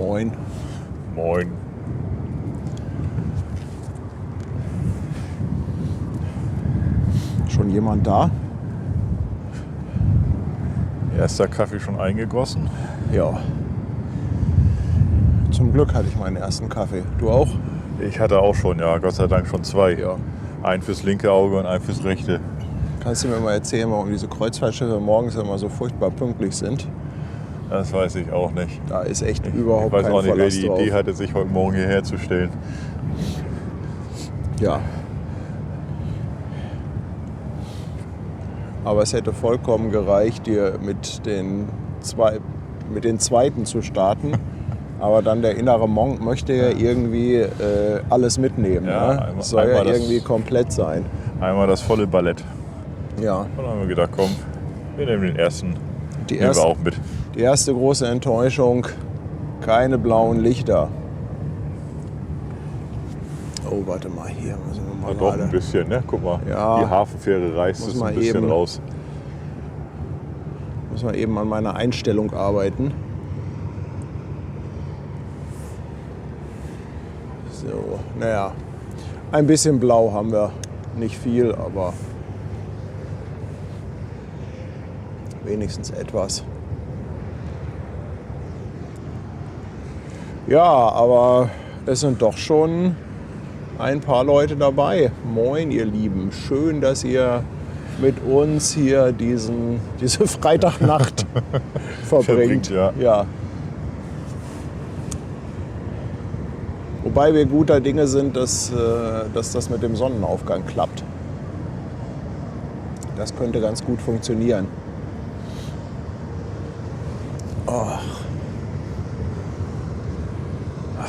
Moin. Moin. Schon jemand da? Erster Kaffee schon eingegossen? Ja. Zum Glück hatte ich meinen ersten Kaffee. Du auch? Ich hatte auch schon, ja, Gott sei Dank schon zwei. Ja. Einen fürs linke Auge und einen fürs rechte. Kannst du mir mal erzählen, warum diese Kreuzfahrtschiffe morgens immer so furchtbar pünktlich sind? Das weiß ich auch nicht. Da ist echt überhaupt Ich weiß kein auch nicht, wer Verlass die drauf. Idee hatte, sich heute Morgen hierher zu stellen. Ja. Aber es hätte vollkommen gereicht, dir mit den zweiten zu starten. Aber dann der innere Monk möchte ja irgendwie alles mitnehmen. Ja, ne? einmal- Soll ja einmal das- irgendwie komplett sein. Einmal das volle Ballett. Ja. Und dann haben wir gedacht, komm, wir nehmen den ersten. Die Nehmen wir erste, auch mit. die erste große Enttäuschung, keine blauen Lichter. Oh, warte mal, hier müssen wir mal Ja, doch gerade. ein bisschen, ne? Guck mal, Ja. die Hafenfähre reißt Muss es mal ein bisschen eben. raus. Muss man eben an meiner Einstellung arbeiten. So, naja, ein bisschen blau haben wir. Nicht viel, aber wenigstens etwas. Ja, aber es sind doch schon ein paar Leute dabei. Moin, ihr Lieben. Schön, dass ihr mit uns hier diese Freitagnacht verbringt. Ja. Wobei wir guter Dinge sind, dass das mit dem Sonnenaufgang klappt. Das könnte ganz gut funktionieren. Ach,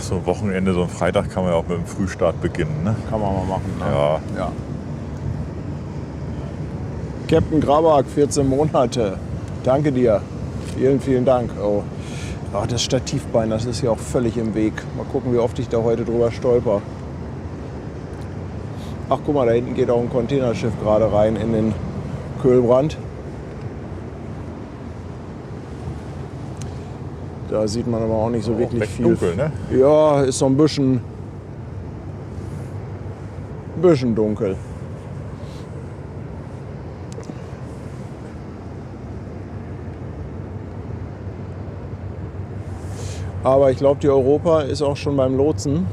so ein Wochenende, so ein Freitag kann man ja auch mit dem Frühstart beginnen, ne? Kann man mal machen. Ne? Ja. Captain Grabak, 14 Monate. Danke dir. Vielen, vielen Dank. Oh, das Stativbein, das ist ja auch völlig im Weg. Mal gucken, wie oft ich da heute drüber stolper. Ach, guck mal, da hinten geht auch ein Containerschiff gerade rein in den Kölbrand. Da sieht man aber auch nicht so wirklich recht viel. dunkel, ne? Ja, ist so ein bisschen dunkel. Aber ich glaube, die Europa ist auch schon beim Lotsen.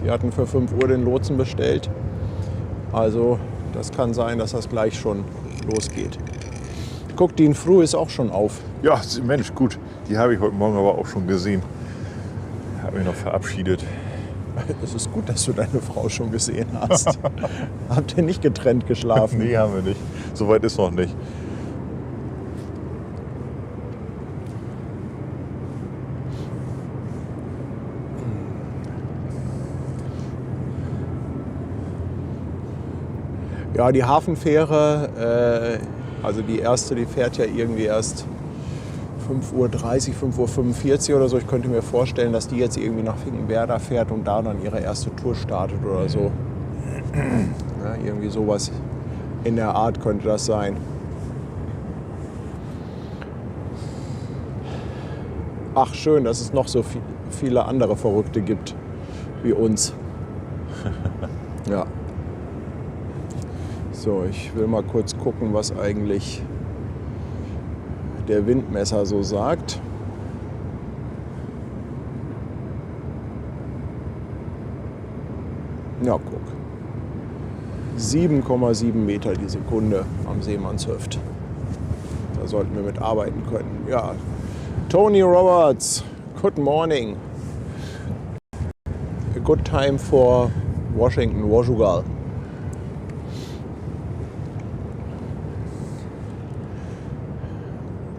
Die hatten für 5 Uhr den Lotsen bestellt. Also das kann sein, dass das gleich schon losgeht. Guck, die Früh ist auch schon auf. Ja, Mensch, gut. Die habe ich heute Morgen aber auch schon gesehen. Habe mich noch verabschiedet. Es ist gut, dass du deine Frau schon gesehen hast. Habt ihr nicht getrennt geschlafen? Nee, haben wir nicht. Soweit ist noch nicht. Ja, die Hafenfähre, also die erste, die fährt ja irgendwie erst 5:30 Uhr, 5:45 Uhr oder so. Ich könnte mir vorstellen, dass die jetzt irgendwie nach Finkenwerder fährt und da dann ihre erste Tour startet oder so. Ja, irgendwie sowas in der Art könnte das sein. Ach, schön, dass es noch so viele andere Verrückte gibt wie uns. Ja. So, ich will mal kurz gucken, was eigentlich der Windmesser so sagt. Ja, guck. 7,7 Meter die Sekunde am Seemannshöft. Da sollten wir mit arbeiten können. Ja, Tony Roberts, good morning. A good time for Washington, Portugal.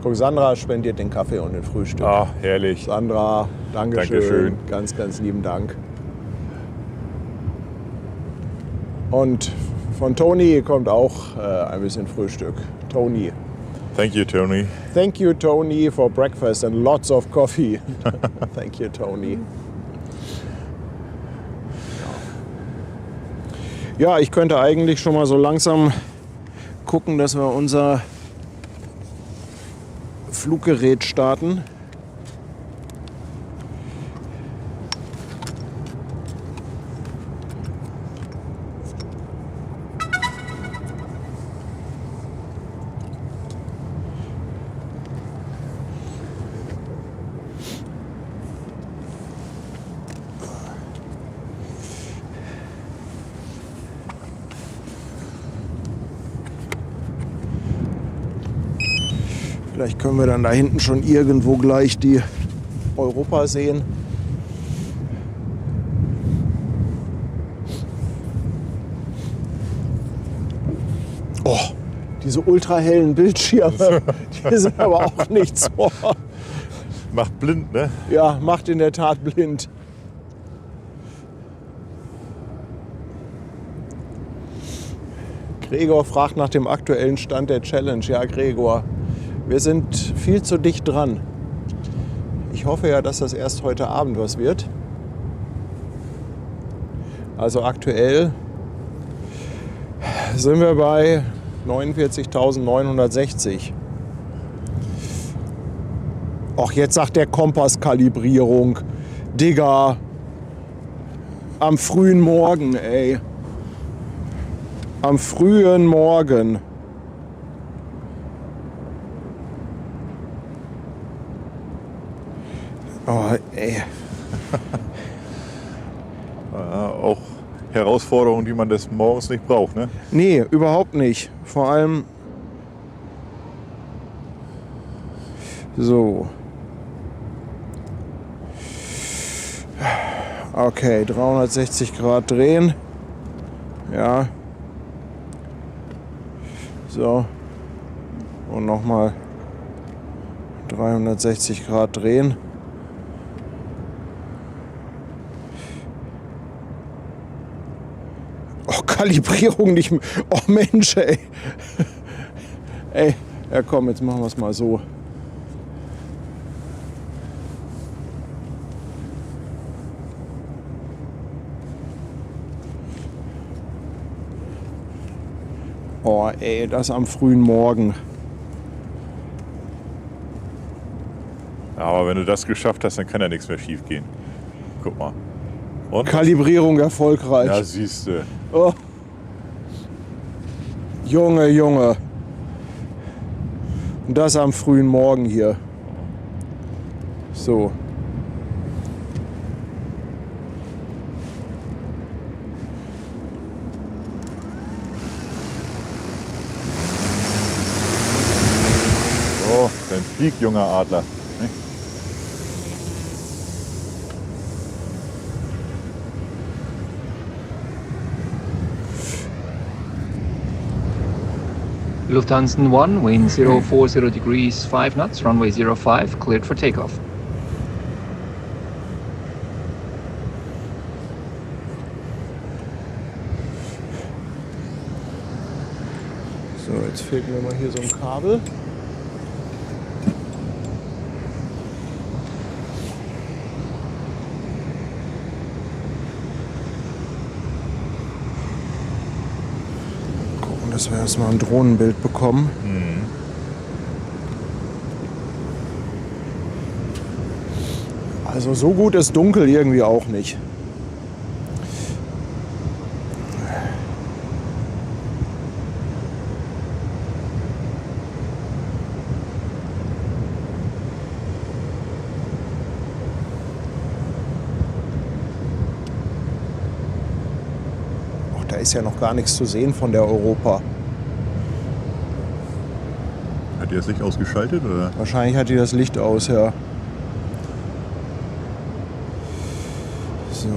Guck, Sandra spendiert den Kaffee und den Frühstück. Ah, herrlich. Sandra, Dankeschön. Dankeschön. Ganz, ganz lieben Dank. Und von Tony kommt auch ein bisschen Frühstück. Tony. Thank you, Tony. Thank you, Tony, for breakfast and lots of coffee. Thank you, Tony. Ja, ich könnte eigentlich schon mal so langsam gucken, dass wir unser Fluggerät starten. Vielleicht können wir dann da hinten schon irgendwo gleich die Europa sehen. Oh, diese ultrahellen Bildschirme, die sind aber auch nicht so. Macht blind, ne? Ja, macht in der Tat blind. Gregor fragt nach dem aktuellen Stand der Challenge. Ja, Gregor, wir sind viel zu dicht dran. Ich hoffe ja, dass das erst heute Abend was wird. Also aktuell sind wir bei 49.960. Ach, jetzt sagt der Kompasskalibrierung. Digga, am frühen Morgen, ey. Am frühen Morgen. Oh, ey. Ja, auch Herausforderungen, die man des Morgens nicht braucht, ne? Nee, überhaupt nicht. Vor allem so. Okay, 360 Grad drehen. Ja. So. Und nochmal 360 Grad drehen. Oh, Kalibrierung nicht mehr. Oh Mensch, ey. Ey, ja komm, jetzt machen wir es mal so. Oh ey, das am frühen Morgen. Ja, aber wenn du das geschafft hast, dann kann ja nichts mehr schief gehen. Guck mal. Und? Kalibrierung erfolgreich. Ja, siehst du. Oh. Junge, Junge. Und das am frühen Morgen hier. So. Oh, dann flieg, junger Adler. Ne? Lufthansa 1, wind 040 degrees, 5 knots, runway 05, cleared for takeoff. So, jetzt fehlt mir mal hier so ein Kabel. Gucken, dass wir erstmal ein Drohnenbild bekommen. Also so gut ist dunkel irgendwie auch nicht. Da ist ja noch gar nichts zu sehen von der Europa. Hat die das Licht ausgeschaltet, oder? Wahrscheinlich hat die das Licht aus, ja. So.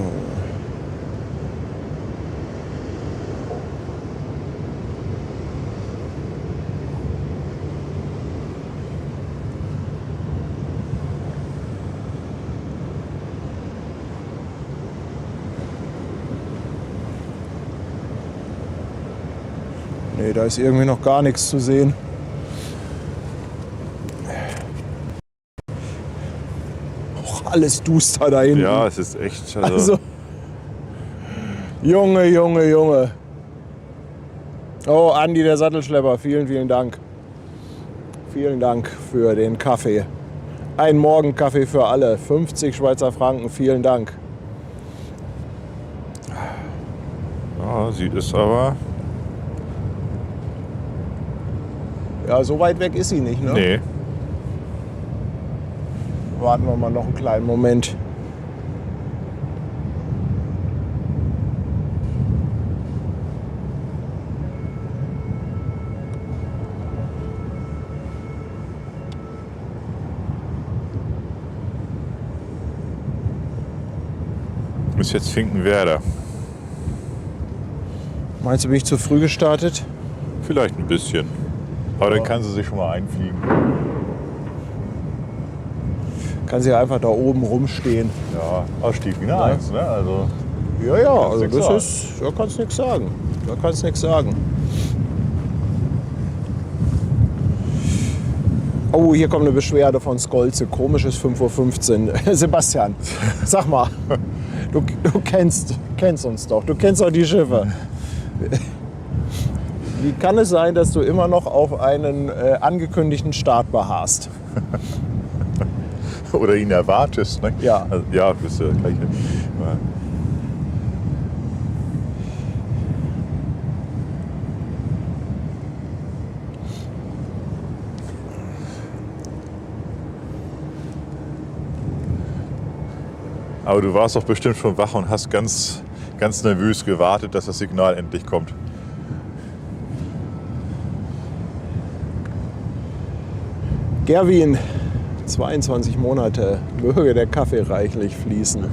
Nee, da ist irgendwie noch gar nichts zu sehen. Auch alles duster da hinten. Ja, es ist echt. Also, Junge, Junge, Junge. Oh, Andi, der Sattelschlepper, vielen, vielen Dank. Vielen Dank für den Kaffee. Ein Morgenkaffee für alle. 50 Schweizer Franken, vielen Dank. Ja, sie ist aber. Ja, so weit weg ist sie nicht, ne? Nee. Warten wir mal noch einen kleinen Moment. ist jetzt Finkenwerder. Meinst du, bin ich zu früh gestartet? Vielleicht ein bisschen. Aber Ja. dann kann sie sich schon mal einfliegen. Kann sie ja einfach da oben rumstehen. Ja, Ausstieg 1, ne? Also, Ja, ja, also nix das sagen. ist, da kannst du nichts sagen. Da kannst du nichts sagen. Oh, hier kommt eine Beschwerde von Skolze. Komisches 5:15 Uhr. Sebastian, sag mal, du kennst uns doch. Du kennst doch die Schiffe. Wie kann es sein, dass du immer noch auf einen angekündigten Start beharrst? oder ihn erwartest, ne? Ja. Also, ja, bist du gleich. Ja. Aber du warst doch bestimmt schon wach und hast ganz nervös gewartet, dass das Signal endlich kommt. Gerwin, 22 Monate, möge der Kaffee reichlich fließen.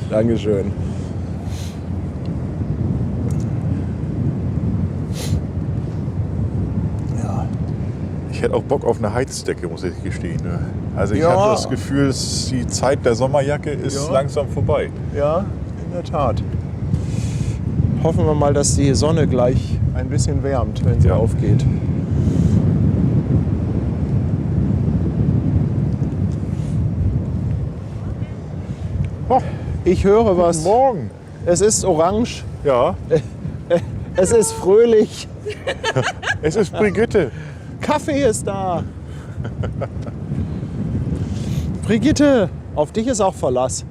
Dankeschön. Ja. Ich hätte auch Bock auf eine Heizdecke, muss ich gestehen. Ne? Also ich Ja. habe das Gefühl, die Zeit der Sommerjacke ist Ja. langsam vorbei. Ja, in der Tat. Hoffen wir mal, dass die Sonne gleich ein bisschen wärmt, wenn sie Ja. aufgeht. Oh, ich höre was. Morgen. Es ist orange, Ja, es ist fröhlich, es ist Brigitte. Kaffee ist da. Brigitte, auf dich ist auch Verlass.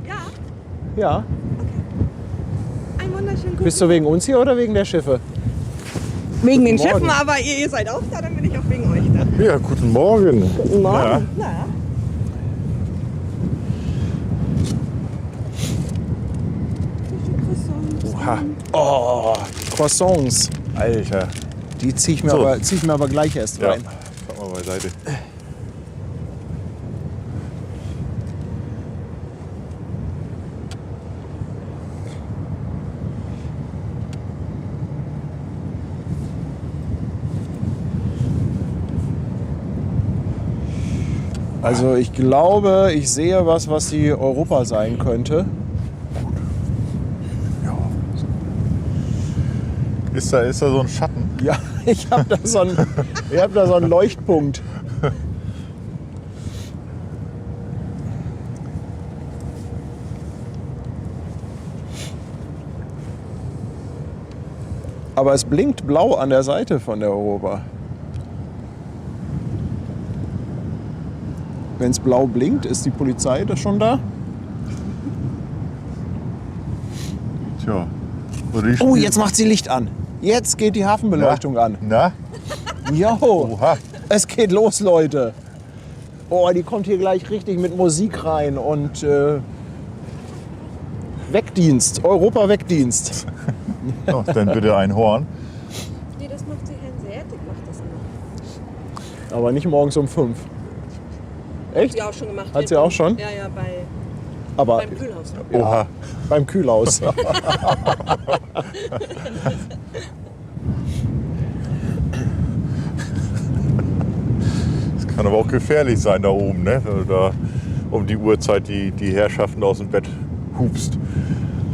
Ja, Ja. einen wunderschönen guten Bist du wegen uns hier oder wegen der Schiffe? Wegen den Morgen. Schiffen, aber ihr seid auch da, dann bin ich auch wegen euch da. Ja, guten Morgen. Guten Morgen. Ja. Na, Oha, Oh, Croissants. Alter. Die zieh ich mir, So. aber gleich erst Ja, rein. pack mal beiseite. Also ich glaube, ich sehe was die Europa sein könnte. Ist da so ein Schatten? Ja, ich habe da, so einen Leuchtpunkt. Aber es blinkt blau an der Seite von der Europa. Wenn es blau blinkt, ist die Polizei da schon da? Tja. Oder die Oh, spielen- jetzt macht sie Licht an. Jetzt geht die Hafenbeleuchtung an. Na? Jo, Oha. es geht los, Leute. Oh, die kommt hier gleich richtig mit Musik rein und Wegdienst, Europa-Wegdienst. Oh, dann bitte ein Horn. nee, das macht sie Hanseatic, macht das noch. Aber nicht morgens um 5. Echt? Sie auch schon gemacht. Hat sie auch schon? Ja, ja, Aber beim Kühlhaus. ja, Oha. beim Kühlhaus. Das kann aber auch gefährlich sein da oben, ne? Wenn du da um die Uhrzeit die Herrschaften aus dem Bett hupst,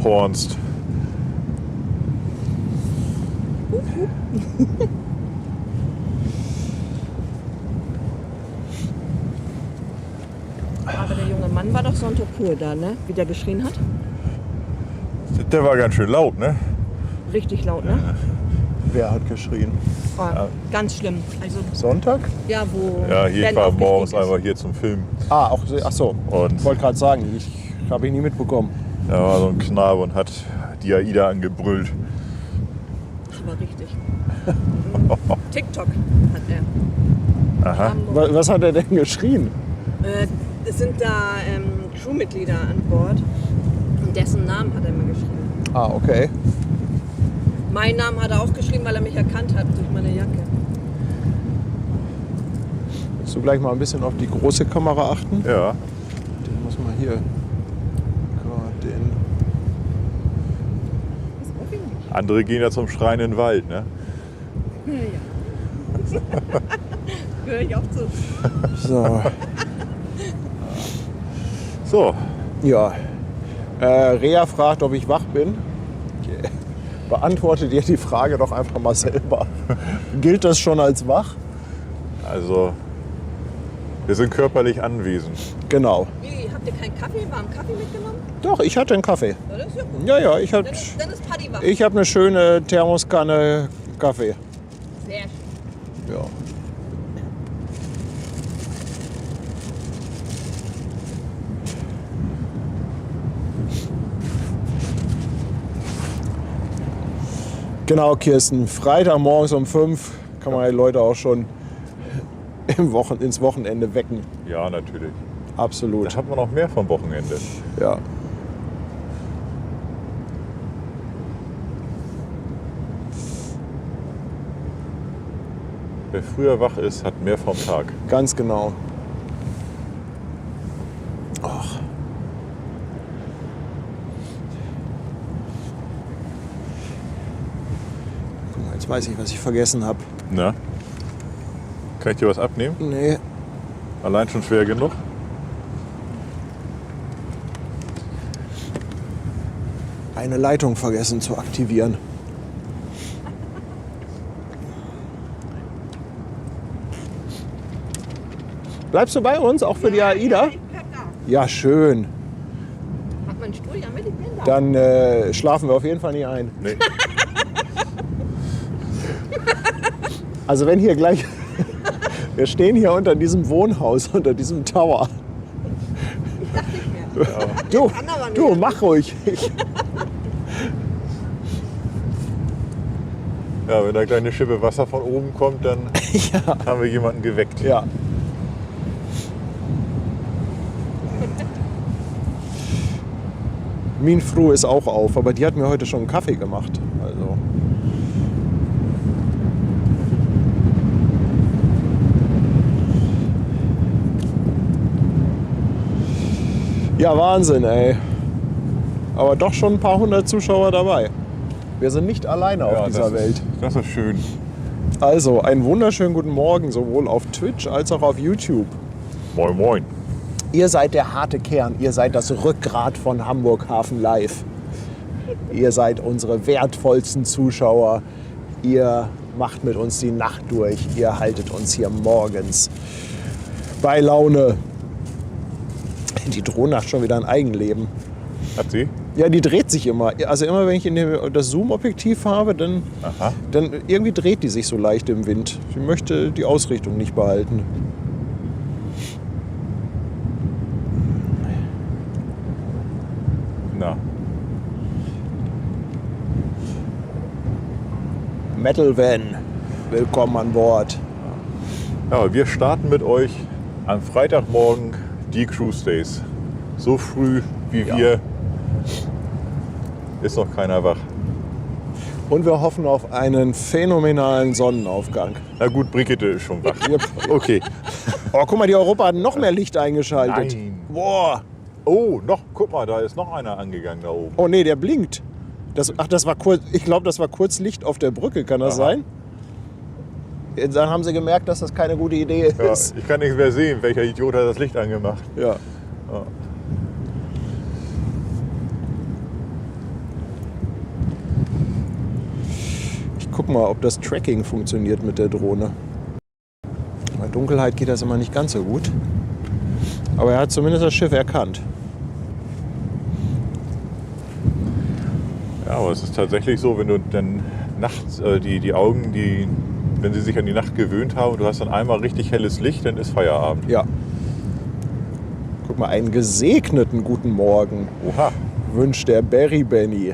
hornst. Aber der junge Mann war doch Sonntag pur da, ne? Wie der geschrien hat. Der war ganz schön laut, ne? Richtig laut, ne? Wer hat geschrien? Oh, ganz schlimm. Also, Sonntag? ja, wo. Ja, hier Ben war aufgestiegen morgens ist. einmal hier zum Film. Ach so. Und Ich wollte gerade sagen, habe ich nie mitbekommen. da war so ein Knabe und hat die AIDA angebrüllt. Aber richtig. TikTok hat er. Aha. Hamburg. Was hat er denn geschrien? Es sind da Crewmitglieder an Bord. Und dessen Namen hat er mir geschrieben. Ah, okay. Meinen Namen hat er auch geschrieben, weil er mich erkannt hat durch meine Jacke. Willst du gleich mal ein bisschen auf die große Kamera achten? Ja. Den muss man hier gerade den. Andere gehen ja zum Schreien in den Wald, ne? Ja. Höre ich auch zu. So, So, ja. Rea fragt, ob ich wach bin. Beantwortet ihr die Frage doch einfach mal selber. Gilt das schon als wach? also wir sind körperlich anwesend. Genau. Wie, habt ihr keinen Kaffee, warmen Kaffee mitgenommen? Doch, ich hatte einen Kaffee. Ja, das ist ja gut. Ja, ich habe Dann ist Paddy wach. ich hab eine schöne Thermoskanne Kaffee. Sehr schön. Ja. Genau, Kirsten. Freitagmorgens um 5 kann man die Leute auch schon ins Wochenende wecken. Ja, natürlich. Absolut. Da hat man noch mehr vom Wochenende. Ja. Wer früher wach ist, hat mehr vom Tag. Ganz genau. Ach. Guck mal, jetzt weiß ich, was ich vergessen habe. Na? Kann ich dir was abnehmen? Nee, Allein schon schwer genug? eine Leitung vergessen zu aktivieren. Bleibst du bei uns, auch für die AIDA? Ich bleib da. Ja, schön. Hat man einen Stuhl? Ja, mit, ich bin da. Dann schlafen wir auf jeden Fall nicht ein. Nee. Also wenn hier gleich... Wir stehen hier unter diesem Wohnhaus, unter diesem Tower. Dachte ich mir. Du, Kann aber nicht. du, mach ruhig. Ja, wenn da gleich eine Schippe Wasser von oben kommt, dann haben wir jemanden geweckt. Ja. Minfru ist auch auf, aber die hat mir heute schon einen Kaffee gemacht. Also. Ja, Wahnsinn, ey. Aber doch schon ein paar hundert Zuschauer dabei. Wir sind nicht alleine auf dieser Welt. Das ist schön. Also, einen wunderschönen guten Morgen, sowohl auf Twitch als auch auf YouTube. Moin, moin. Ihr seid der harte Kern, ihr seid das Rückgrat von Hamburg Hafen Live. Ihr seid unsere wertvollsten Zuschauer. Ihr macht mit uns die Nacht durch. Ihr haltet uns hier morgens bei Laune. Die Drohne hat schon wieder ein Eigenleben. Hat sie? Ja, die dreht sich immer. Also immer wenn ich das Zoom-Objektiv habe, dann irgendwie dreht die sich so leicht im Wind. Sie möchte die Ausrichtung nicht behalten. Na, Metal Van, willkommen an Bord. ja, wir starten mit euch am Freitagmorgen die Cruise Days. So früh wie Ja. wir ist noch keiner wach. Und wir hoffen auf einen phänomenalen Sonnenaufgang. Na gut, Brigitte ist schon wach. Okay. Oh, guck mal, die Europa hat noch mehr Licht eingeschaltet. Nein. Boah. Oh, guck mal, da ist noch einer angegangen da oben. Oh nee, der blinkt. Das war kurz, ich glaube, das war kurz Licht auf der Brücke, kann das Aha. sein? Dann haben sie gemerkt, dass das keine gute Idee Ja, ist. ich kann nicht mehr sehen, welcher Idiot hat das Licht angemacht. Ja. Ich guck mal, ob das Tracking funktioniert mit der Drohne. Bei Dunkelheit geht das immer nicht ganz so gut. Aber er hat zumindest das Schiff erkannt. Ja, aber es ist tatsächlich so, wenn du dann nachts die Augen, wenn sie sich an die Nacht gewöhnt haben, du hast dann einmal richtig helles Licht, dann ist Feierabend. Ja. Guck mal, einen gesegneten guten Morgen Oha. wünscht der Berry Benny.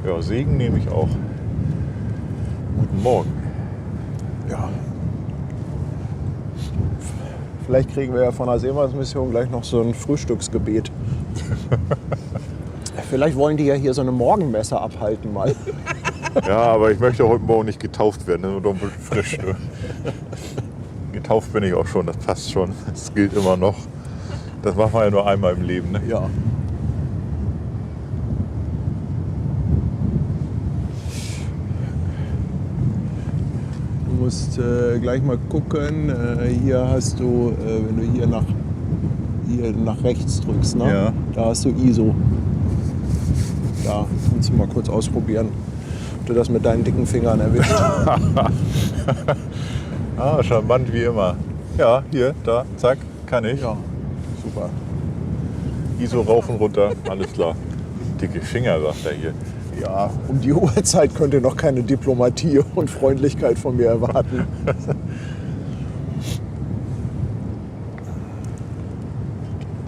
Ja, Segen nehme ich auch. Guten Morgen. Ja. Vielleicht kriegen wir ja von der Seemannsmission gleich noch so ein Frühstücksgebet. Vielleicht wollen die ja hier so eine Morgenmesse abhalten mal. Ja, aber ich möchte heute Morgen nicht getauft werden, das ist doch ein bisschen frisch. Ne? Getauft bin ich auch schon, das passt schon. Das gilt immer noch. Das macht man ja nur einmal im Leben. Ne? Ja. musst gleich mal gucken. Hier hast du, wenn du hier nach rechts drückst, ne? Ja. Da hast du ISO. Da kannst du mal kurz ausprobieren, ob du das mit deinen dicken Fingern erwischt. Ah, charmant wie immer. Ja, hier, da, zack, kann ich. Ja, super. ISO rauf und runter, alles klar. Dicke Finger, sagt er hier. Ja, um die Uhrzeit könnt ihr noch keine Diplomatie und Freundlichkeit von mir erwarten.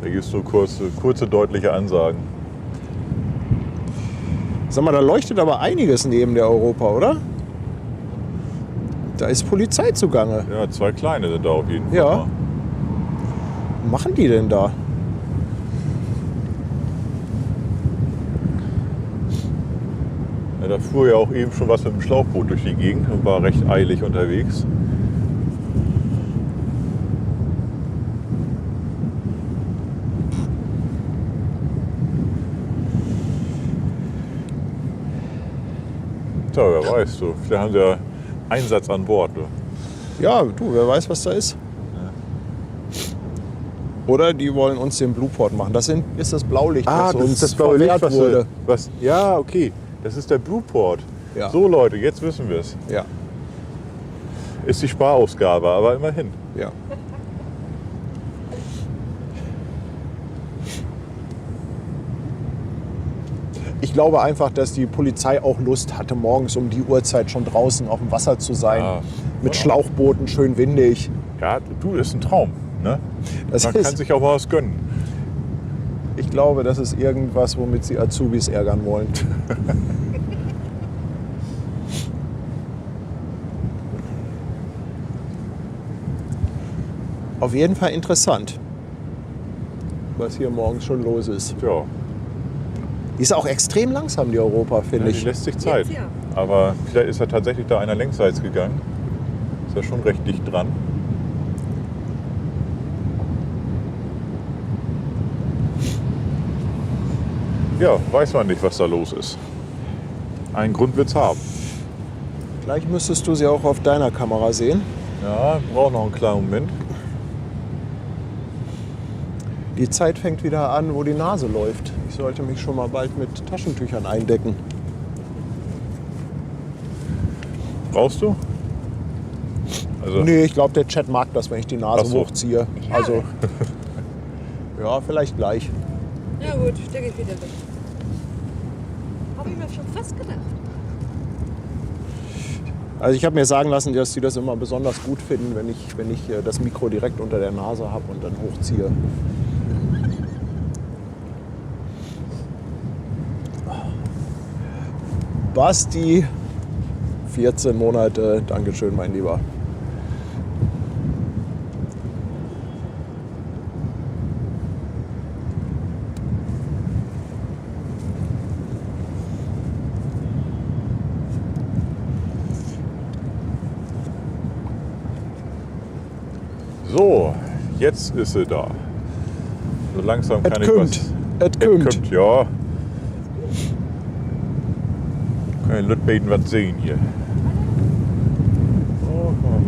Da gibst du kurze, deutliche Ansagen. Sag mal, da leuchtet aber einiges neben der Europa, oder? Da ist Polizei zugange. Ja, 2 kleine sind da auf jeden Fall. Ja. Was machen die denn da? Ja, da fuhr ja auch eben schon was mit dem Schlauchboot durch die Gegend und war recht eilig unterwegs. Tja, wer weiß, du. Vielleicht haben sie ja Einsatz an Bord. Du. Ja, du, wer weiß, was da ist. Oder die wollen uns den Blueport machen. Das ist das Blaulicht, was uns verwehrt wurde. Ja, okay. Das ist der Blueport. Ja. So Leute, jetzt wissen wir es. Ja, Ist die Sparausgabe, aber immerhin. ja. Ich glaube einfach, dass die Polizei auch Lust hatte, morgens um die Uhrzeit schon draußen auf dem Wasser zu sein. Ja. Mit Schlauchbooten, schön windig. Ja, du, ist ein Traum. Ne? Das Man ist- kann sich auch mal was gönnen. Ich glaube, das ist irgendwas, womit sie Azubis ärgern wollen. Auf jeden Fall interessant, was hier morgens schon los ist. Ja, Die ist auch extrem langsam, die Europa, finde die ich. lässt sich Zeit. Jetzt ja. Aber vielleicht ist ja tatsächlich da einer längsseits gegangen. Ist ja schon recht dicht dran. Ja, weiß man nicht, was da los ist. Einen Grund wird's haben. Gleich müsstest du sie auch auf deiner Kamera sehen. Ja, braucht noch einen kleinen Moment. Die Zeit fängt wieder an, wo die Nase läuft. Ich sollte mich schon mal bald mit Taschentüchern eindecken. Brauchst du? Also, Nee, ich glaube, der Chat mag das, wenn ich die Nase Ach so. hochziehe. Also, ja, vielleicht gleich. Ja gut, stecke ich wieder weg. Habe ich mir schon fast gedacht. Also ich habe mir sagen lassen, dass die das immer besonders gut finden, wenn ich das Mikro direkt unter der Nase habe und dann hochziehe. Basti, 14 Monate, Dankeschön, mein Lieber. so, jetzt ist sie da. So langsam kann ich was. Et kümmt. Ja. Kann ich Lütbeten was sehen hier. Oh, guck mal,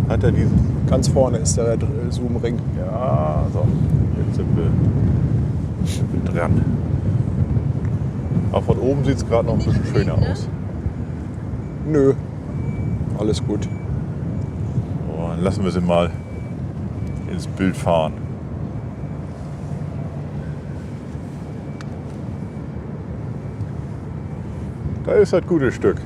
so. Hat er diesen? Ganz vorne ist der Zoom-Ring. Ja, so. Jetzt sind wir dran. Aber von oben sieht es gerade noch ein bisschen schöner aus. Nö, alles gut. So, dann lassen wir sie mal ins Bild fahren. Da ist das gute Stück.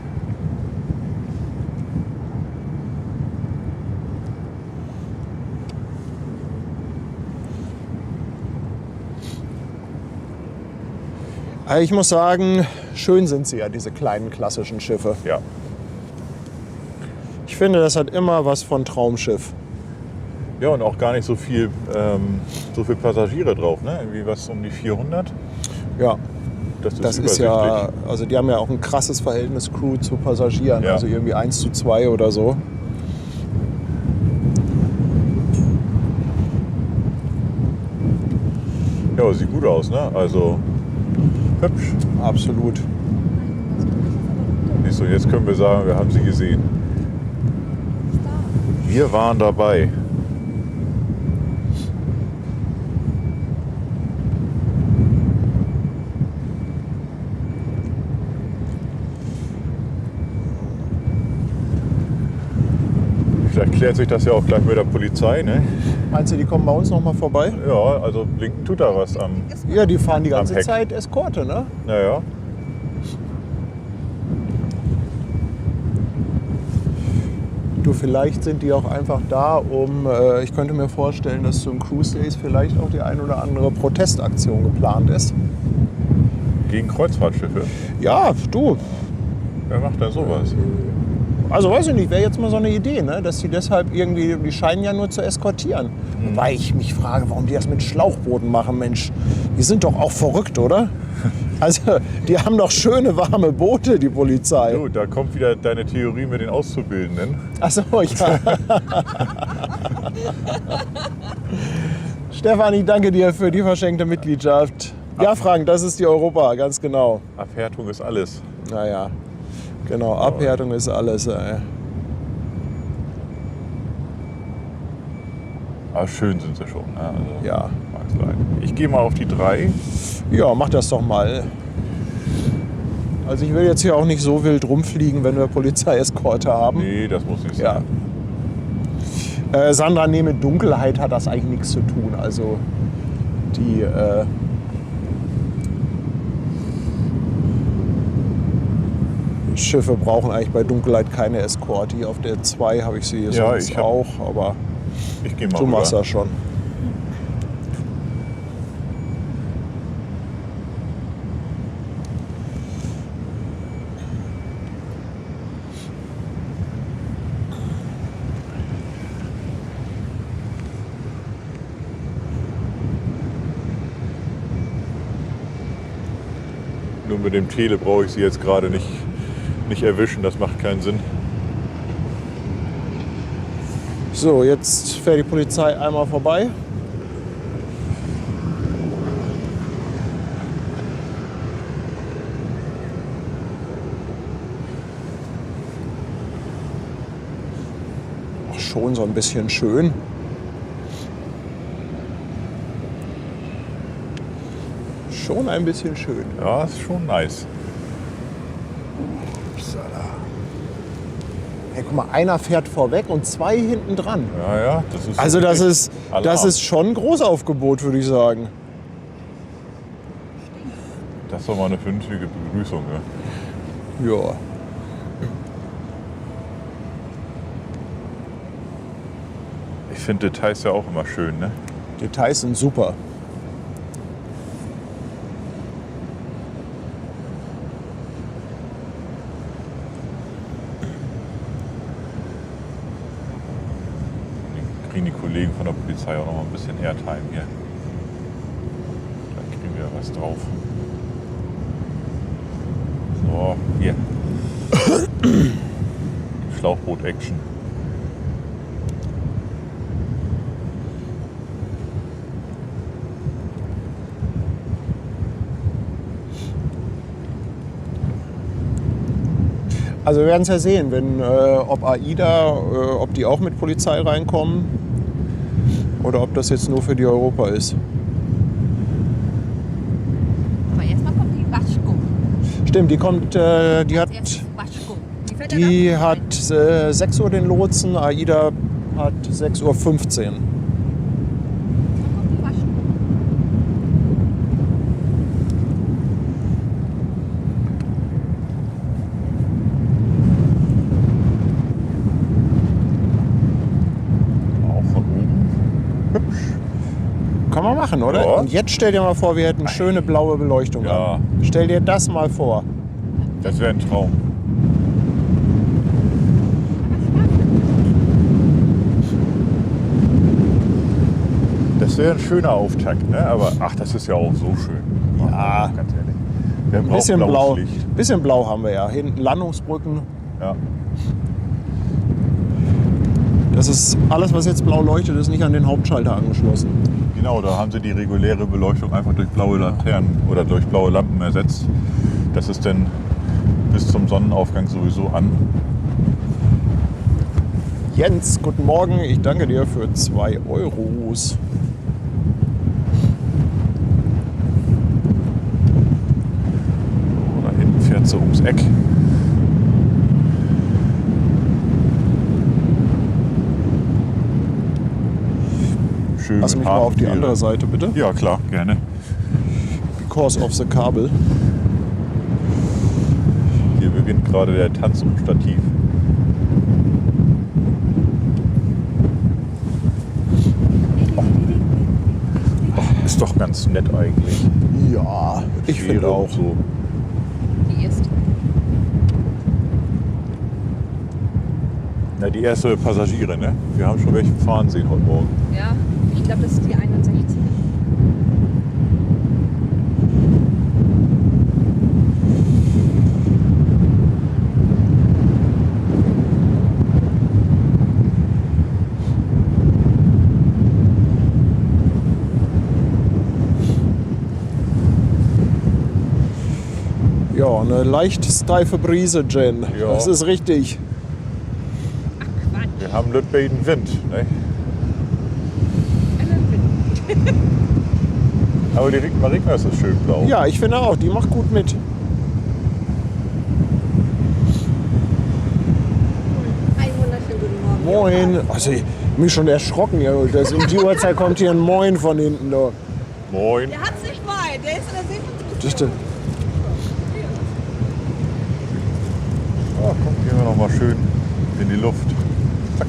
Also ich muss sagen, schön sind sie ja, diese kleinen klassischen Schiffe. Ja. Ich finde, das hat immer was von Traumschiff. Ja, und auch gar nicht so viel Passagiere drauf, ne? Irgendwie was um die 400. Ja, Das ist das ist übersichtlich. ja, also die haben ja auch ein krasses Verhältnis Crew zu Passagieren, Ja. also irgendwie 1:2 oder so. Ja, sieht gut aus, ne? Also hübsch. Absolut. Die Achso, jetzt können wir sagen, wir haben sie gesehen. Wir waren dabei. Vielleicht klärt sich das ja auch gleich mit der Polizei, ne? Meinst du, die kommen bei uns noch mal vorbei? Ja, also blinken tut da was am. Ja, die fahren die ganze Heck. Zeit Eskorte, ne? Naja. Du, vielleicht sind die auch einfach da, um, ich könnte mir vorstellen, dass zum Cruise Days vielleicht auch die ein oder andere Protestaktion geplant ist. Gegen Kreuzfahrtschiffe. Ja, du, Wer macht denn sowas? also weiß ich nicht, wäre jetzt mal so eine Idee, ne? Dass die deshalb irgendwie, die scheinen ja nur zu eskortieren. Wobei ich mich frage, warum die das mit Schlauchbooten machen, Mensch. Die sind doch auch verrückt, oder? Also, die haben doch schöne, warme Boote, die Polizei. Du, da kommt wieder deine Theorie mit den Auszubildenden. Ach so, ja. Stefan, ich danke dir für die verschenkte Mitgliedschaft. Ja, Frank, das ist die Europa, ganz genau. Abhärtung ist alles. Naja, genau, Abhärtung ist alles. Aber schön sind sie schon. Ne? Also, Ja. mag's leid. Ich gehe mal auf die 3. Ja, mach das doch mal. Also ich will jetzt hier auch nicht so wild rumfliegen, wenn wir Polizeieskorte haben. Nee, das muss nicht Ja. sein. Sandra, nee, mit Dunkelheit hat das eigentlich nichts zu tun. Also die Schiffe brauchen eigentlich bei Dunkelheit keine Eskorte. Hier auf der 2 habe ich sie hier Ja, sonst ich hab- auch, aber Ich gehe mal du machst rüber. das schon. Nur mit dem Tele brauche ich sie jetzt gerade nicht erwischen. Das macht keinen Sinn. So, jetzt fährt die Polizei einmal vorbei. Ach, schon so ein bisschen schön. Schon ein bisschen schön. Ja, ist schon nice. Hey, guck mal, einer fährt vorweg und 2 hinten dran. Ja, ja, das ist. Also das ist Alarm. schon ein Großaufgebot, würde ich sagen. Das ist doch mal eine vernünftige Begrüßung. Ja. Ja. Ich finde Details ja auch immer schön, ne? Details sind super. Dann kriegen die Kollegen von der Polizei auch noch mal ein bisschen Airtime hier. Da kriegen wir was drauf. So, hier. Schlauchboot-Action. Also wir werden es ja sehen, wenn, ob AIDA, ob die auch mit Polizei reinkommen oder ob das jetzt nur für die Europa ist. Aber erstmal kommt die Waschko. Stimmt, die kommt, die hat, Erst Waschko. fährt die hat 6 Uhr den Lotsen, AIDA hat 6:15 Uhr. Dann kommt die Waschko. Auch von oben. Hübsch. Kann man machen, oder? Ja. Und jetzt stell dir mal vor, wir hätten schöne blaue Beleuchtung. Ja. an. Stell dir das mal vor. Das wäre ein Traum. Das wäre ein schöner Auftakt, ne? Aber ach, das ist ja auch so schön. Ja. Ganz ehrlich. Wer Ein braucht bisschen blaues blau. Licht? Bisschen blau haben wir ja. Hinten Landungsbrücken. Ja. Das ist alles, was jetzt blau leuchtet, ist nicht an den Hauptschalter angeschlossen. Genau, da haben sie die reguläre Beleuchtung einfach durch blaue Laternen oder durch blaue Lampen ersetzt. Das ist dann bis zum Sonnenaufgang sowieso an. Jens, guten Morgen. Ich danke dir für 2 Euros. Da hinten fährt sie ums Eck. Schön Lass mich mal auf die andere Seite, bitte. Ja, klar, gerne. Because of the Kabel. Hier beginnt gerade der Tanz um Stativ. Ist doch ganz nett eigentlich. Ja, ich finde Schwere auch. und so. Die ist. Na, die erste Passagiere, ne? Wir haben schon welche fahren sehen heute Morgen. Ja, ich glaube, das ist die 61. Ja, eine leicht steife Brise, Jen. Ja. Das ist richtig. Wir haben Lütbeiden Wind, ne? Aber die Marina ist schön blau. Ja, ich finde auch, die macht gut mit. Einen wunderschönen guten Morgen. Moin. Also ich bin schon erschrocken. Ja. Das, um die Uhrzeit kommt hier ein Moin von hinten. Da. Moin. Der hat's nicht weit, der ist in der Das, Seeposition. Ah, komm, gehen wir noch mal schön in die Luft. Zack.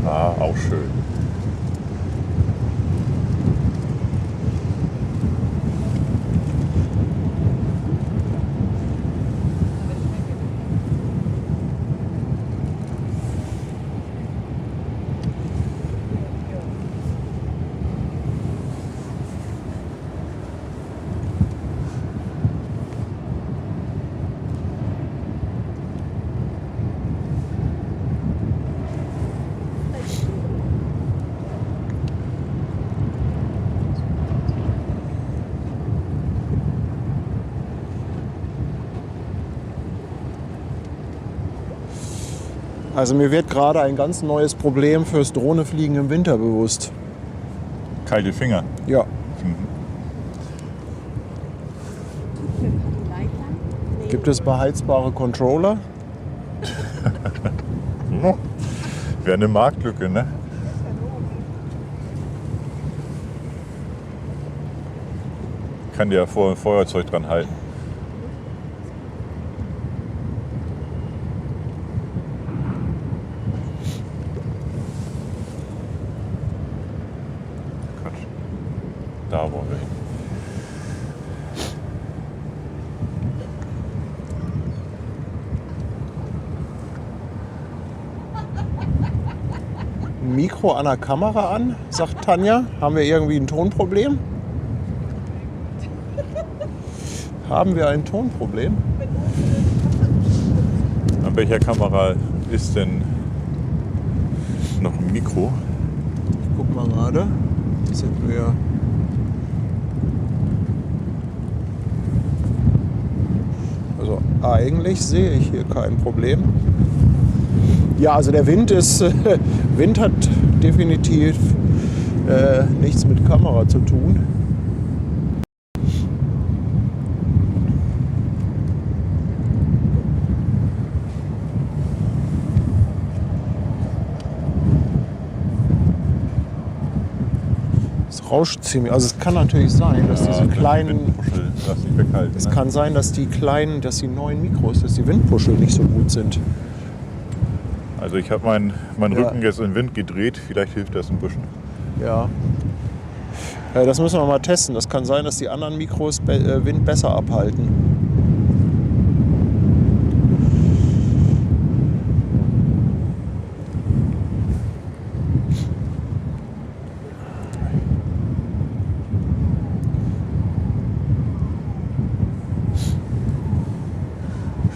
Ah, auch schön. Also mir wird gerade ein ganz neues Problem fürs Drohnefliegen im Winter bewusst. Kalte Finger. Ja. Gibt es beheizbare Controller? Wäre eine Marktlücke, ne? Kann dir ja vor ein Feuerzeug dran halten. Quatsch. Da wollen wir hin. Mikro an der Kamera an, sagt Tanja. Haben wir irgendwie ein Tonproblem? Haben wir ein Tonproblem? An welcher Kamera ist denn noch ein Mikro? Ich guck mal gerade. Sind wir. Also eigentlich sehe ich hier kein Problem. Ja, also der Wind ist. Wind hat definitiv nichts mit Kamera zu tun. Es rauscht ziemlich. Also es kann natürlich sein, dass diese kleinen. Windpuschel, lass dich weghalten. Es Ne? kann sein, dass die kleinen, dass die neuen Mikros, dass die Windpuschel nicht so gut sind. Also ich habe meinen Ja. Rücken jetzt in den Wind gedreht. Vielleicht hilft das ein bisschen. Ja. Das müssen wir mal testen. Das kann sein, dass die anderen Mikros Wind besser abhalten.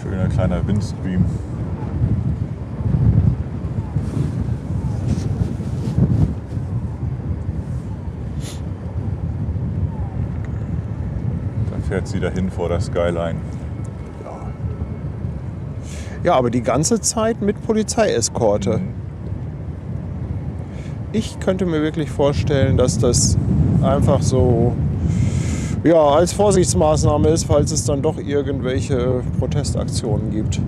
Schöner kleiner Windstream. fährt sie dahin vor der Skyline. Ja, aber die ganze Zeit mit Polizeieskorte. Mhm. Ich könnte mir wirklich vorstellen, dass das einfach so ja, als Vorsichtsmaßnahme ist, falls es dann doch irgendwelche Protestaktionen gibt.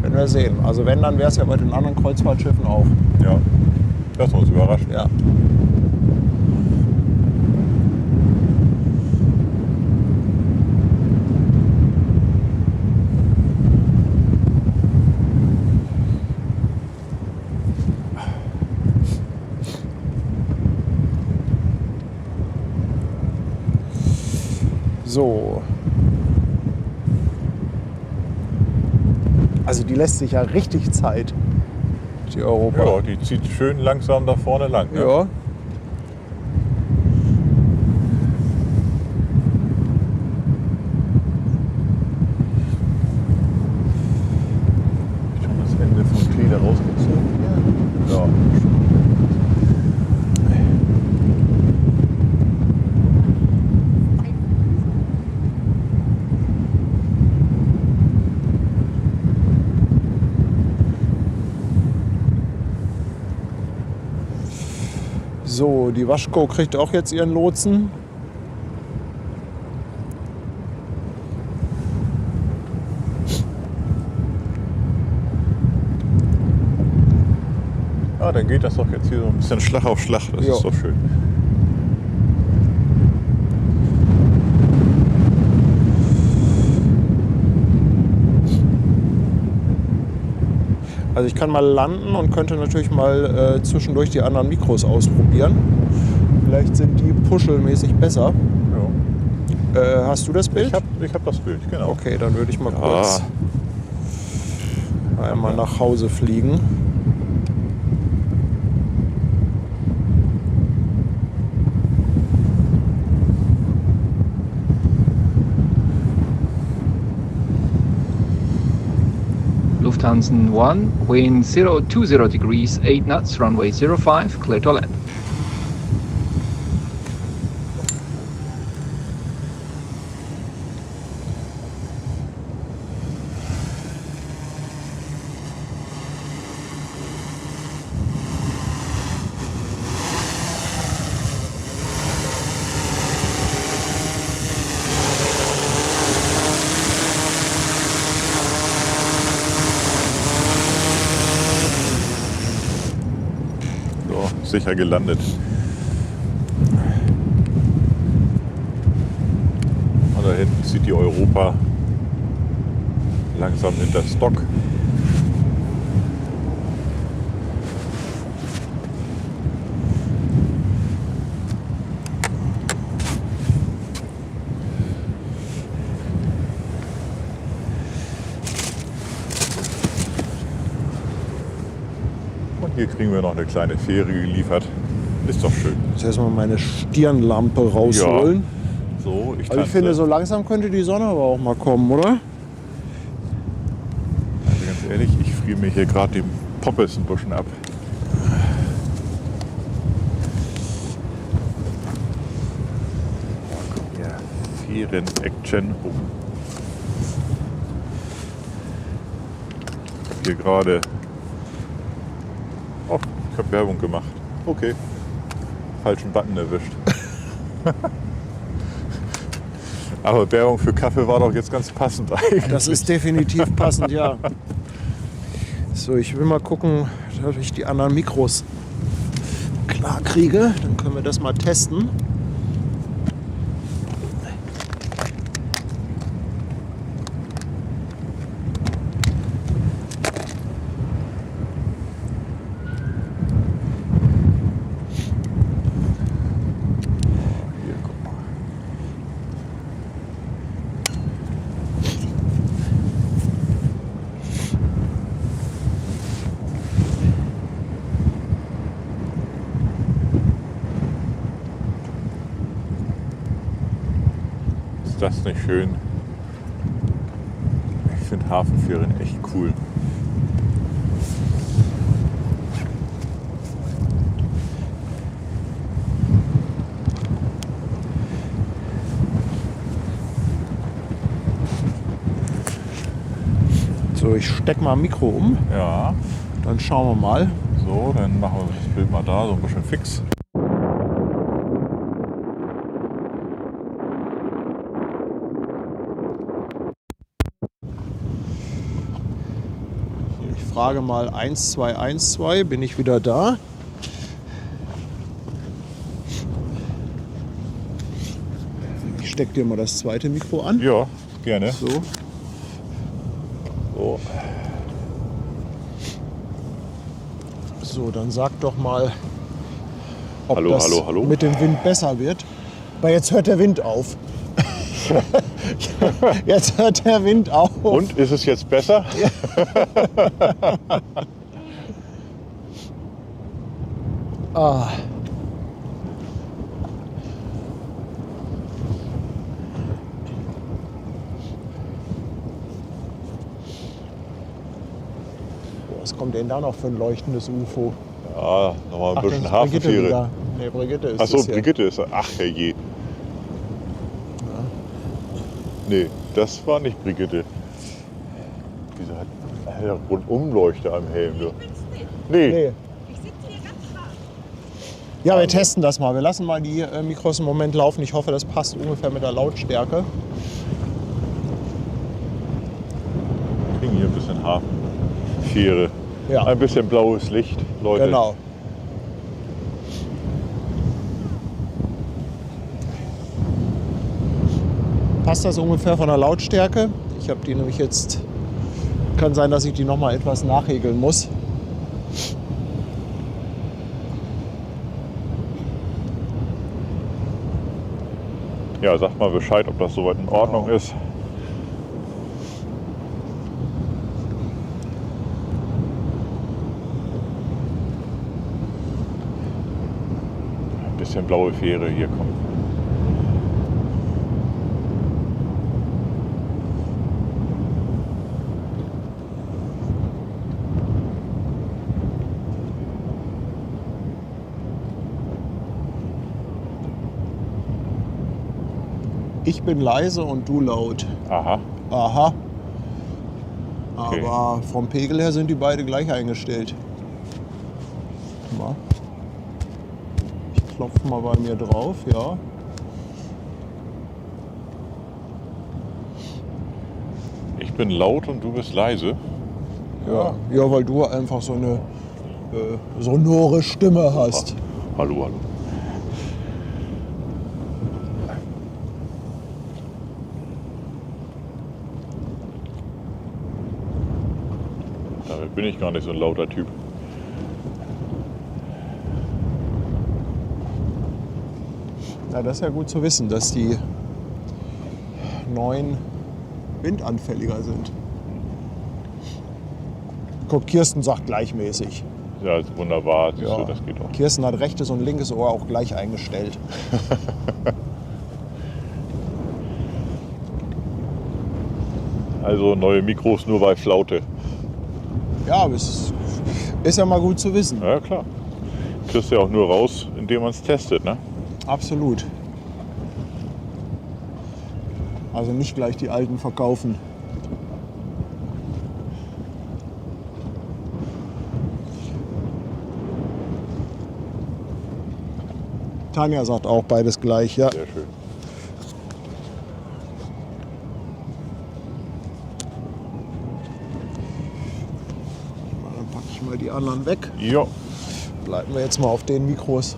Werden wir sehen. Also wenn, dann wäre es ja bei den anderen Kreuzfahrtschiffen auch. Ja, lass uns überraschen. Ja. So. Also die lässt sich ja richtig Zeit, die Europa. Ja, die zieht schön langsam da vorne lang. Ne? Ja. Schon das Ende vom Glieder rausgezogen. Ja. So, die Waschko kriegt auch jetzt ihren Lotsen. Ja, dann geht das doch jetzt hier so ein bisschen Schlag auf Schlag. Das Ja. ist doch schön. Also ich kann mal landen und könnte natürlich mal zwischendurch die anderen Mikros ausprobieren. Vielleicht sind die puschelmäßig besser. Ja. Hast du das Bild? Ich hab das Bild, genau. Okay, dann würde ich mal kurz einmal nach Hause fliegen. Lufthansa 1, wind 020 degrees, 8 knots, runway 05, clear to land. So, sicher gelandet. Und da hinten zieht die Europa langsam hinter Stock. Und hier kriegen wir noch eine kleine Fähre geliefert. Ist doch schön. Jetzt erstmal meine Stirnlampe rausholen. So, ich Also ich finde, so langsam könnte die Sonne aber auch mal kommen, oder? Also ganz ehrlich, ich friere mir hier gerade den Poppes ein bisschen ab. Oh, guck hier. Fähren-Action. Oh. Hier gerade. Oh, ich habe Werbung gemacht. Okay. Falschen Button erwischt. Aber Werbung für Kaffee war doch jetzt ganz passend eigentlich. Das ist definitiv passend, ja. So, ich will mal gucken, dass ich die anderen Mikros klar kriege. Dann können wir das mal testen. Hier, guck mal. Ist das nicht schön? Ich finde Hafenfähren echt cool. So, ich steck mal Mikro um, Ja. dann schauen wir mal. So, dann machen wir das Bild mal da, so ein bisschen fix. Ich frage mal 1212, bin ich wieder da? Ich steck dir mal das zweite Mikro an. Ja, gerne. So. So. So, dann sag doch mal, ob Hallo, das hallo, hallo. mit dem Wind besser wird. Weil jetzt hört der Wind auf. Jetzt hört der Wind auf. Und, ist es jetzt besser? Ah. Was kommt denn da noch für ein leuchtendes UFO? Ja, nochmal ein bisschen das ist Brigitte Hafenfähre. wieder. Nee, Brigitte ist Achso, das hier. Brigitte ist. Ach herrje. Nee, das war nicht Brigitte. Diese hat einen Rundumleuchter am Helm. Du. Nee. Nee. Ja, wir testen das mal. Wir lassen mal die Mikros im Moment laufen. Ich hoffe, das passt ungefähr mit der Lautstärke. Kriegen hier ein bisschen Hafenfähre. Ja. Ein bisschen blaues Licht, Leute. Genau. Passt das ungefähr von der Lautstärke? Ich habe die nämlich jetzt. Kann sein, dass ich die noch mal etwas nachregeln muss. Ja, sag mal Bescheid, ob das soweit in Ordnung ist. Ein bisschen blaue Fähre hier kommt. Ich bin leise und du laut. Aha. Aha. Okay. Aber vom Pegel her sind die beide gleich eingestellt. Mal. Ich klopfe mal bei mir drauf, ja. Ich bin laut und du bist leise. Ja, weil du einfach so eine sonore Stimme hast. Hallo, hallo. Damit bin ich gar nicht so ein lauter Typ. Ja, das ist ja gut zu wissen, dass die neuen windanfälliger sind. Guck, Kirsten sagt gleichmäßig. Ja, ist wunderbar. Siehst Ja. du, das geht auch. Kirsten hat rechtes und linkes Ohr auch gleich eingestellt. Also neue Mikros nur bei Flaute. Ja, aber es ist ja mal gut zu wissen. Ja, klar. Kriegst du ja auch nur raus, indem man es testet, ne? Absolut. Also nicht gleich die alten verkaufen. Tanja sagt auch beides gleich, ja. Sehr schön. Dann packe ich mal die anderen weg. Ja. Bleiben wir jetzt mal auf den Mikros.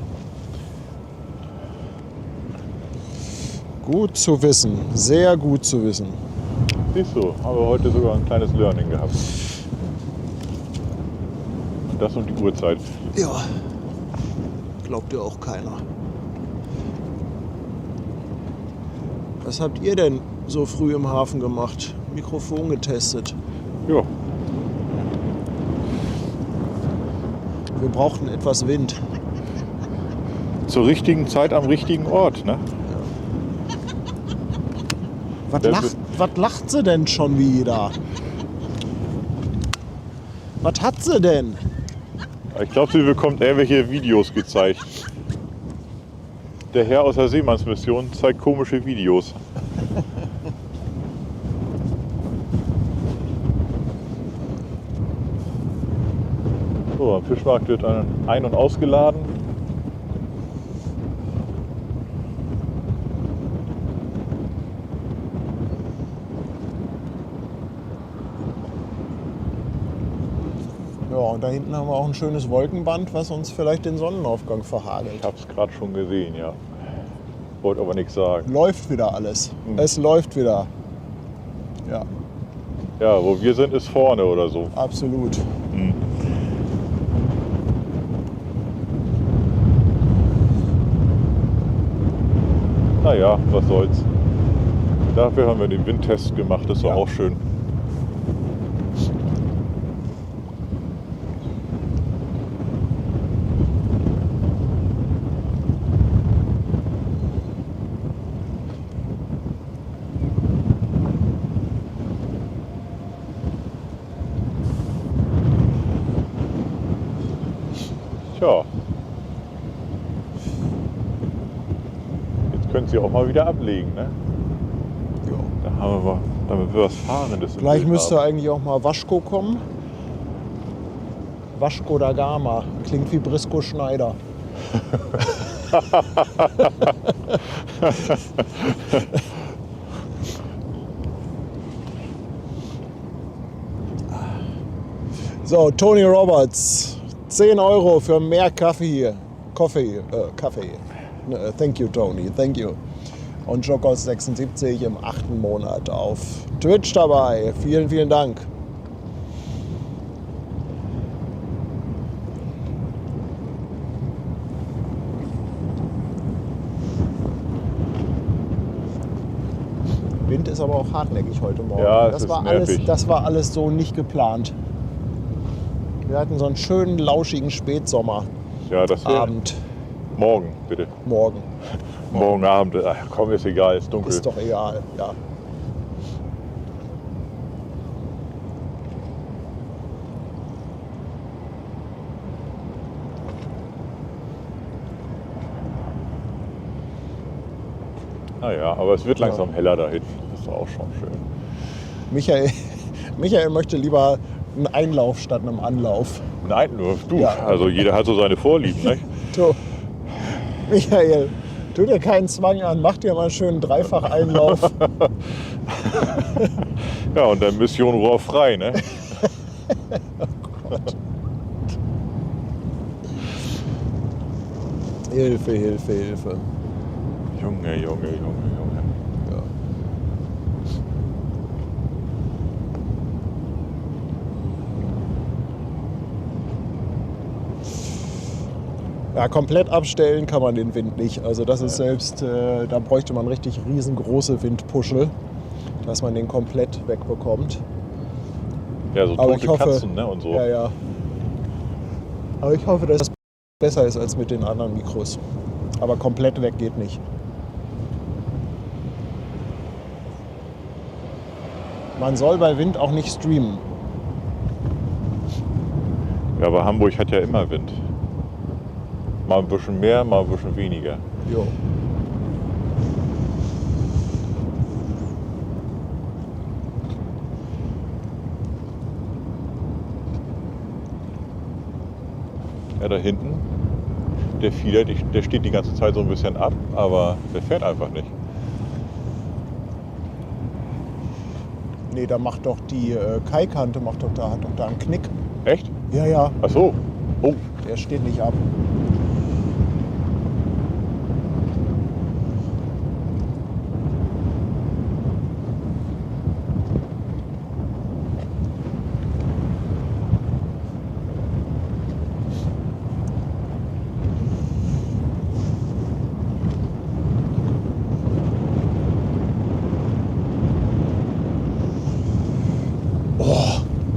Gut zu wissen, sehr gut zu wissen. Siehst du, haben wir heute sogar ein kleines Learning gehabt. Und das um die Uhrzeit. Ja, glaubt ja auch keiner. Was habt ihr denn so früh im Hafen gemacht? Mikrofon getestet. Ja, Wir brauchten etwas Wind. zur richtigen Zeit am richtigen Ort, ne? Was lacht sie denn schon wieder? Was hat sie denn? Ich glaube, sie bekommt irgendwelche Videos gezeigt. Der Herr aus der Seemannsmission zeigt komische Videos. So, am Fischmarkt wird ein- und ausgeladen. Ja, und da hinten haben wir auch ein schönes Wolkenband, was uns vielleicht den Sonnenaufgang verhagelt. Ich habe es gerade schon gesehen, ja. Wollte aber nichts sagen. Läuft wieder alles. Es läuft wieder. Ja, Ja, wo wir sind, ist vorne oder so. absolut. Naja, was soll's. Dafür haben wir den Windtest gemacht, das war Ja. auch schön. Tja. Jetzt können Sie auch mal wieder ablegen, ne? Ja. Da haben wir, damit wir was Fahrendes im Gleich Bild müsste haben. eigentlich auch mal Waschko kommen. Waschko da Gama. Klingt wie Brisco Schneider. So, Tony Roberts. 10 Euro für mehr Kaffee hier. Kaffee. Thank you, Tony. Thank you. Und Jokos 76 im 8. Monat auf Twitch dabei. Vielen, vielen Dank. Wind ist aber auch hartnäckig heute Morgen. Ja, es das, ist war nervig. das war alles so nicht geplant. Wir hatten so einen schönen, lauschigen Spätsommerabend Ja, das wäre morgen, bitte. morgen. Morgen Abend. Ach, komm, ist egal, ist dunkel. Ist doch egal, ja. Naja, aber es wird langsam heller da hinten. Das ist auch schon schön. Michael möchte lieber einen Einlauf statt einem Anlauf. Nein, nur du. Ja. Also jeder hat so seine Vorlieben, ne? Du, Michael, tu dir keinen Zwang an, mach dir mal einen schönen Dreifach-Einlauf. Ja, und dann Mission Rohr frei, ne? Hilfe, Hilfe, Hilfe. Junge, Junge, Junge, Junge. Ja. Ja, komplett abstellen kann man den Wind nicht. Also das ist selbst, da bräuchte man richtig riesengroße Windpuschel, dass man den komplett wegbekommt. Ja, so Aber tote ich hoffe, Katzen, ne? Und so. Ja, ja. Aber ich hoffe, dass es besser ist als mit den anderen Mikros. Aber komplett weg geht nicht. Man soll bei Wind auch nicht streamen. Ja, aber Hamburg hat ja immer Wind. Mal ein bisschen mehr, mal ein bisschen weniger. Jo. Ja, da hinten, der Fieder, der steht die ganze Zeit so ein bisschen ab, aber der fährt einfach nicht. Nee, da macht doch die Kaikante, hat doch da einen Knick. Echt? Ja, ja, Ach so. Oh, der steht nicht ab.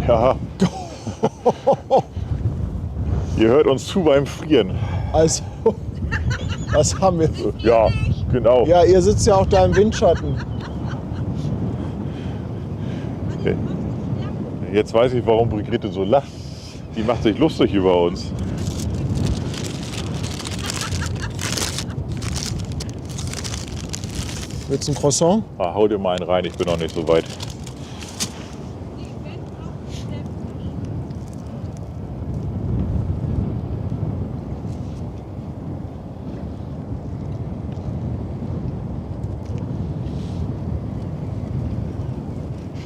ja. Ihr hört uns zu beim Frieren. Also, was haben wir? Ja, genau. Ja, ihr sitzt ja auch da im Windschatten. Jetzt weiß ich, warum Brigitte so lacht. Die macht sich lustig über uns. Willst du ein Croissant? Ah, hau dir mal einen rein, ich bin noch nicht so weit.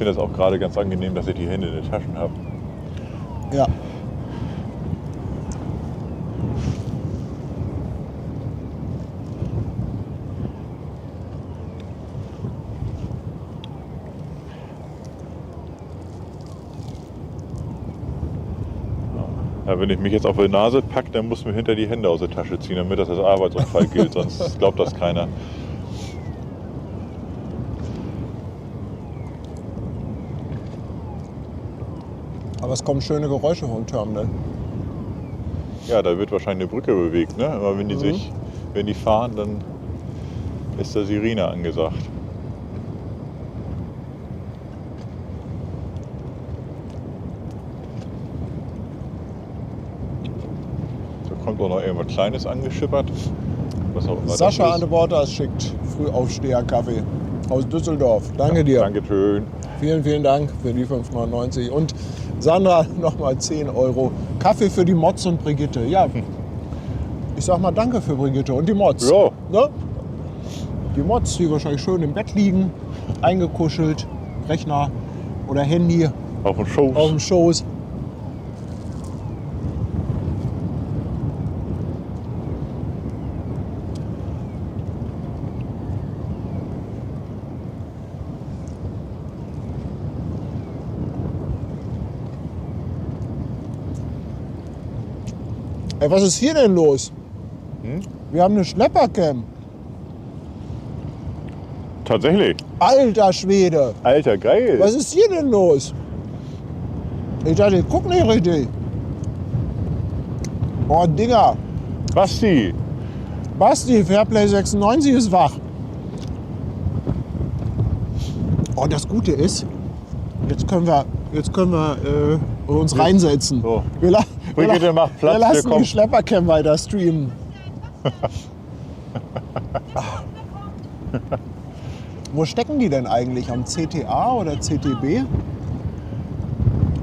finde es auch gerade ganz angenehm, dass ich die Hände in den Taschen habe. Ja. Ja, wenn ich mich jetzt auf die Nase packe, dann muss mir hinter die Hände aus der Tasche ziehen, damit das als Arbeitsunfall gilt, sonst glaubt das keiner. Aber es kommen schöne Geräusche vom Terminal. Ja, da wird wahrscheinlich eine Brücke bewegt, ne? Aber wenn die fahren, dann ist da Sirene angesagt. Da kommt auch noch irgendwas Kleines angeschippert. Was auch immer Sascha das an ist. der Borders schickt Frühaufsteher-Kaffee aus Düsseldorf. Danke dir. Dankeschön. Vielen Dank für die 5,99. Und Sandra nochmal 10 Euro. Kaffee für die Mods und Brigitte. Ja, ich sag mal danke für Brigitte und die Mods. Ja. Ne? Die Mods, die wahrscheinlich schön im Bett liegen, eingekuschelt, Rechner oder Handy Auf dem Schoß. auf dem Schoß. Ey, was ist hier denn los? Wir haben eine Schleppercam. Tatsächlich. Alter Schwede. Alter, geil. Was ist hier denn los? Ich dachte, ich guck nicht richtig. Oh, Digga. Basti. Basti, Fairplay 96 ist wach. Oh, das Gute ist, jetzt können wir uns reinsetzen. So. Wir Brigitte, mach Platz, wir wir lassen kommen. die Schleppercam weiter streamen. Wo stecken die denn eigentlich? Am CTA oder CTB?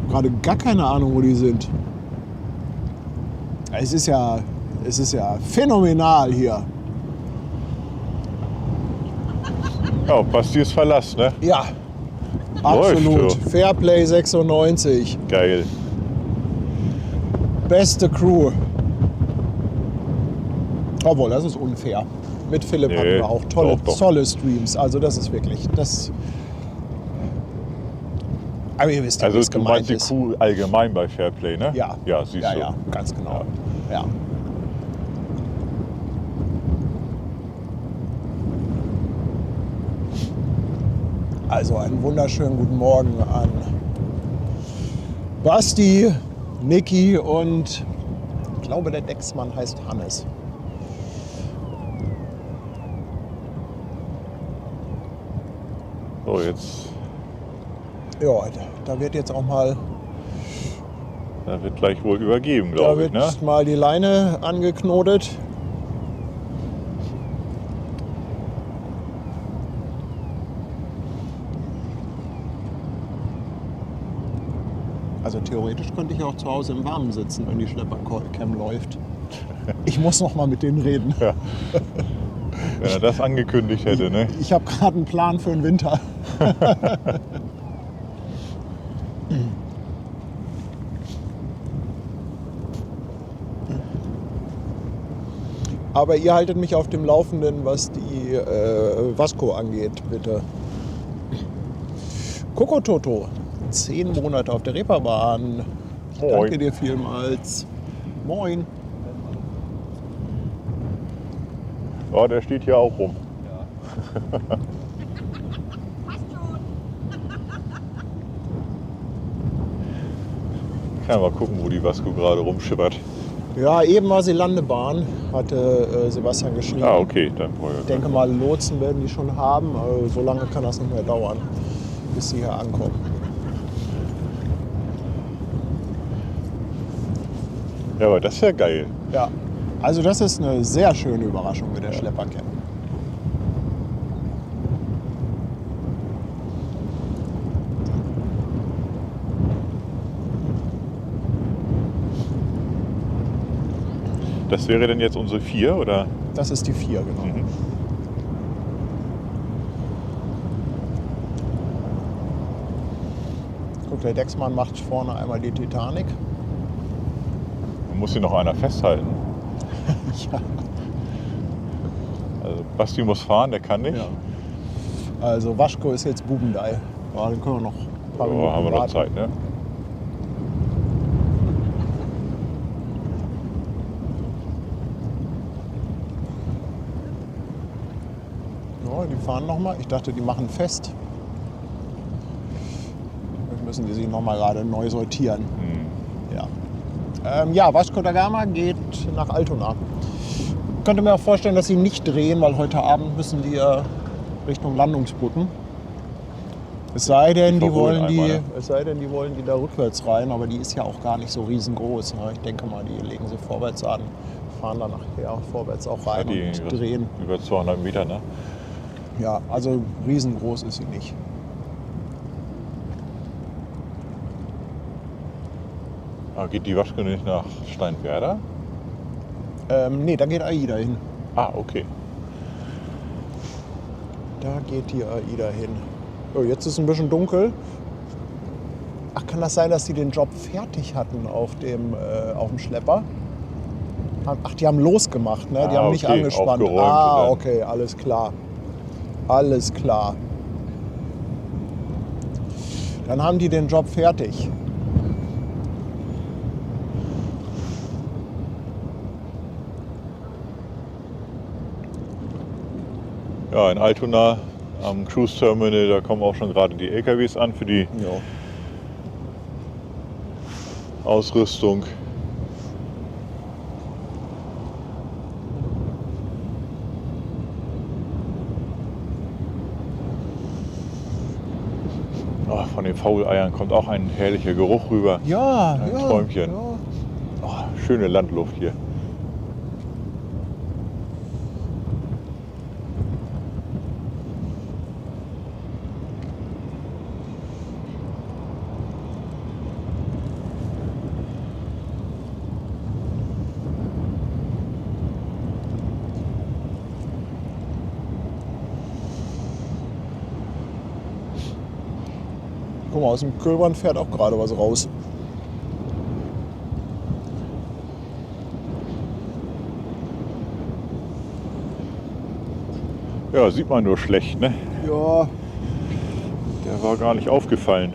Gerade gar keine Ahnung, wo die sind. Es ist ja phänomenal hier. Ja, Basti ist Verlass, ne? Ja, Läuft, absolut. ja. Fairplay 96. Geil. Beste Crew. Obwohl, das ist unfair. Mit Philipp hatten wir auch doch. tolle Streams. Also das ist wirklich, das... Aber ihr wisst ja, Also wie es du gemeint meinst die ist. Crew allgemein bei Fairplay, ne? Ja, Ja, siehst ja, du. ja, ganz genau. Ja. Also einen wunderschönen guten Morgen an Basti, Niki und ich glaube, der Decksmann heißt Hannes. So, jetzt Ja, da wird jetzt auch mal, da wird gleich wohl übergeben, da glaube ich, wird ne? mal die Leine angeknotet. Also theoretisch könnte ich auch zu Hause im Warmen sitzen, wenn die Schleppercam läuft. Ich muss noch mal mit denen reden. Wenn er das angekündigt hätte, ne? Ich habe gerade einen Plan für den Winter. Aber ihr haltet mich auf dem Laufenden, was die Vasco angeht, bitte. Coco Toto, 10 Monate auf der Reeperbahn. Ich Moin. danke dir vielmals. Moin. Ja, der steht hier auch rum. Kann mal gucken, wo die Vasco gerade rumschippert. Ja, eben war sie Landebahn, hatte Sebastian geschrieben. Ah, okay, dann brauche Ich denke mal, Lotsen werden die schon haben, aber so lange kann das nicht mehr dauern, bis sie hier ankommen. Ja, aber das ist ja geil. Ja, also das ist eine sehr schöne Überraschung mit der Schleppercam. Das wäre dann jetzt unsere 4, oder? Das ist die 4, genau. Mhm. Der Decksmann macht vorne einmal die Titanic. Da muss hier noch einer festhalten. Ja. Also Basti muss fahren, der kann nicht. Ja. Also Waschko ist jetzt Bubendei. Ja, dann können wir noch ein paar Minuten Haben wir noch warten. Zeit, ne? Ja, die fahren nochmal. Ich dachte, die machen fest. Jetzt müssen die sich nochmal gerade neu sortieren. Ja. Ja, Vasco da Gama geht nach Altona. Ich könnte mir auch vorstellen, dass sie nicht drehen, weil heute Abend müssen die Richtung Landungsbrücken. Es sei denn, die wollen die wollen die da rückwärts rein, aber die ist ja auch gar nicht so riesengroß. Ne? Ich denke mal, die legen sie vorwärts an, fahren dann nachher vorwärts auch rein und drehen. Über 200 Meter, ne? Ja, also riesengroß ist sie nicht. Ah, geht die Waschko nicht nach Steinwerder? Nee, da geht AIDA hin. Ah, okay. Da geht die AIDA hin. Oh, jetzt ist es ein bisschen dunkel. Ach, kann das sein, dass die den Job fertig hatten auf dem Schlepper? Ach, die haben losgemacht, ne? Die haben nicht okay, angespannt. aufgeräumt Ah, und dann- okay, alles klar. Alles klar. Dann haben die den Job fertig. Ja, in Altona am Cruise Terminal, da kommen auch schon gerade die LKWs an für die Ja. Ausrüstung. Oh, von den Fauleiern kommt auch ein herrlicher Geruch rüber. Ja, Ein ja. Träumchen. Ja. Oh, schöne Landluft hier. Guck mal, aus dem Kölbern fährt auch gerade was raus. Ja, sieht man nur schlecht, ne? Ja, Der war gar nicht aufgefallen.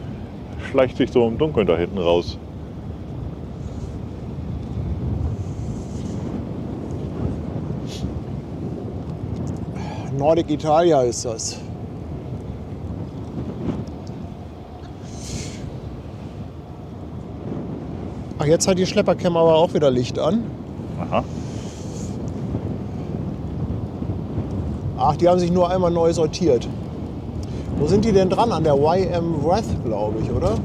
Schleicht sich so im Dunkeln da hinten raus. Nordic Italia ist das. Ach, jetzt hat die Schleppercam aber auch wieder Licht an. Aha. Ach, die haben sich nur einmal neu sortiert. Wo sind die denn dran? An der YM Wrath, glaube ich, oder?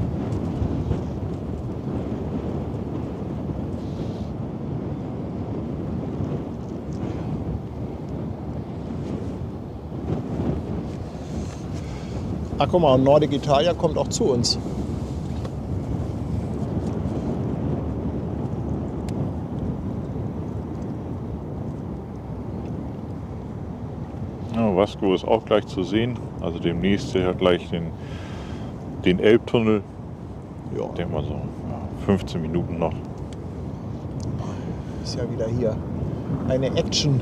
Ach, guck mal, Nordic Italia kommt auch zu uns. Ja, Vasco ist auch gleich zu sehen. Also demnächst hat gleich den Elbtunnel. Ja, Ich denke mal so 15 Minuten noch. ist ja wieder hier. Eine Action.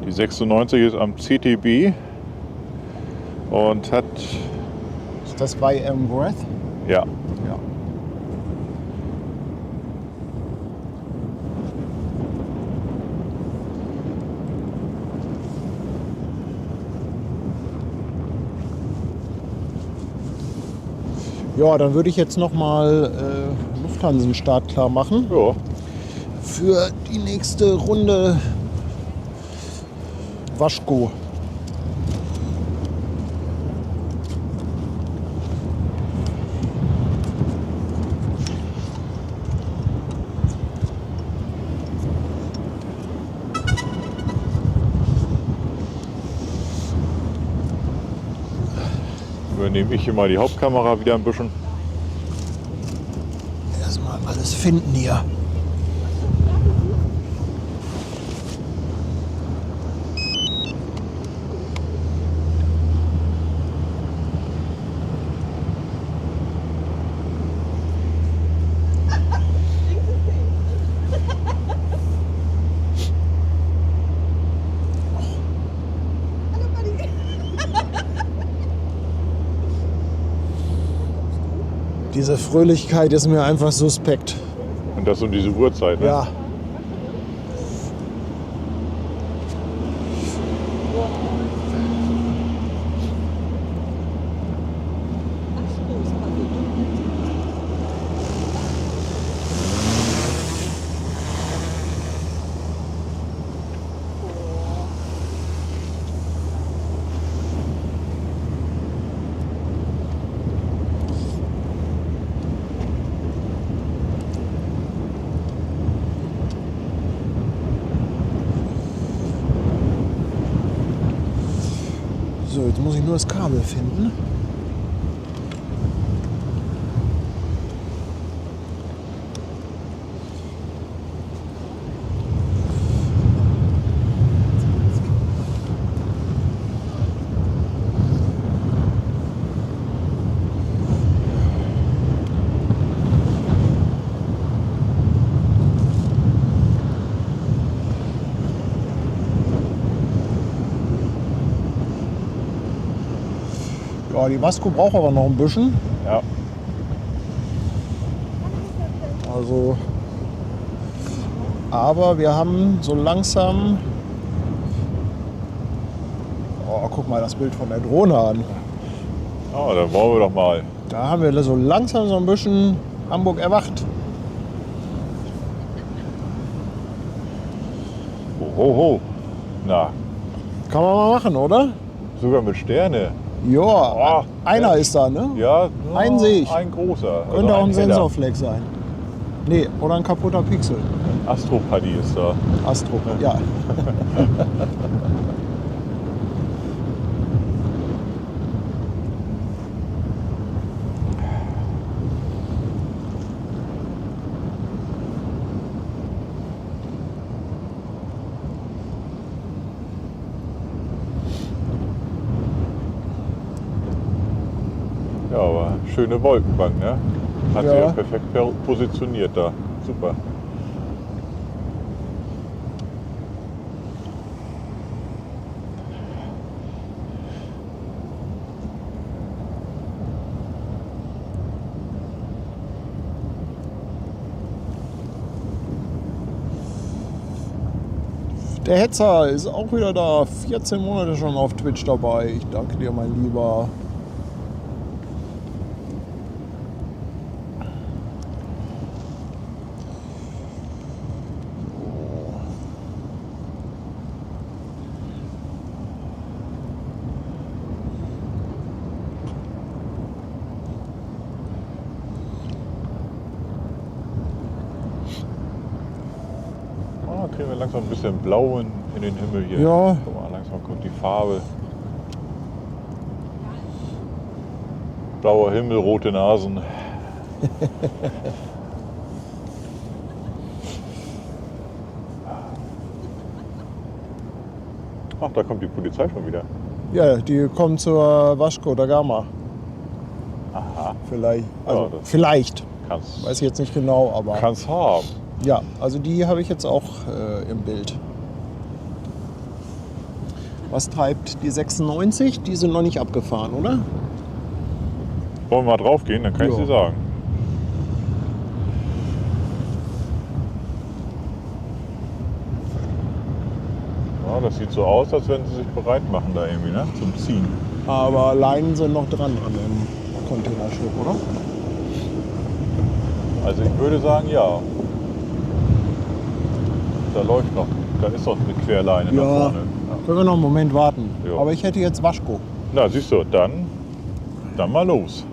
Die 96 ist am CTB und hat, Ist das YM Wrath? ja, Ja. Ja, dann würde ich jetzt noch mal Lufthansa-Start klar machen ja, für die nächste Runde Waschko. übernehme ich hier mal die Hauptkamera wieder ein bisschen. Erstmal alles finden hier. Diese Fröhlichkeit ist mir einfach suspekt. Und das um diese Uhrzeit, ne? Ja. So, jetzt muss ich nur das Kabel finden. Ja, die Vasco braucht aber noch ein bisschen. Ja. Also, aber wir haben so langsam. Oh, guck mal das Bild von der Drohne an. Oh, dann wollen wir doch mal. Da haben wir so langsam so ein bisschen Hamburg erwacht. Ho, ho, ho. Na, Kann man mal machen, oder? sogar mit Sterne. Ja, Oh, einer ja. ist da, ne? Ja, Einen sehe ich. Ein großer. Also Könnte auch ein heller. Sensorfleck sein. Nee, oder ein kaputter Pixel. Astropaddy ist da. Astro, ja. Ja, aber schöne Wolkenbank, ne? Hat sie Ja. ja perfekt positioniert da. Super. Der Hetzer ist auch wieder da. 14 Monate schon auf Twitch dabei. Ich danke dir, mein Lieber. Ah, kriegen wir langsam ein bisschen Blau in den Himmel hier. Ja. Guck mal, langsam kommt die Farbe. Blauer Himmel, rote Nasen. Ach, da kommt die Polizei schon wieder. Ja, die kommen zur Vasco da Gama. Aha. Vielleicht. Also Ja, das- vielleicht. Kannst, Weiß ich jetzt nicht genau, aber. kannst haben. Ja, also die habe ich jetzt auch im Bild. Was treibt die 96? Die sind noch nicht abgefahren, oder? Wollen wir mal drauf gehen, dann kann ich Ja. dir sagen. Ja, das sieht so aus, als wenn sie sich bereit machen da irgendwie, ne? Zum Ziehen. Aber Leinen sind noch dran an dem Containerschiff, oder? Also ich würde sagen, ja. Da läuft noch, da ist doch eine Querleine nach Ja. vorne. Können wir noch einen Moment warten. Ja. Aber ich hätte jetzt Vasco. Na, siehst du, dann mal los.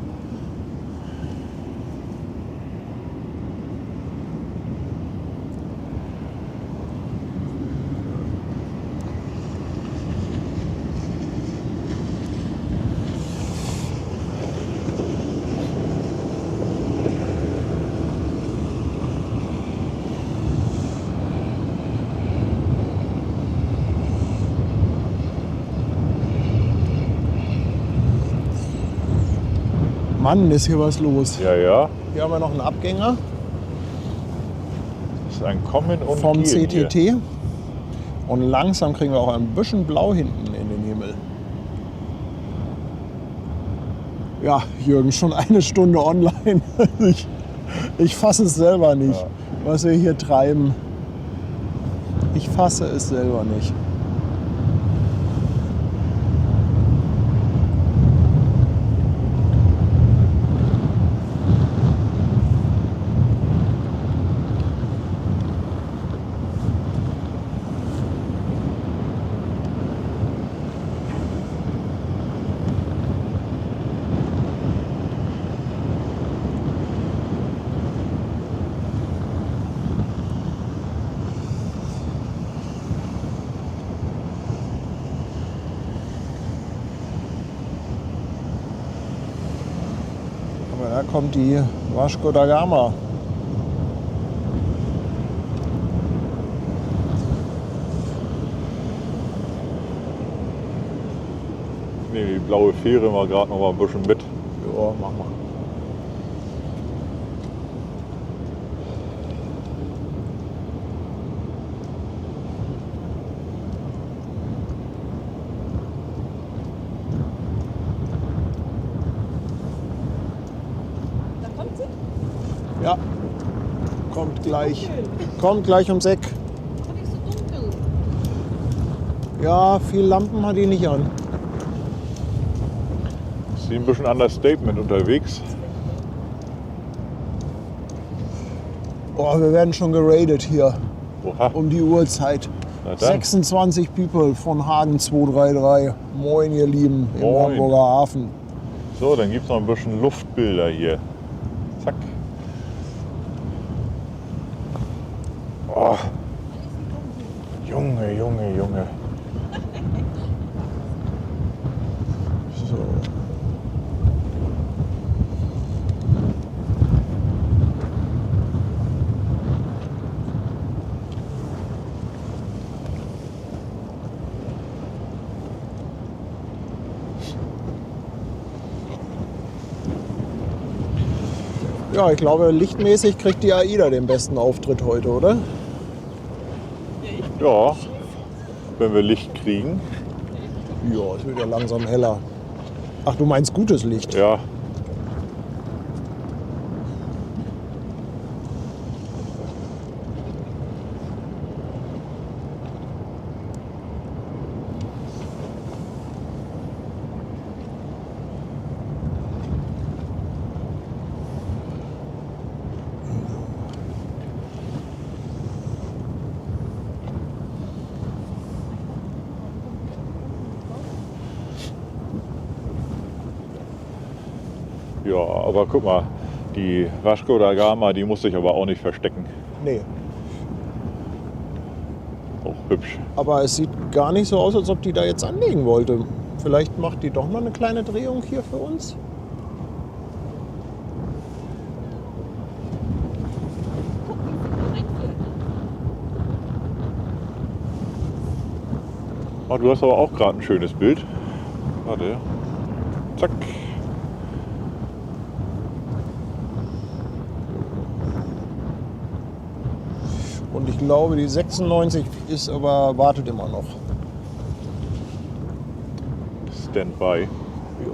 Mann, ist hier was los. Ja, ja. Hier haben wir noch einen Abgänger Das ist ein Kommen und vom Gehen CTT. Hier. Und langsam kriegen wir auch ein bisschen Blau hinten in den Himmel. Ja, Jürgen, schon eine Stunde online. Ich fasse es selber nicht, was wir hier treiben. Ich fasse es selber nicht. Aber da kommt die Vasco da Gama. Nee, die blaue Fähre mal gerade noch mal ein bisschen mit. Ja, mach mal. Da kommt sie. Ja, kommt gleich. Kommt gleich ums Eck. Ist doch nicht so dunkel. Ja, viel Lampen hat die nicht an. Ist sie ein bisschen Understatement unterwegs. Oh, wir werden schon geradet hier Oha. um die Uhrzeit. Na dann. 26 People von Hagen 233. Moin, ihr Lieben, im Moin. Hamburger Hafen. So, dann gibt es noch ein bisschen Luftbilder hier. Zack. Oh. Junge, Junge, Junge. So. Ja, ich glaube, lichtmäßig kriegt die AIDA den besten Auftritt heute, oder? Ja, wenn wir Licht kriegen. Ja, es wird ja langsam heller. Ach, du meinst gutes Licht? Ja. Ja, aber guck mal, die Vasco da Gama, die muss sich aber auch nicht verstecken. Nee. Auch hübsch. Aber es sieht gar nicht so aus, als ob die da jetzt anlegen wollte. Vielleicht macht die doch mal eine kleine Drehung hier für uns. Oh, du hast aber auch gerade ein schönes Bild. Warte. Zack. Und ich glaube, die 96 ist aber, wartet immer noch. Standby. Jo.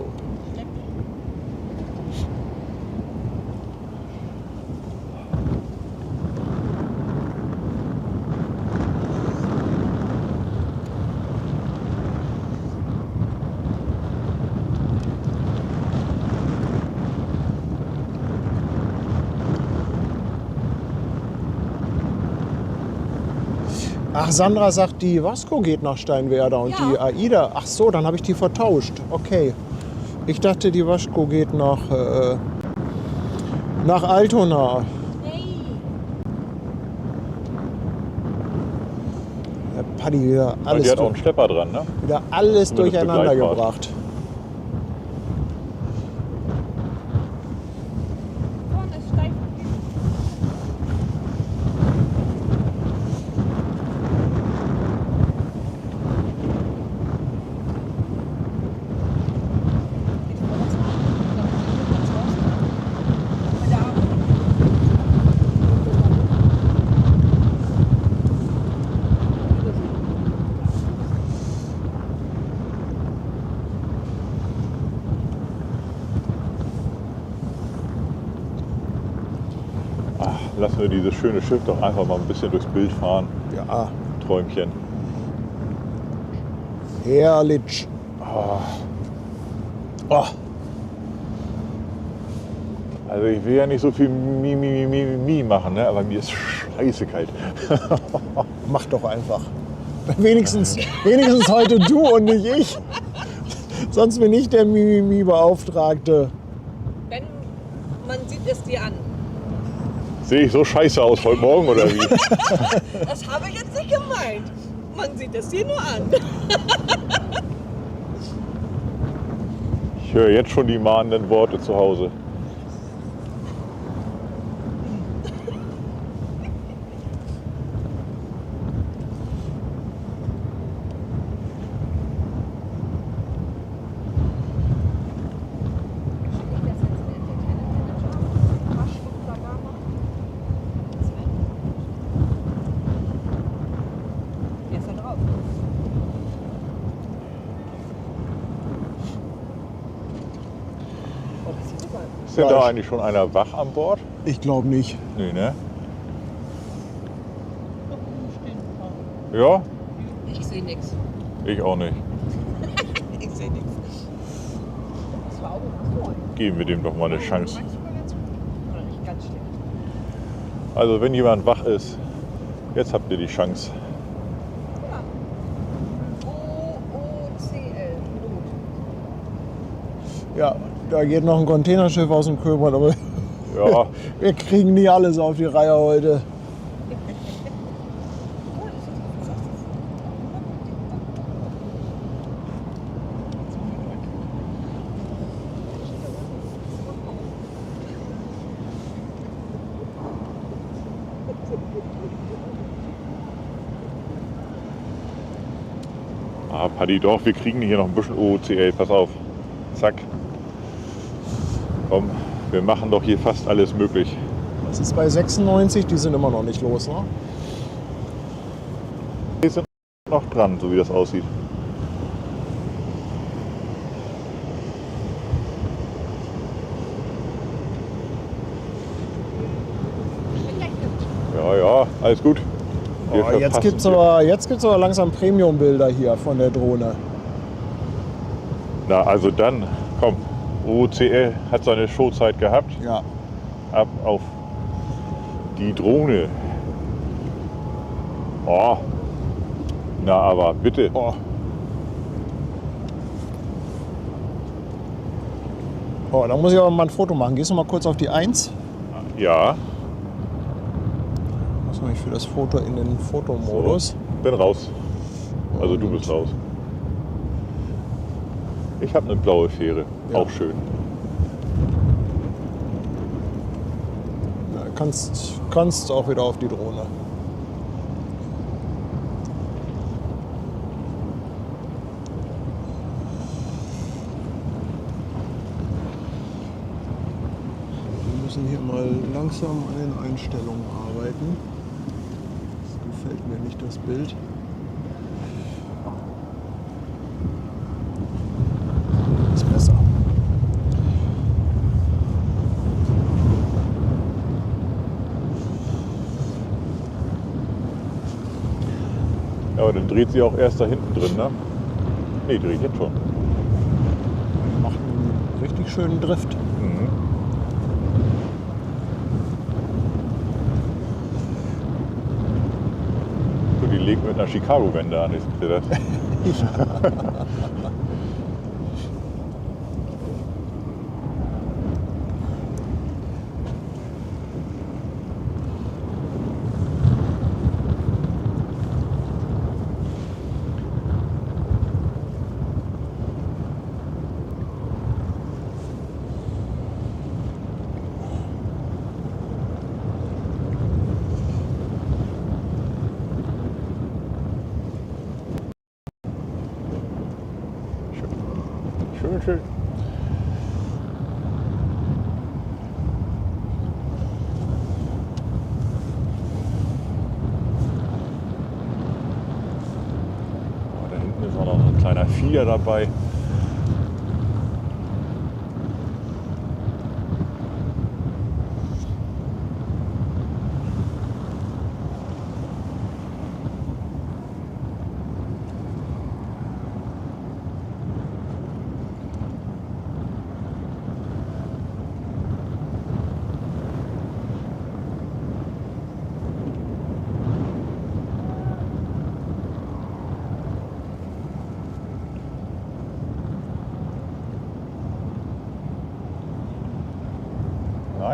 Ach, Sandra sagt, die Vasco geht nach Steinwerder und Ja. die AIDA. Ach so, dann habe ich die vertauscht. Okay. Ich dachte, die Vasco geht nach Altona. Hey. Der Paddy wieder Und alles, die hat auch einen Schlepper dran, ne? wieder alles Zumindest durcheinander Begleitfahrt. gebracht. Vorne ist steif. Ich brauche was. lassen wir dieses schöne Schiff doch einfach mal ein bisschen durchs Bild fahren. Ja, Träumchen. herrlich. Oh. Also ich will ja nicht so viel Mi machen, ne? Aber mir ist scheiße kalt. Mach doch einfach. Wenigstens heute du und nicht ich. Sonst bin ich der Mimimi-Beauftragte. Ben, man sieht es dir an. Sehe ich so scheiße aus heute Morgen oder wie? Das habe ich jetzt nicht gemeint. Man sieht es dir nur an. Ich höre jetzt schon die mahnenden Worte zu Hause. Wer ist da drauf? Oh, das sieht super aus. Ist denn da eigentlich schon einer wach an Bord? Ich glaube nicht. Nee, ne? Ja? Ich sehe nichts. Ich auch nicht. Ich sehe nichts. Das war auch so. Geben wir dem doch mal eine Chance. Manchmal ganz gut. Oder nicht ganz schlecht. Also wenn jemand wach ist, jetzt habt ihr die Chance. OOCL. Ja, da geht noch ein Containerschiff aus dem Köbert, aber Ja, wir kriegen nie alles auf die Reihe heute. Paddy, doch, wir kriegen hier noch ein bisschen OOCL. Pass auf. Zack. Komm, wir machen doch hier fast alles möglich. Das ist bei 96, die sind immer noch nicht los, ne? Wir sind noch dran, so wie das aussieht. Ja, ja, alles gut. Wir Oh, jetzt verpassen gibt's aber langsam Premium-Bilder hier von der Drohne. Na, also dann, komm. OOCL hat seine Showzeit gehabt. Ja. Ab auf die Drohne. Oh. Na, aber bitte. Oh. Oh, da muss ich aber mal ein Foto machen. Gehst du mal kurz auf die 1? Ja, Muss man für das Foto in den Fotomodus. bin raus. Also du Und- bist raus. Ich habe eine blaue Fähre. Ja. Auch schön. Ja, kannst auch wieder auf die Drohne. Wir müssen hier mal langsam an den Einstellungen arbeiten. Das gefällt mir nicht, das Bild. Ist besser. Ja, aber dann dreht sie auch erst da hinten drin, ne? Nee, dreht jetzt schon. Macht einen richtig schönen Drift. Mhm. So, die legt mit einer Chicago-Wende an, ist ihr das? Schön, schön. Oh, da hinten ist auch noch ein kleiner Fieder dabei.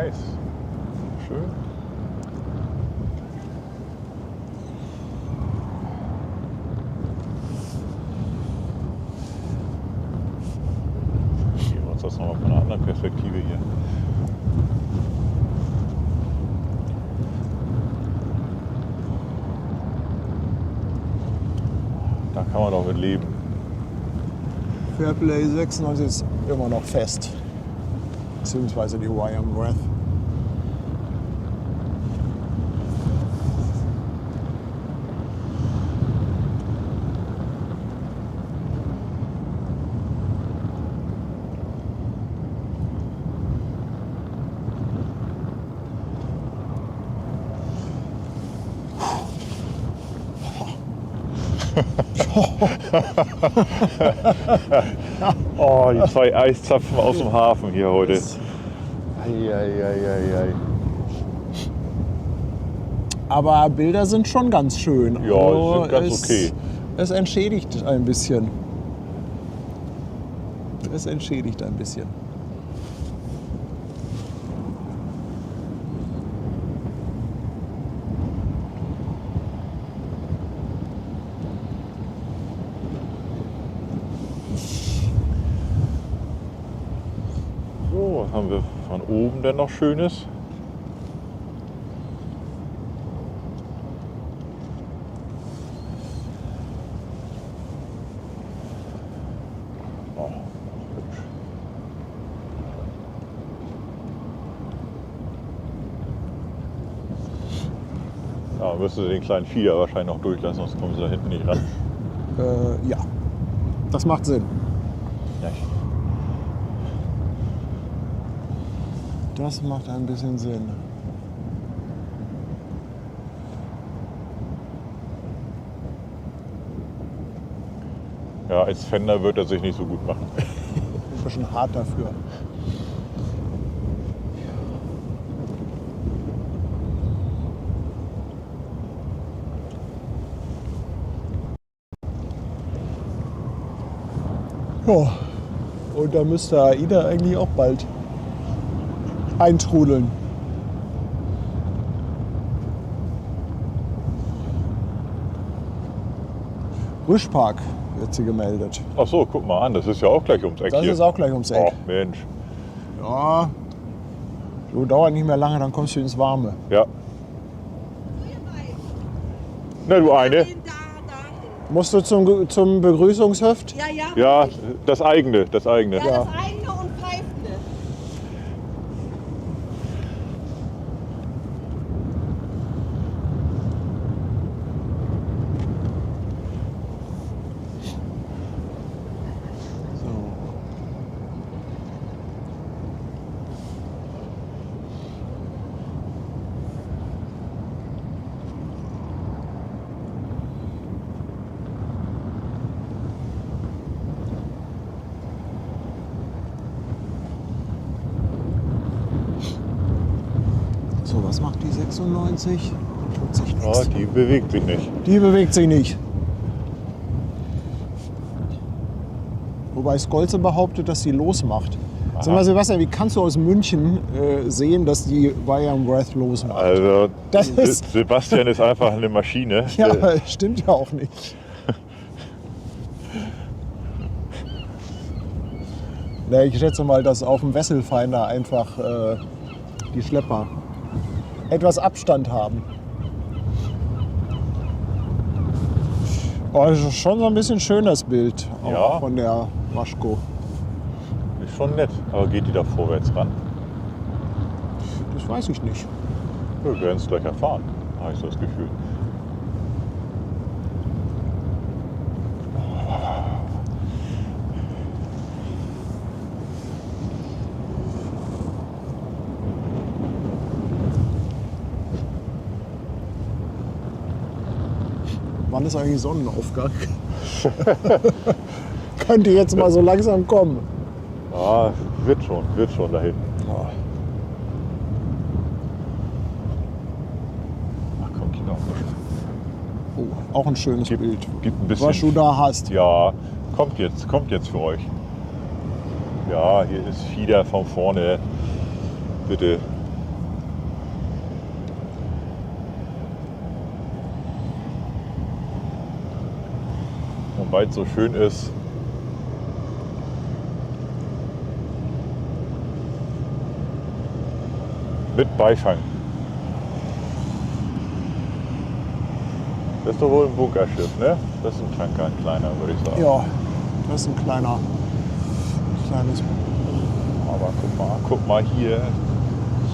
Nice. Schön. Gehen wir uns das nochmal von einer anderen Perspektive hier. Da kann man doch mit leben. Fairplay 96 ist immer noch fest. Beziehungsweise die Wyam Wrath. Oh, die 2 Eiszapfen aus dem Hafen hier heute. Ei. Aber Bilder sind schon ganz schön. Ja, Also sind ganz okay. Es entschädigt ein bisschen. Es entschädigt ein bisschen. So, was haben wir von oben denn noch Schönes? Oh, hübsch. Ja, müssen Sie den kleinen Fieder wahrscheinlich noch durchlassen, sonst kommen Sie da hinten nicht ran. Ja, das macht Sinn. Nicht? Das macht ein bisschen Sinn. Ja, als Fender wird er sich nicht so gut machen. Ein bisschen hart dafür. Ja, und da müsste AIDA eigentlich auch bald eintrudeln. Rüschpark wird sie gemeldet. Ach so, guck mal an, das ist ja auch gleich ums Eck Das hier. ist auch gleich ums Eck. Oh, Mensch. Ja, so dauert nicht mehr lange, dann kommst du ins Warme. Ja. Na, du eine? Musst du zum Begrüßungshöft? Ja, ja. Ja, das eigene, das eigene. Ja, das eigene und pfeifende. So, was macht die 96? Tut sich Ja, nichts. die bewegt sich nicht. Die bewegt sich nicht. Wobei Skolze behauptet, dass sie losmacht. Sag mal, Sebastian, wie kannst du aus München sehen, dass die Wyam Wrath losmacht? Also, Das ist- Sebastian ist einfach eine Maschine. Ja, stimmt ja auch nicht. Na, ich schätze mal, dass auf dem Wesselfinder einfach die Schlepper etwas Abstand haben. Oh, das ist schon so ein bisschen schön, das Bild auch Ja. von der Waschko. Ist schon nett. Aber geht die da vorwärts ran? Das weiß ich nicht. Wir werden es gleich erfahren, habe ich so das Gefühl. Wann ist eigentlich Sonnenaufgang? Könnte jetzt mal so langsam kommen. Ja, wird schon da hinten. Ja. Ach komm, Kinder. Oh, auch ein schönes Bild. Gibt ein bisschen. Was du da hast. Ja, kommt jetzt für euch. Ja, hier ist Fieder von vorne. Bitte. Und weil es so schön ist, mit Beifang. Das ist doch wohl ein Bunkerschiff, ne? Das ist ein Tanker, ein kleiner, würde ich sagen. Ja, das ist ein kleines. Aber guck mal hier.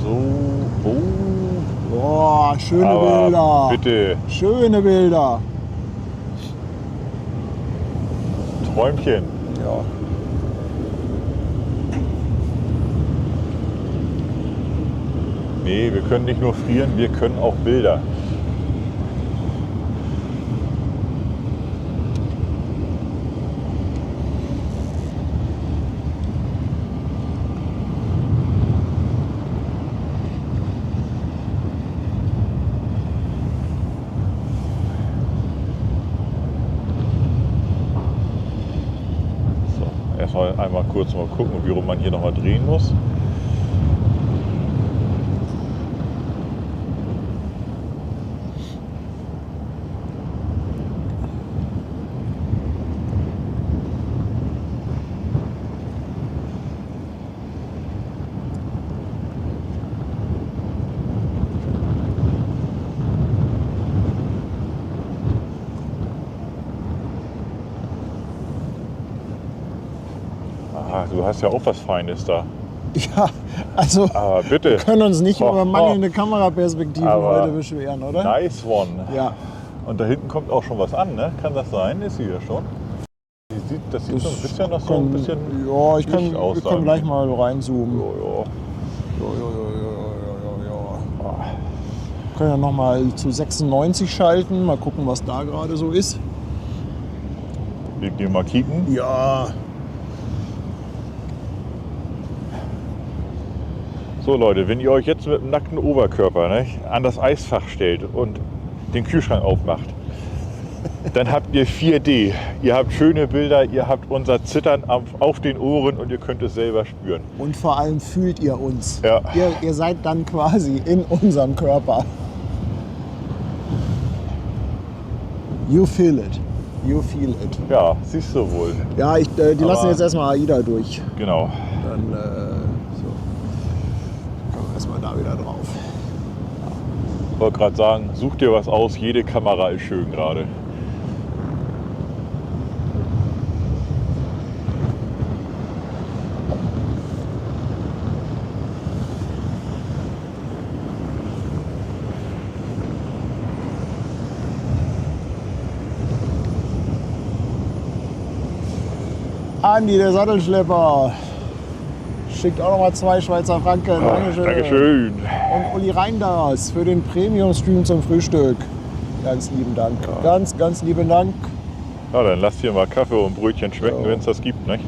So, oh. Boah, schöne Aber Bilder. bitte, Schöne Bilder. Träumchen. Ja. Nee, wir können nicht nur frieren, wir können auch Bilder. So, erstmal einmal kurz mal gucken, wie rum man hier nochmal drehen muss. Ah, du hast ja auch was Feines da. Ja, also Aber bitte. wir können uns nicht Ho, über ho. mangelnde Kameraperspektiven Aber heute beschweren, oder? Nice one. Ja, Und da hinten kommt auch schon was an, ne? Kann das sein? Ist sie ja schon? Das sieht so ein bisschen noch so ein bisschen. Ja, ich Licht kann, aus wir können dann. gleich mal reinzoomen. Jo. Können ja nochmal zu 96 schalten, mal gucken, was da gerade so ist. Wir gehen mal kicken. Ja, So Leute, wenn ihr euch jetzt mit dem nackten Oberkörper, ne, an das Eisfach stellt und den Kühlschrank aufmacht, dann habt ihr 4D. Ihr habt schöne Bilder, ihr habt unser Zittern auf den Ohren und ihr könnt es selber spüren. und vor allem fühlt ihr uns. Ja. Ihr seid dann quasi in unserem Körper. You feel it. You feel it. Ja, siehst du wohl. Ja, die lassen Aber- jetzt erstmal AIDA durch. Genau. Dann so. Kommen wir erstmal da wieder drauf. Ich wollte gerade sagen, such dir was aus, jede Kamera ist schön gerade. Andi, der Sattelschlepper. Schickt auch nochmal 2 Schweizer Franken. Dankeschön. Dankeschön. Und Uli Reinders für den Premium-Stream zum Frühstück. Ganz lieben Dank. Ganz, ganz lieben Dank. Ja, dann lasst hier mal Kaffee und Brötchen schmecken, Ja. wenn es das gibt, nicht?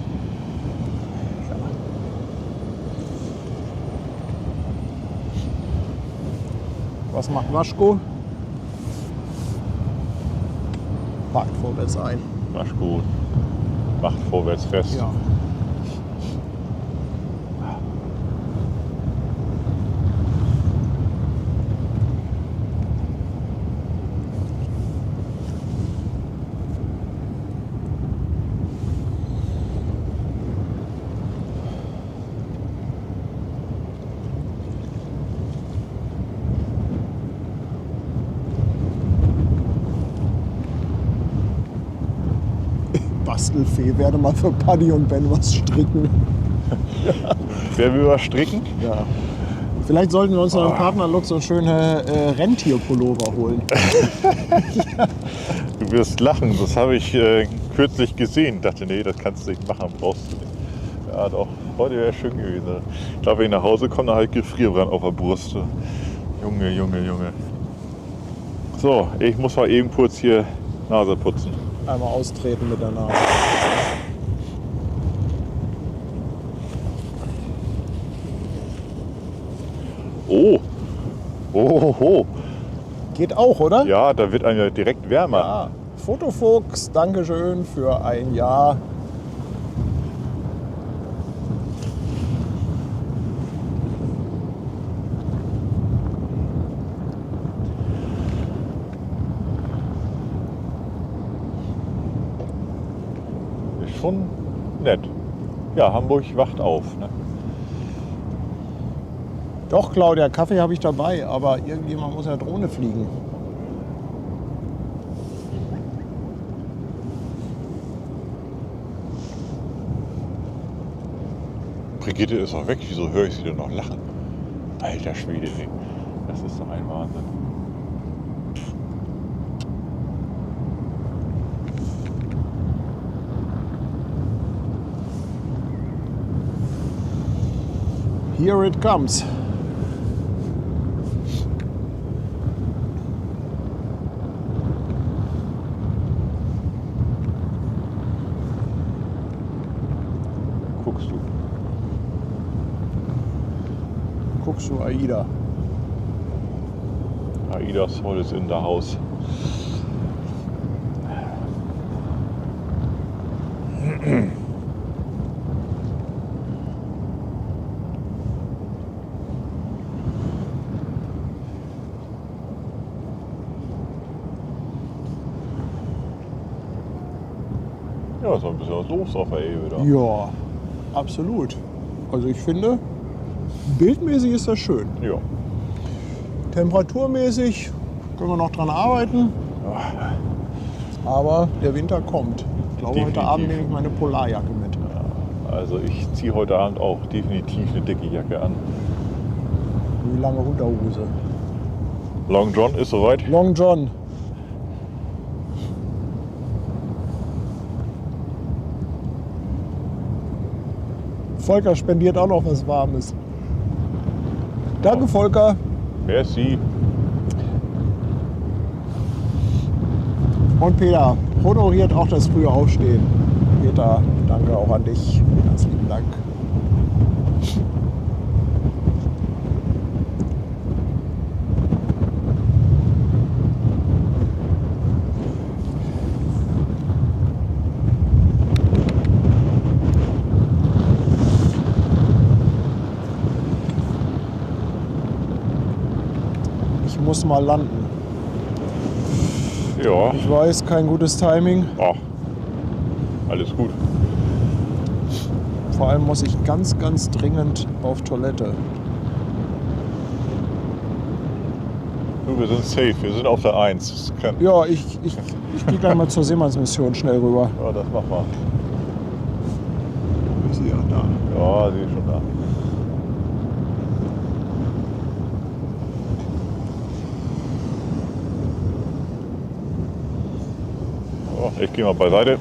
Was macht Waschko? Packt vorwärts ein. Mach gut. Macht vorwärts fest. Ja. Bastelfee werde mal für Paddy und Ben was stricken. Wer will was stricken? Ja. Vielleicht sollten wir uns noch im Partnerlook so schöne Rentierpullover holen. Du wirst lachen, das habe ich kürzlich gesehen. Dachte, nee, das kannst du nicht machen, brauchst du nicht. Ja, doch, heute wäre schön gewesen. Ich glaube, wenn ich nach Hause komme, dann habe ich Gefrierbrand auf der Brust. Junge, Junge, Junge. So, ich muss mal eben kurz hier Nase putzen. Einmal austreten mit der Nase. Oh, oh. Geht auch, oder? Ja, da wird einem ja direkt wärmer. Ja. Fotofuchs, Dankeschön für ein Jahr. schon nett. Ja, Hamburg wacht auf. Ne? Doch, Claudia, Kaffee habe ich dabei, aber irgendjemand muss ja Drohne fliegen. Brigitte ist auch weg, wieso höre ich sie denn noch lachen? Alter Schwede, ey. Das ist doch ein Wahnsinn. Here it comes. Guckst du. Guckst du AIDA? AIDA Soul ist in der Haus. Ja, ist noch ein bisschen was los auf der Elbe da. Ja, absolut. Also ich finde, bildmäßig ist das schön. Ja. Temperaturmäßig können wir noch dran arbeiten. Aber der Winter kommt. Ich glaube, Definitiv. heute Abend nehme ich meine Polarjacke mit. Also ich ziehe heute Abend auch definitiv eine dicke Jacke an. Wie lange Unterhose? Long John ist soweit. Long John. Volker spendiert auch noch was Warmes. Danke, Volker. Merci. Und Peter honoriert auch das frühe Aufstehen. Peter, danke auch an dich. Ganz lieben Dank. Ich muss mal landen. Ja. Ich weiß, kein gutes Timing. Ach, alles gut. Vor allem muss ich ganz, ganz dringend auf Toilette. Du, wir sind safe, wir sind auf der 1. Das kann, Ja, ich gehe gleich mal zur Seemannsmission schnell rüber. ja, das machen wir. Ich sehe ja da. Ja, sie ist schon da. So, ich gehe mal beiseite.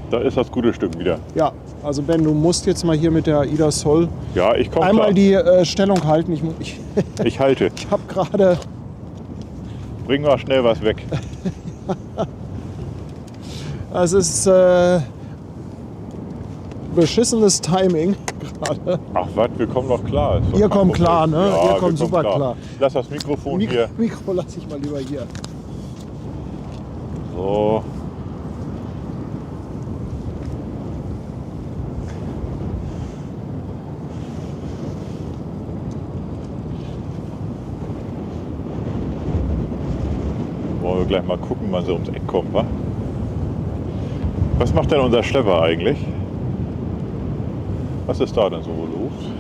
Da ist das gute Stück wieder. Ja, also Ben, du musst jetzt mal hier mit der AIDA Sol Ja, ich komme einmal klar. die Stellung halten. Ich halte. Ich habe gerade, Bring mal schnell was weg. es ist beschissenes Timing gerade. Ach was, wir kommen doch klar. Ist doch Ihr kein kommt Problem. klar, ne? Ja, Ihr wir kommt super klar. Lass das Mikrofon hier. Mikro lasse ich mal lieber hier. So. Wollen wir gleich mal gucken, wann sie ums Eck kommt, wa? Was macht denn unser Schlepper eigentlich? Was ist da denn so los?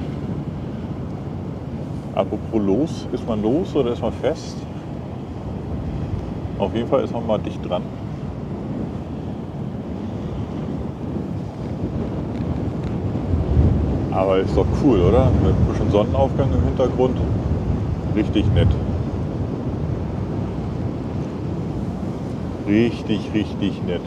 Apropos los, ist man los oder ist man fest? Auf jeden Fall ist man mal dicht dran. Aber ist doch cool, oder? Mit ein bisschen Sonnenaufgang im Hintergrund. Richtig nett. Richtig, richtig nett.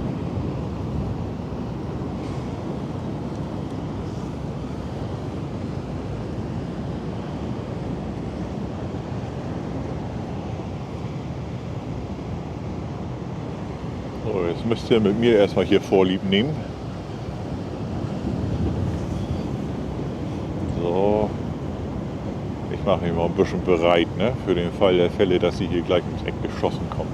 So, jetzt müsst ihr mit mir erstmal hier Vorlieb nehmen. So. Ich mache mich mal ein bisschen bereit, ne? Für den Fall der Fälle, dass sie hier gleich ins Eck geschossen kommt.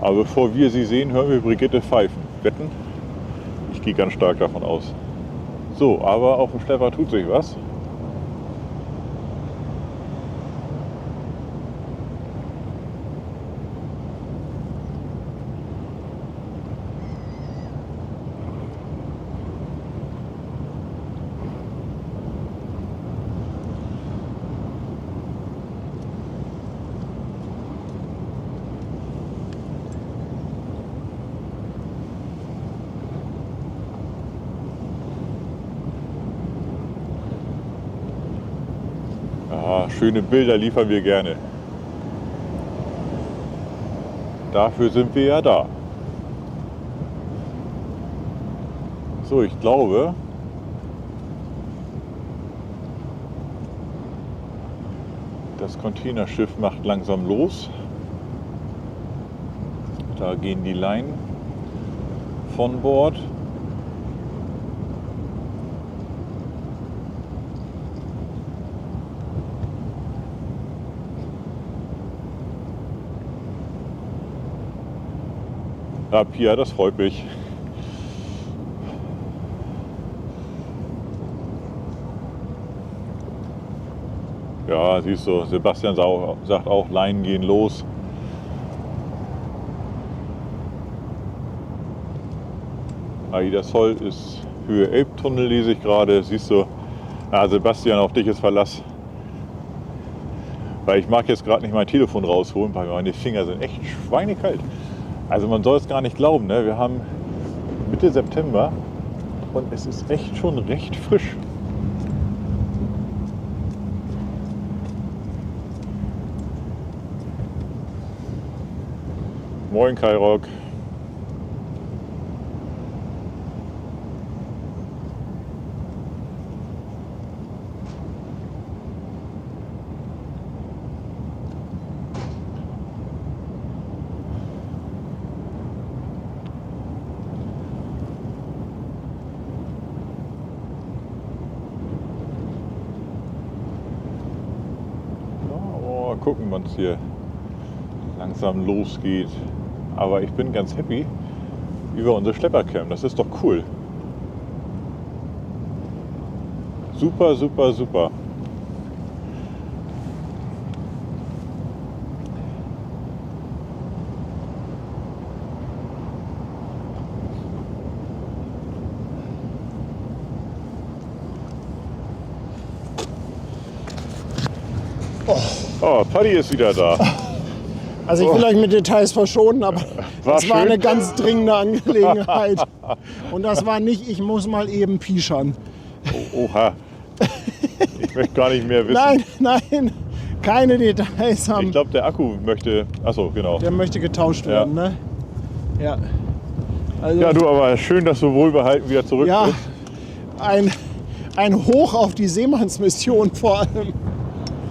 Aber bevor wir sie sehen, hören wir Brigitte pfeifen. Wetten? Ich gehe ganz stark davon aus. So, aber auf dem Schlepper tut sich was. Ja, schöne Bilder liefern wir gerne. Dafür sind wir ja da. So, ich glaube, das Containerschiff macht langsam los. Da gehen die Leinen von Bord. Ja, Pia, das freut mich. Ja, siehst du, Sebastian sagt auch, Leinen gehen los. Aida Sol ist Höhe Elbtunnel, lese ich gerade. Siehst du, ja, Sebastian, auf dich ist Verlass. Weil ich mag jetzt gerade nicht mein Telefon rausholen, weil meine Finger sind echt schweinekalt. Also man soll es gar nicht glauben, ne? Wir haben Mitte September und es ist echt schon recht frisch. Moin Kairok. Gucken, wann es hier langsam losgeht. Aber ich bin ganz happy über unsere Schleppercam. Das ist doch cool. Super, super, super. Oh, Paddy ist wieder da. Also ich will euch mit Details verschonen, aber das war eine ganz dringende Angelegenheit. Und das war nicht, ich muss mal eben pischern. Oh, oha. Ich möchte gar nicht mehr wissen. Nein, nein, keine Details haben. Ich glaube, der Akku möchte, achso, genau. Der möchte getauscht werden, ne? Ja. Also, Ja, du, aber schön, dass du wohlbehalten wieder zurück ja, bist. ein Hoch auf die Seemannsmission vor allem.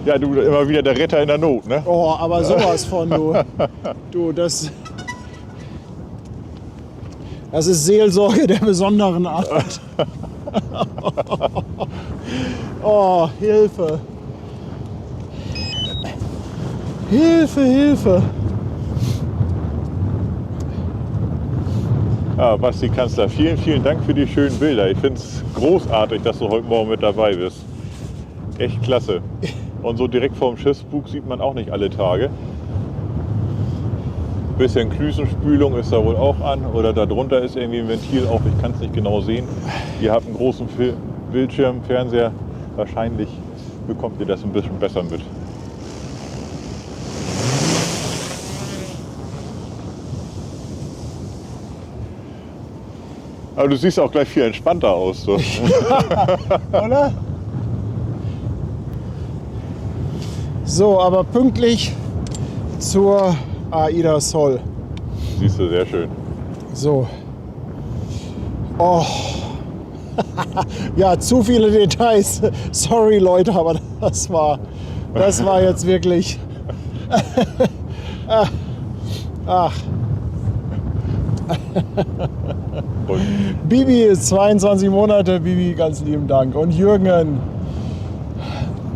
Ja, du, immer wieder der Retter in der Not, ne? Oh, aber sowas von, du. Du, das ist Seelsorge der besonderen Art. Oh, Hilfe. Hilfe, Hilfe. Ja, Basti Kanzler, vielen, vielen Dank für die schönen Bilder. Ich finde es großartig, dass du heute Morgen mit dabei bist. Echt klasse. Und so direkt vorm Schiffsbug sieht man auch nicht alle Tage. Ein bisschen Klüsenspülung ist da wohl auch an. Oder darunter ist irgendwie ein Ventil auf. Ich kann es nicht genau sehen. Ihr habt einen großen Bildschirm, Fernseher. Wahrscheinlich bekommt ihr das ein bisschen besser mit. Aber du siehst auch gleich viel entspannter aus. So. Oder? So, aber pünktlich zur Aida Sol. Siehst du, sehr schön. So. Oh. Ja, zu viele Details. Sorry Leute, aber das war jetzt wirklich. Ach. Und Bibi ist 22 Monate. Bibi, ganz lieben Dank. Und Jürgen,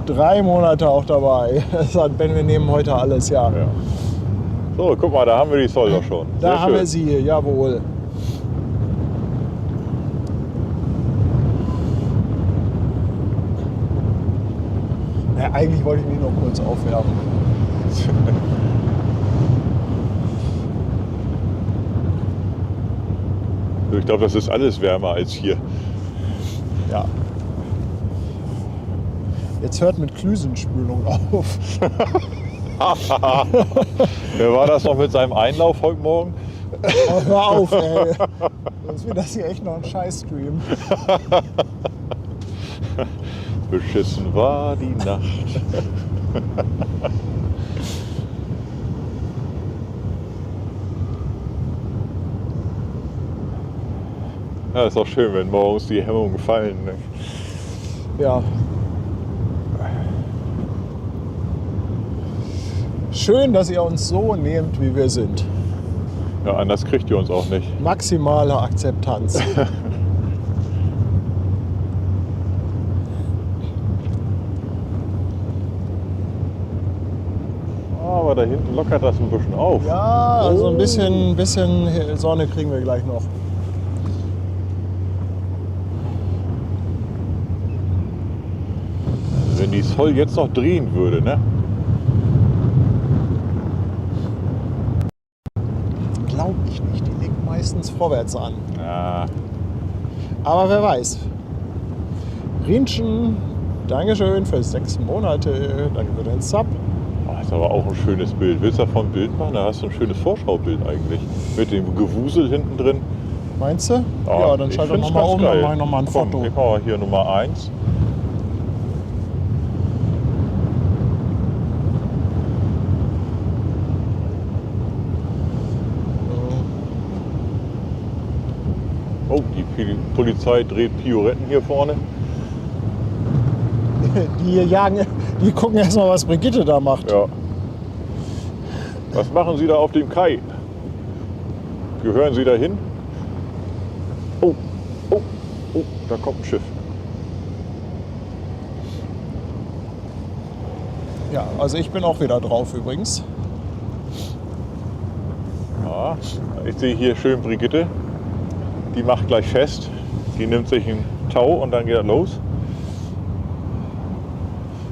3 Monate auch dabei. Sagt Ben, wir nehmen heute alles, ja. Ja. So, guck mal, da haben wir die Zoll doch schon. Da Sehr haben schön. wir sie, jawohl. Ja, eigentlich wollte ich mich noch kurz aufwärmen. Ich glaube, das ist alles wärmer als hier. Ja. Jetzt hört mit Klüsenspülung auf. Wer war das noch mit seinem Einlauf heute Morgen? Oh, hör auf, ey. Sonst wird das hier echt noch ein Scheiß-Stream. Beschissen war die Nacht. Ja, ist auch schön, wenn morgens die Hemmungen fallen. Ne? Ja. Schön, dass ihr uns so nehmt, wie wir sind. Ja, anders kriegt ihr uns auch nicht. Maximale Akzeptanz. Aber da hinten lockert das ein bisschen auf. Ja, also ein bisschen Sonne kriegen wir gleich noch. Wenn die Zoll jetzt noch drehen würde, ne? Glaube ich nicht. Die legt meistens vorwärts an. Ja, Aber wer weiß. Rinchen, Dankeschön für 6 Monate. Danke für den Sub. das ist aber auch ein schönes Bild. Willst du davon ein Bild machen? Da hast du ein schönes Vorschaubild eigentlich. Mit dem Gewusel hinten drin. Meinst du? Ja, dann ich schalte doch find's nochmal ganz um, geil. dann mache ich nochmal ein Komm, Foto. Ich mache hier Nummer 1. Oh, die Polizei dreht Pioretten hier vorne. Die gucken erstmal, was Brigitte da macht. Ja. Was machen Sie da auf dem Kai? Gehören Sie dahin? Oh, oh, oh, da kommt ein Schiff. Ja, also ich bin auch wieder drauf übrigens. Ja, ich sehe hier schön Brigitte. Die macht gleich fest. Die nimmt sich einen Tau und dann geht er los.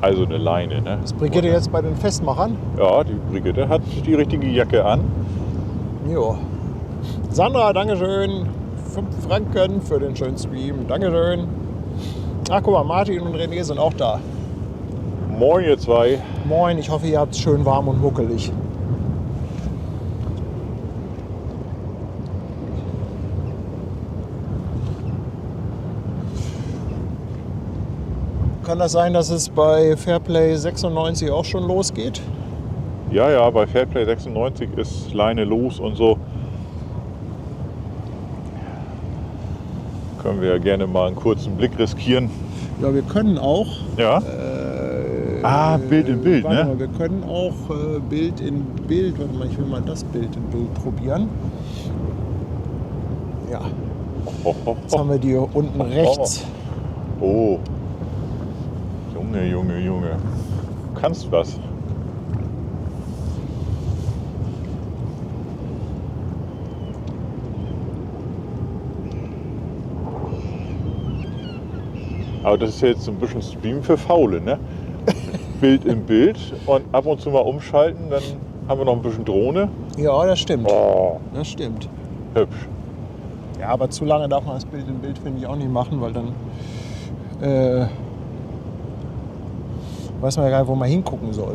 Also eine Leine, ne? Ist Brigitte jetzt bei den Festmachern? Ja, die Brigitte hat die richtige Jacke an. Jo. Sandra, Dankeschön. 5 Franken für den schönen Stream. Dankeschön. Ach, guck mal, Martin und René sind auch da. Moin ihr zwei. Moin, ich hoffe, ihr habt es schön warm und muckelig. Kann das sein, dass es bei Fairplay 96 auch schon losgeht? Ja, ja, bei Fairplay 96 ist Leine los und so. Können wir ja gerne mal einen kurzen Blick riskieren. Ja, wir können auch. Ja? Bild in Bild, warte ne? mal, wir können auch Bild in Bild. Warte mal, ich will mal das Bild in Bild probieren. Ja, jetzt haben wir die hier unten rechts. Oh. Junge, Junge, Junge. Du kannst was. Aber das ist jetzt ein bisschen Stream für Faule, ne? Bild in Bild und ab und zu mal umschalten, dann haben wir noch ein bisschen Drohne. Ja, das stimmt. Oh, Das stimmt. hübsch. Ja, aber zu lange darf man das Bild in Bild, finde ich, auch nicht machen, weil dann weiß man ja gar nicht, wo man hingucken soll.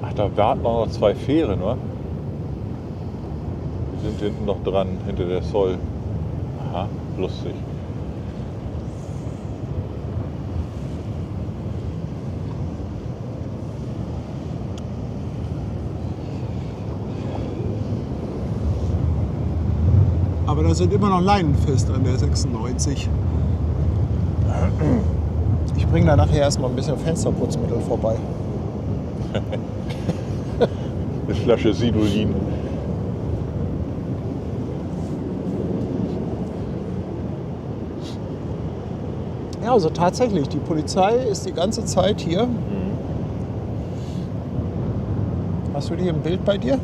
Ach, da warten auch noch 2 Fähren, oder? Die sind hinten noch dran, hinter der Zoll. Aha, lustig. Aber da sind immer noch Leinen fest an der 96. bringe da nachher erstmal ein bisschen Fensterputzmittel vorbei. Eine Flasche Sidolin. Ja, also tatsächlich, die Polizei ist die ganze Zeit hier. Hast du die im Bild bei dir?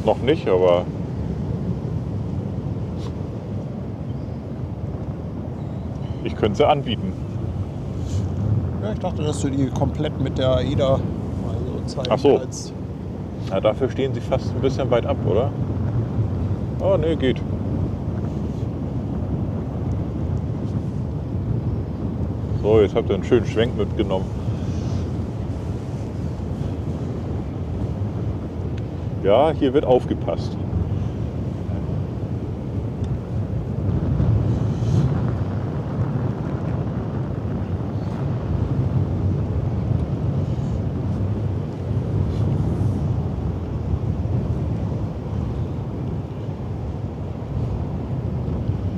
Noch nicht, aber ich könnte sie anbieten. Ja, ich dachte, dass du die komplett mit der AIDA mal so zeigen Ach so. kannst. Ja, dafür stehen sie fast ein bisschen weit ab, oder? Oh, nee, geht. So, jetzt habt ihr einen schönen Schwenk mitgenommen. Ja, hier wird aufgepasst.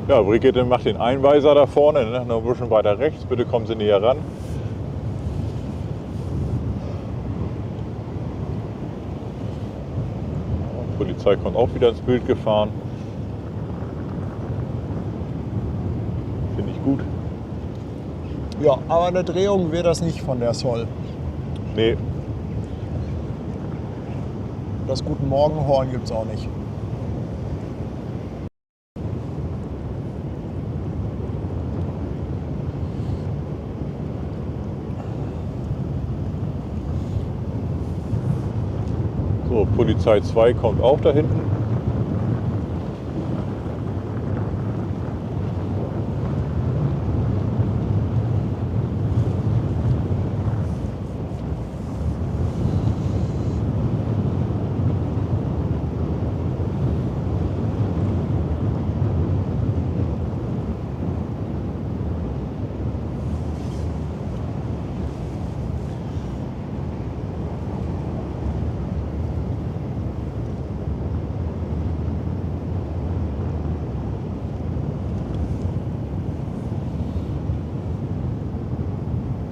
Ja, Brigitte macht den Einweiser da vorne, ne? Noch ein bisschen weiter rechts. Bitte kommen Sie näher ran. Die Polizei kommt auch wieder ins Bild gefahren. Finde ich gut. Ja, aber eine Drehung wird das nicht von der Sol. Nee, Das Guten Morgenhorn gibt es auch nicht. so, Polizei 2 kommt auch da hinten.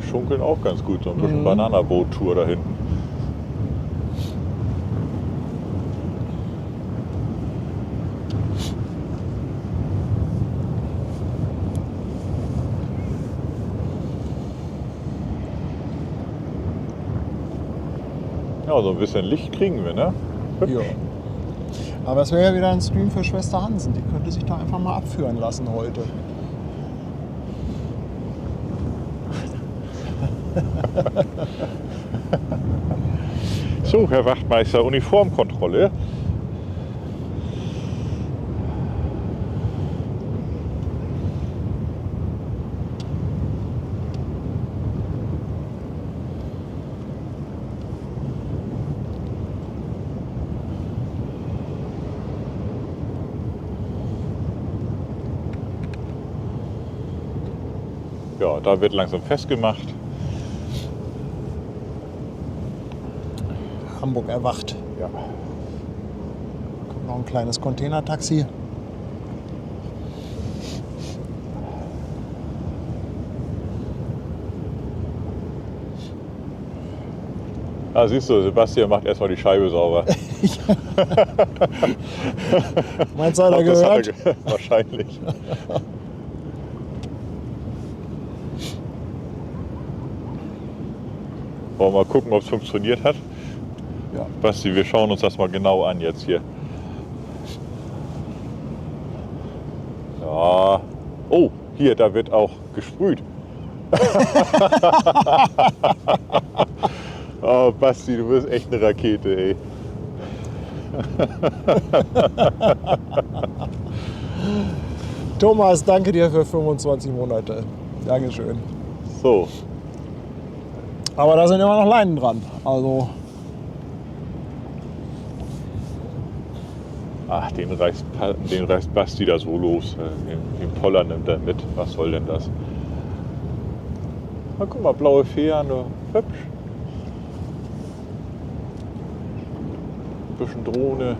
Schunkeln auch ganz gut, so ein bisschen Bananaboot-Tour da hinten. Ja, so ein bisschen Licht kriegen wir, ne? Ja. Aber es wäre ja wieder ein Stream für Schwester Hansen. Die könnte sich da einfach mal abführen lassen heute. So, Herr Wachtmeister, Uniformkontrolle. Ja, da wird langsam festgemacht. Hamburg erwacht. Ja. Kommt noch ein kleines Containertaxi. Ah, siehst du, Sebastian macht erstmal die Scheibe sauber. Meinst du, hat er Das hat gehört? er wahrscheinlich. Wollen wir mal gucken, ob es funktioniert hat? Ja. Basti, wir schauen uns das mal genau an jetzt hier. Ja. Oh, hier, da wird auch gesprüht. Oh, Basti, du bist echt eine Rakete, ey. Thomas, danke dir für 25 Monate. Dankeschön. So, Aber da sind immer noch Leinen dran. Also, ach, den reißt Basti da so los. Den Poller nimmt er mit. Was soll denn das? Na, guck mal, blaue Fähren, hübsch. Bisschen Drohne.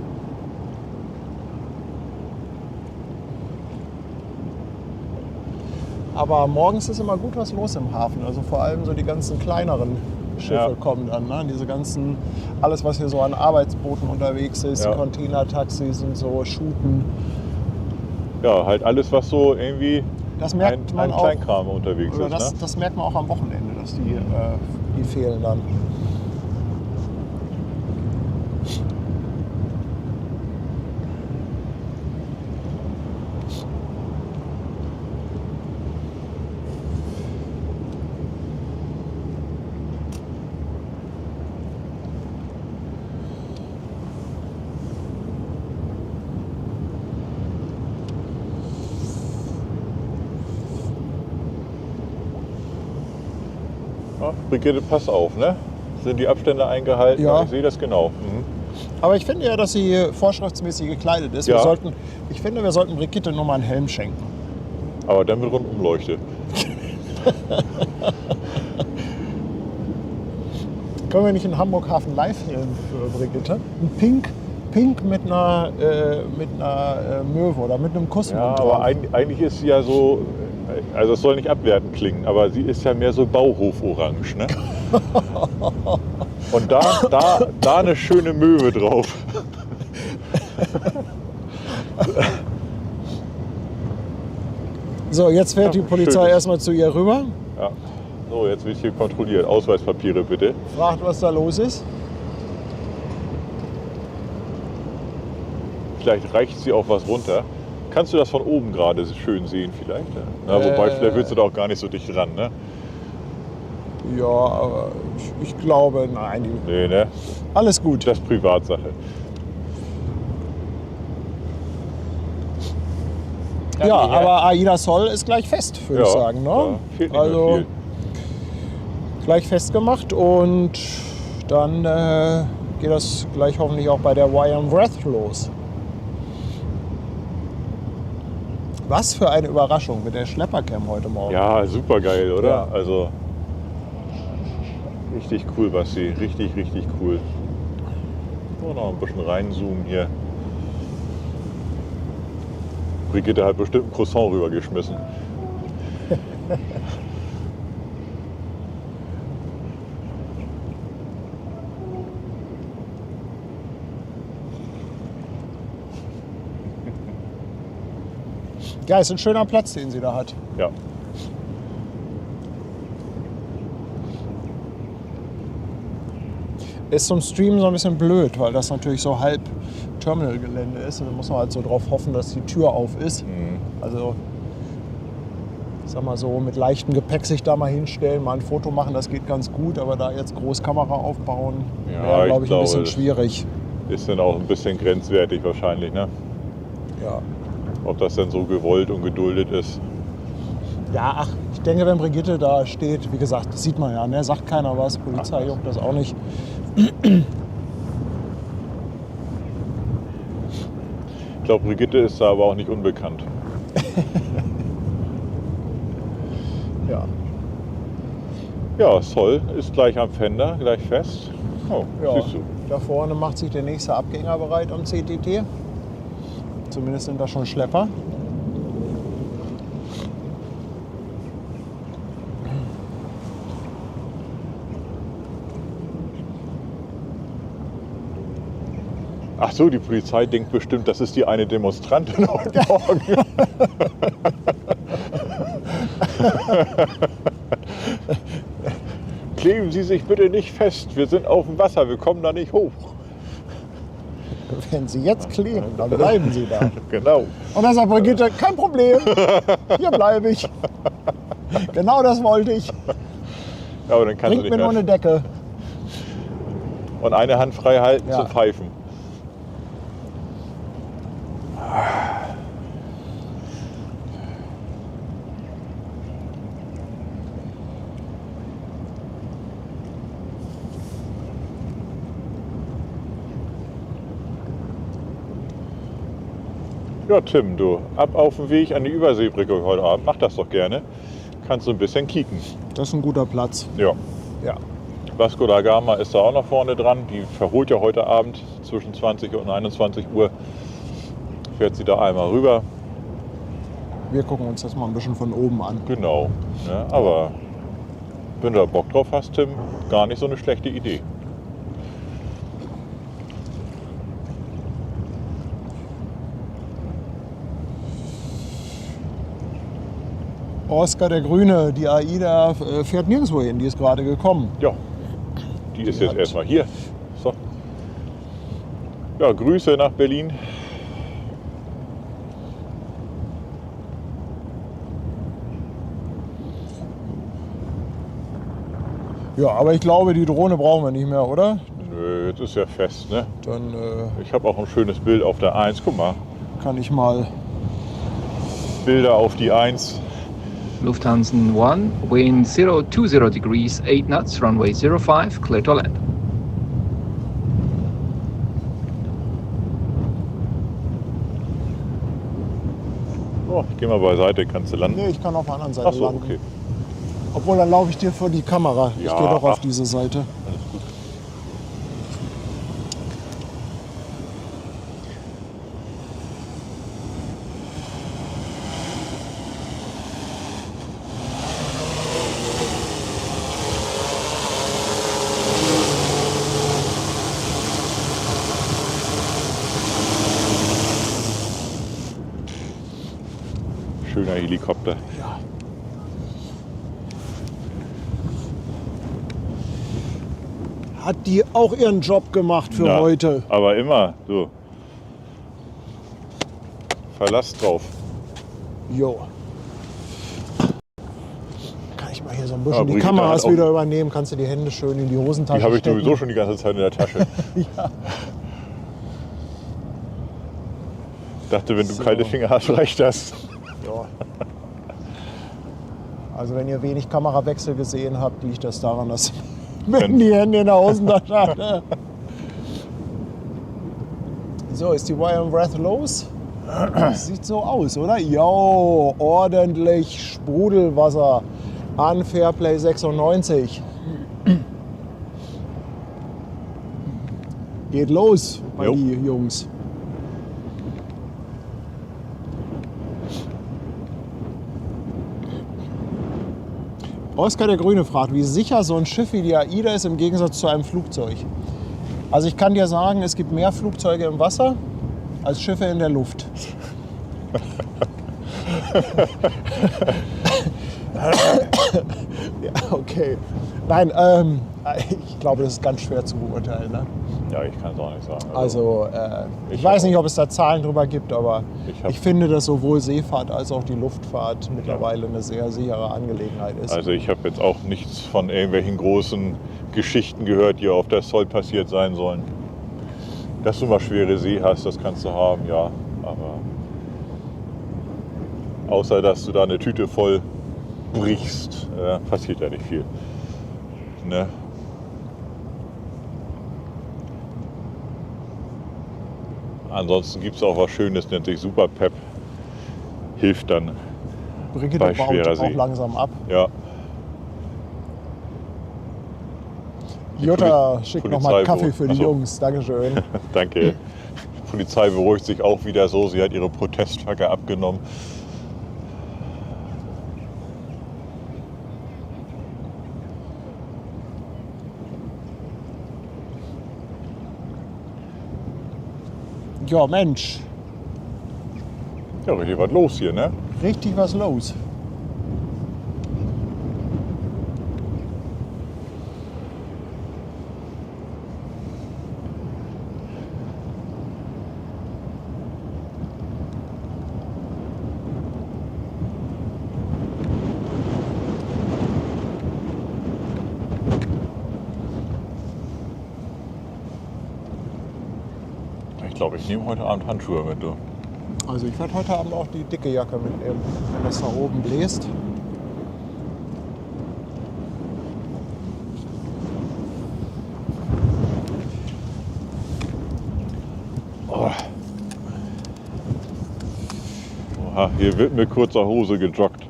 aber morgens ist immer gut was los im Hafen. Also vor allem so die ganzen kleineren Schiffe Ja. kommen dann. Ne? Diese ganzen, alles was hier so an Arbeitsbooten unterwegs ist, Ja. Containertaxis und so, Schuten. Ja, halt alles, was so irgendwie Das merkt man ein auch. Kleinkram unterwegs Oder ist. das merkt man auch am Wochenende, dass die fehlen dann. Ja, Brigitte, pass auf, ne? Sind die Abstände eingehalten? Ja. Ich sehe das genau. Mhm. Aber ich finde ja, dass sie vorschriftsmäßig gekleidet ist. Ja. Ich finde, wir sollten Brigitte nur mal einen Helm schenken. Aber dann mit Rundumleuchte. Können wir nicht in Hamburg Hafen Live-Helm für Brigitte? Ein Pink mit einer Möwe oder mit einem Kuss. Ja, aber eigentlich ist sie ja so, also es soll nicht abwertend klingen, aber sie ist ja mehr so Bauhoforange, ne? Und da eine schöne Möwe drauf. So, jetzt fährt die Ja, Polizei schön. erstmal zu ihr rüber, Ja. So, jetzt wird hier kontrolliert. Ausweispapiere bitte. fragt, was da los ist. Vielleicht reicht sie auch was runter. Kannst du das von oben gerade schön sehen vielleicht? Na, wobei, vielleicht willst du da auch gar nicht so dicht ran, ne? Ja, aber ich glaube, nein, Nee, ne? alles gut. Das ist Privatsache. Ja, aber Aida Sol ist gleich fest, würde ich sagen. Ne? da fehlt nicht mehr Also viel. gleich festgemacht und dann geht das gleich hoffentlich auch bei der YM Wrath los. Was für eine Überraschung mit der Schleppercam heute Morgen. Ja, super geil, oder? Ja. Also richtig cool, Basti. Richtig, richtig cool. So, noch ein bisschen reinzoomen hier. Brigitte hat bestimmt ein Croissant rübergeschmissen. Ja, ist ein schöner Platz, den sie da hat. Ja. Ist zum Streamen so ein bisschen blöd, weil das natürlich so halb Terminalgelände ist. Und da muss man halt so drauf hoffen, dass die Tür auf ist. Also, ich sag mal so, mit leichtem Gepäck sich da mal hinstellen, mal ein Foto machen, das geht ganz gut. Aber da jetzt Großkamera aufbauen, Ja, wäre, ich glaube ich, ein glaube, bisschen das- schwierig. Ist dann auch ein bisschen grenzwertig wahrscheinlich, ne? Ja. Ob das denn so gewollt und geduldet ist. Ja, ach, ich denke, wenn Brigitte da steht, wie gesagt, das sieht man ja, ne? Sagt keiner was, Polizei juckt das auch nicht. Ich glaube, Brigitte ist da aber auch nicht unbekannt. Ja. Ja, Sol ist gleich am Fender, gleich fest. Oh, Ja, siehst du. da vorne macht sich der nächste Abgänger bereit am CTT. Zumindest sind da schon Schlepper. Ach so, die Polizei denkt bestimmt, das ist die eine Demonstrantin heute Morgen. Kleben Sie sich bitte nicht fest, wir sind auf dem Wasser, wir kommen da nicht hoch. Wenn Sie jetzt kleben, dann bleiben Sie da. Genau. Und dann sagt Brigitte, kein Problem, hier bleibe ich. Genau das wollte ich. Ja, aber dann kannst du Bringt nicht mir nur mehr. eine Decke. Und eine Hand frei halten Ja. zum Pfeifen. Ja, Tim, du, ab auf den Weg an die Überseebrücke heute Abend. Mach das doch gerne. Kannst du ein bisschen kicken. Das ist ein guter Platz. Ja. Ja. Vasco da Gama ist da auch noch vorne dran. Die verholt ja heute Abend zwischen 20 und 21 Uhr. Fährt sie da einmal rüber. Wir gucken uns das mal ein bisschen von oben an. Genau. Ja, aber wenn du da Bock drauf hast, Tim, gar nicht so eine schlechte Idee. Oskar der Grüne, die AIDA fährt nirgendwo hin, die ist gerade gekommen. Ja, die ist jetzt hat- erstmal hier. So. Ja, Grüße nach Berlin. Ja, aber ich glaube, die Drohne brauchen wir nicht mehr, oder? Nö, jetzt ist ja fest, ne? Dann Ich habe auch ein schönes Bild auf der 1. Guck mal, kann ich mal. Bilder auf die 1. Lufthansa 1, wind 020 degrees, 8 knots, runway 05, clear to land. Oh, ich geh mal beiseite, kannst du landen? Nee, ich kann auf der anderen Seite Ach so, landen. okay. Obwohl, dann laufe ich dir vor die Kamera. Ich Ja, gehe doch auf ach. diese Seite. Alles gut. Schöner Helikopter. Ja. Hat die auch ihren Job gemacht für Na, heute? Aber immer so. Verlass drauf. Jo. Kann ich mal hier so ein Ja, bisschen die Brigitte Kameras hat auch- wieder übernehmen? Kannst du die Hände schön in die Hosentasche Die habe ich stecken? sowieso schon die ganze Zeit in der Tasche. Ja. Ich dachte, wenn du So. kalte Finger hast, reicht das. Ja. Also wenn ihr wenig Kamerawechsel gesehen habt, liegt das daran, dass wenn die Hände in der Hosentasche hatte. So, ist die Wire and Breath los? Sieht so aus, oder? Jo, ordentlich Sprudelwasser an Fairplay 96. Geht los, Jo. die Jungs. Oskar der Grüne fragt, wie sicher so ein Schiff wie die AIDA ist im Gegensatz zu einem Flugzeug. Also ich kann dir sagen, es gibt mehr Flugzeuge im Wasser als Schiffe in der Luft. Ja, okay. Nein, ich glaube, das ist ganz schwer zu beurteilen. Ne? Ja, ich kann es auch nicht sagen. Also ich Ich weiß auch. nicht, ob es da Zahlen drüber gibt, aber hab- ich finde, dass sowohl Seefahrt als auch die Luftfahrt mittlerweile eine sehr sichere Angelegenheit ist. Also ich habe jetzt auch nichts von irgendwelchen großen Geschichten gehört, die auf der Zoll passiert sein sollen. Dass du mal schwere See hast, das kannst du haben, ja. Aber außer dass du da eine Tüte voll brichst, passiert ja nicht viel. Ne? Ansonsten gibt es auch was Schönes, nennt sich Super Pep. Hilft dann. Brigitte bei baut schwerer auch See. langsam ab. Ja. Die Jutta schickt nochmal Polizei Kaffee für die Achso. Jungs. Dankeschön. Danke. Die Polizei beruhigt sich auch wieder so. Sie hat ihre Protestflagge abgenommen. Ja, Mensch, Ja, richtig was los hier, ne? richtig was los. Ich glaube, ich nehme heute Abend Handschuhe mit. Du. Also ich werde heute Abend auch die dicke Jacke mitnehmen, wenn das da oben bläst. Oha, hier wird mit kurzer Hose gejoggt.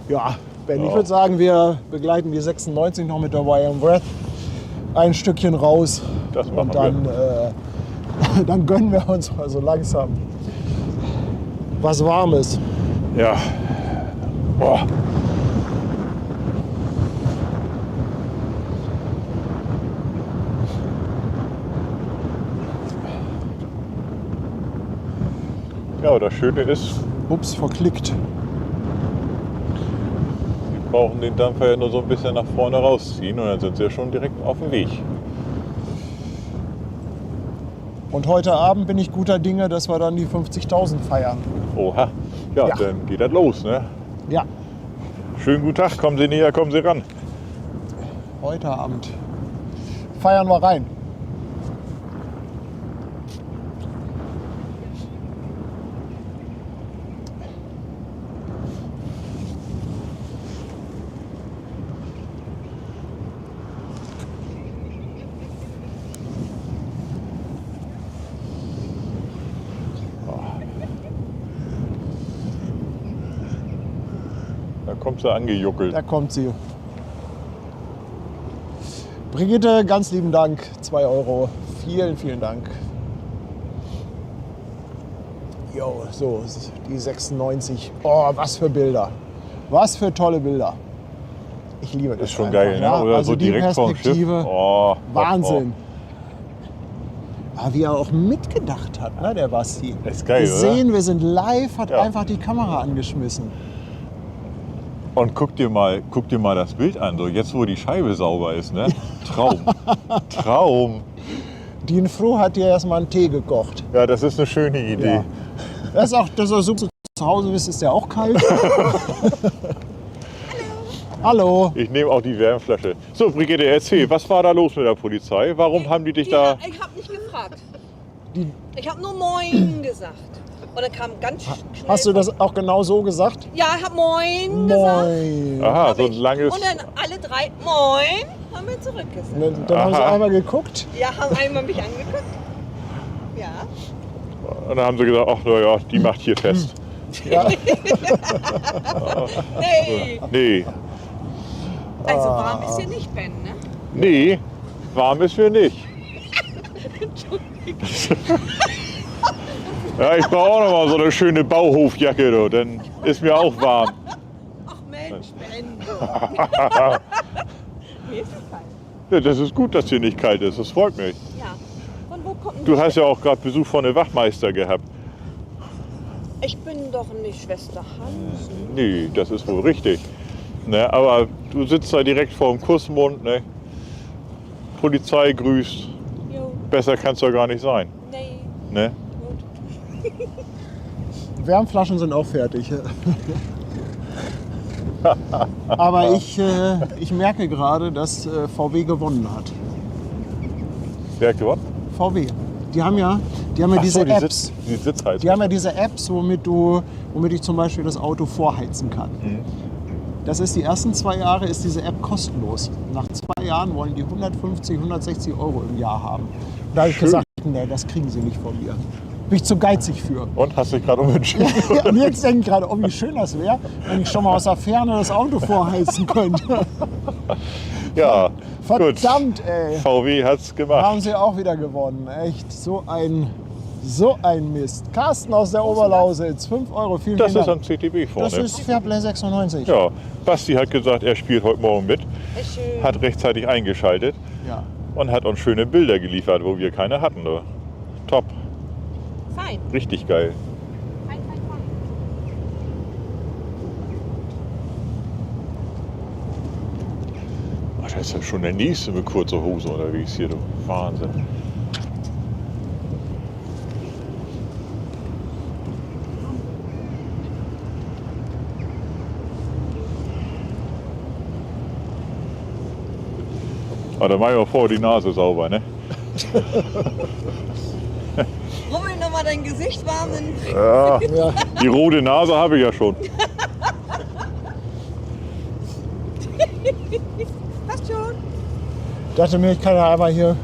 Ja, Ben, ich Ja. würde sagen, wir begleiten die 96 noch mit der Wire and Breath ein Stückchen raus. Das machen und dann dann gönnen wir uns mal so langsam was Warmes. Ja. Boah. Ja, aber das Schöne ist, Ups, verklickt. Sie brauchen den Dampfer ja nur so ein bisschen nach vorne rausziehen und dann sind sie ja schon direkt auf dem Weg. Und heute Abend bin ich guter Dinge, dass wir dann die 50.000 feiern. Oha, ja, Ja. dann geht das los, ne? Ja, Schönen guten Tag, kommen Sie näher, kommen Sie ran. heute Abend feiern wir rein. Da kommt sie angejuckelt. Da kommt sie. Brigitte, ganz lieben Dank. 2 Euro. Vielen, vielen Dank. Jo, so, die 96. Oh, was für Bilder. Was für tolle Bilder. Ich liebe das. Ist schon einfach, geil, ne? ja. Oder Also so die direkt vorm Schiff. Perspektive. Oh, Wahnsinn. Aber wie er auch mitgedacht hat, ne, der Basti. Ist geil, gesehen, wir sind live, hat Ja. einfach die Kamera angeschmissen. Und guck dir mal das Bild an, so jetzt wo die Scheibe sauber ist, ne? Traum. Traum. Dean Froh hat dir erstmal einen Tee gekocht. Ja, das ist eine schöne Idee. Ja. Das ist auch super. Zu Hause bist, ist ja auch kalt. Hallo. Ich nehme auch die Wärmflasche. So, Brigitte, erzähl, was war da los mit der Polizei? Warum haben die dich da... Ich habe nicht gefragt. Die- Ich habe nur Moin gesagt. Und dann kam ganz schnell... Hast du das auch genau so gesagt? Ja, ich habe Moin gesagt. Moin. Aha, Hab so ein ich. langes... Und dann alle drei Moin haben wir zurückgesagt. Dann haben sie Aha. einmal geguckt. Ja, haben einmal mich angeguckt. Ja. Und dann haben sie gesagt, ach na ja, die macht hier fest. Ja. Nee. Nee, Also warm ist hier nicht, Ben, ne? nee, warm ist mir nicht. Ja, ich brauche auch noch mal so eine schöne Bauhofjacke, du, dann ist mir auch warm. Ach Mensch, Ben. Mir ist es kalt. Ja, das ist gut, dass hier nicht kalt ist, das freut mich. Ja. Von wo kommt Du hast ja auch gerade Besuch von einem Wachmeister gehabt. Ich bin doch nicht Schwester Hans. Nee, das ist wohl richtig. Ne, aber du sitzt da direkt vor dem Kussmund, ne? Polizei grüßt, Jo, besser kann es doch gar nicht sein. nee, Ne? gut. Wärmflaschen sind auch fertig. Aber ich merke gerade, dass VW gewonnen hat. Wer hat gewonnen? VW. Die haben ja diese die Apps. Die Sitzheizung. Die haben ja diese Apps, womit ich zum Beispiel das Auto vorheizen kann. Das ist die ersten 2 Jahre ist diese App kostenlos. Nach 2 Jahren wollen die 150, 160 Euro im Jahr haben. Und da habe ich Schön. gesagt, nee, das kriegen sie nicht von mir. Bin ich zu geizig für. Und hast dich gerade umentschieden? Ja, und jetzt denke ich gerade, oh, wie schön das wäre, wenn ich schon mal aus der Ferne das Auto vorheizen könnte. Ja, gut. Verdammt, ey. VW hat's gemacht. Haben sie auch wieder gewonnen. Echt, so ein Mist. Carsten aus der Oberlausitz, 5 Euro, vielen Das ist Dank. am CTB vorne. Das ist Fairplay 96. Ja, Basti hat gesagt, er spielt heute Morgen mit, Ist schön. hat rechtzeitig eingeschaltet Ja. und hat uns schöne Bilder geliefert, wo wir keine hatten. Du. Top, Fein. richtig geil. Fein, fein, fein. Ach, da ist ja schon der nächste mit kurzer Hose unterwegs hier, du. Wahnsinn. Aber da machen wir vorher die Nase sauber, ne? Rubbel nochmal dein Gesicht warm. Ja, Ja. die rote Nase habe ich ja schon. Passt schon. Ich dachte mir, ich kann ja einmal hier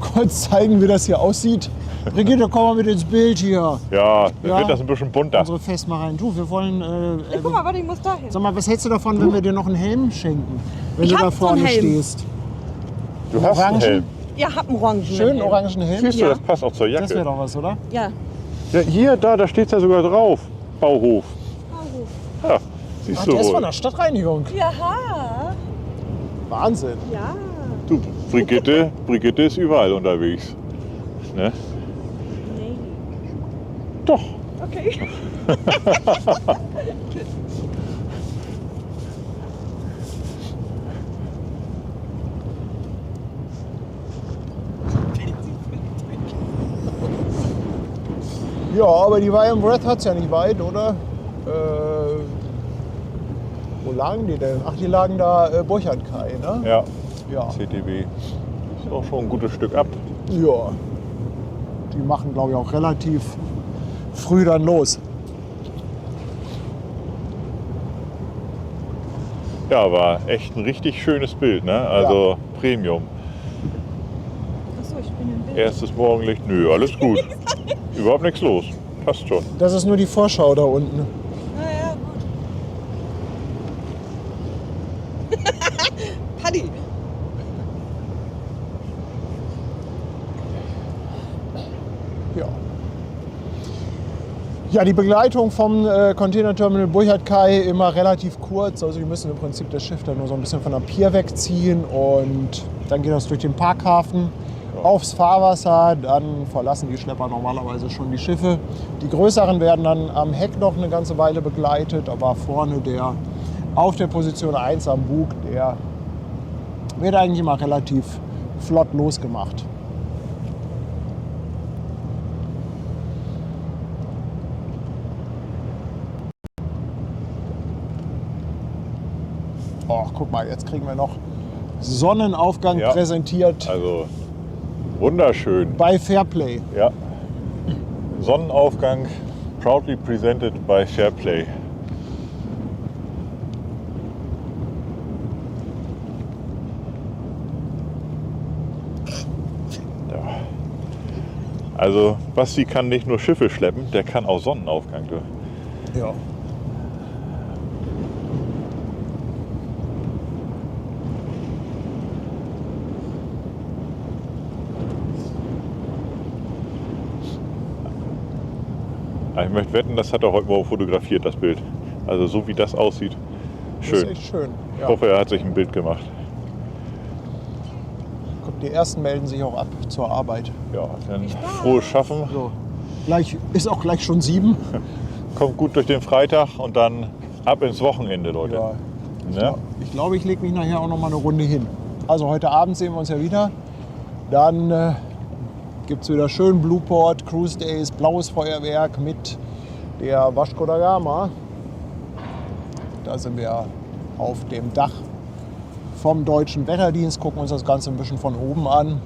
kurz zeigen, wie das hier aussieht. Brigitte, komm mal mit ins Bild hier. Ja, dann Ja. wird das ein bisschen bunter. Unsere Festmacherin. Du, wir wollen. Guck mal, warte, ich muss da hin. Sag mal, was hältst du davon, wenn wir dir noch einen Helm schenken? Wenn Ich du da hab so vorne einen Helm. stehst. Du hast einen Orangen? Helm. Ja, hab einen orangen. Schönen orangen Helm. Siehst du, Ja. das passt auch zur Jacke. Das wäre doch was, oder? Ja. Ja, hier, da steht ja sogar drauf. Bauhof. Ja, siehst Ach, du der ist wohl. von der Stadtreinigung. Ja. Wahnsinn. Ja. Du, Brigitte ist überall unterwegs. Ne? Nee. Doch. Okay. Ja, aber die Wire Breath hat es ja nicht weit, oder? Wo lagen die denn? Ach, die lagen da Burchardkai, ne? Ja, Ja. CTB. Ist auch schon ein gutes Stück ab. Ja. Die machen, glaube ich, auch relativ früh dann los. Ja, war echt ein richtig schönes Bild, ne? Also Premium. Achso, ich bin im Bild. Erstes Morgenlicht, nö, alles gut. Überhaupt nichts los. Passt schon. Das ist nur die Vorschau da unten. Naja, gut. Paddy. Ja. Ja, die Begleitung vom Containerterminal Burchardkai immer relativ kurz. Also die müssen im Prinzip das Schiff dann nur so ein bisschen von der Pier wegziehen und dann geht das durch den Parkhafen aufs Fahrwasser. Dann verlassen die Schlepper normalerweise schon die Schiffe. Die größeren werden dann am Heck noch eine ganze Weile begleitet, aber vorne der auf der Position 1 am Bug, der wird eigentlich immer relativ flott losgemacht. Oh, guck mal, jetzt kriegen wir noch Sonnenaufgang Ja. präsentiert Also wunderschön. bei Fairplay. Ja. Sonnenaufgang, proudly presented by Fairplay. Ja. Also Basti kann nicht nur Schiffe schleppen, der kann auch Sonnenaufgang. Du. Ja. Ich möchte wetten, das hat er heute Morgen fotografiert, das Bild. Also so wie das aussieht. Das ist Schön. echt schön. Ich Ja. hoffe, er hat sich ein Bild gemacht. Guck, die ersten melden sich auch ab zur Arbeit. Ja, dann frohes Schaffen. So. Gleich, ist auch gleich schon 7. Kommt gut durch den Freitag und dann ab ins Wochenende, Leute. Ja. Ne? Ich glaube, ich lege mich nachher auch noch mal eine Runde hin. Also heute Abend sehen wir uns ja wieder. Dann gibt es wieder schön Blueport, Cruise Days, blaues Feuerwerk mit der Vasco da Gama. Da sind wir auf dem Dach vom Deutschen Wetterdienst, gucken uns das Ganze ein bisschen von oben an.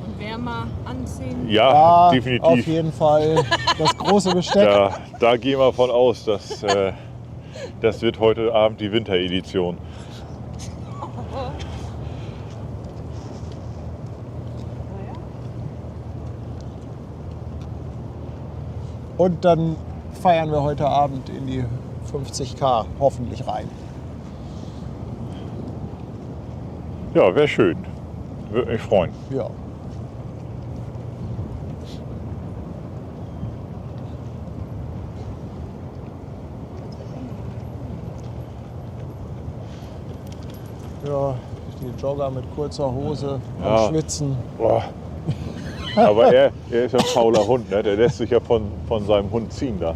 Und wärmer anziehen. Ja, Auf definitiv. jeden Fall das große Besteck. Da gehen wir von aus, dass das wird heute Abend die Winteredition. Und dann feiern wir heute Abend in die 50K hoffentlich rein. Ja, wäre schön. Würde mich freuen. Ja. Ja, die Jogger mit kurzer Hose am Ja. Schwitzen. Boah. Aber er ist ja ein fauler Hund, ne? Der lässt sich ja von seinem Hund ziehen da.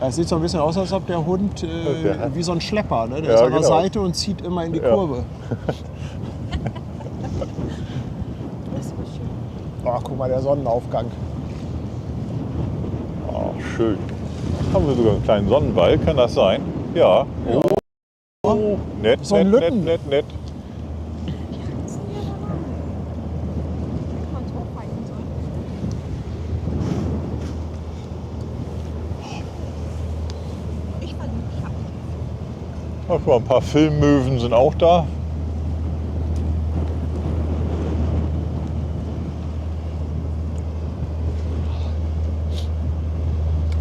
Es sieht so ein bisschen aus, als ob der Hund Der- wie so ein Schlepper, ne? Der Ja, ist an der genau. Seite und zieht immer in die Ja. Kurve. Oh, guck mal, der Sonnenaufgang. Oh, schön. Haben wir sogar einen kleinen Sonnenball, kann das sein? Ja. Oh, nett, So ein nett, Lütten. nett, nett, nett. Man es hochhalten soll. Ich fand ihn klar. Ach, guck mal, ein paar Filmmöwen sind auch da.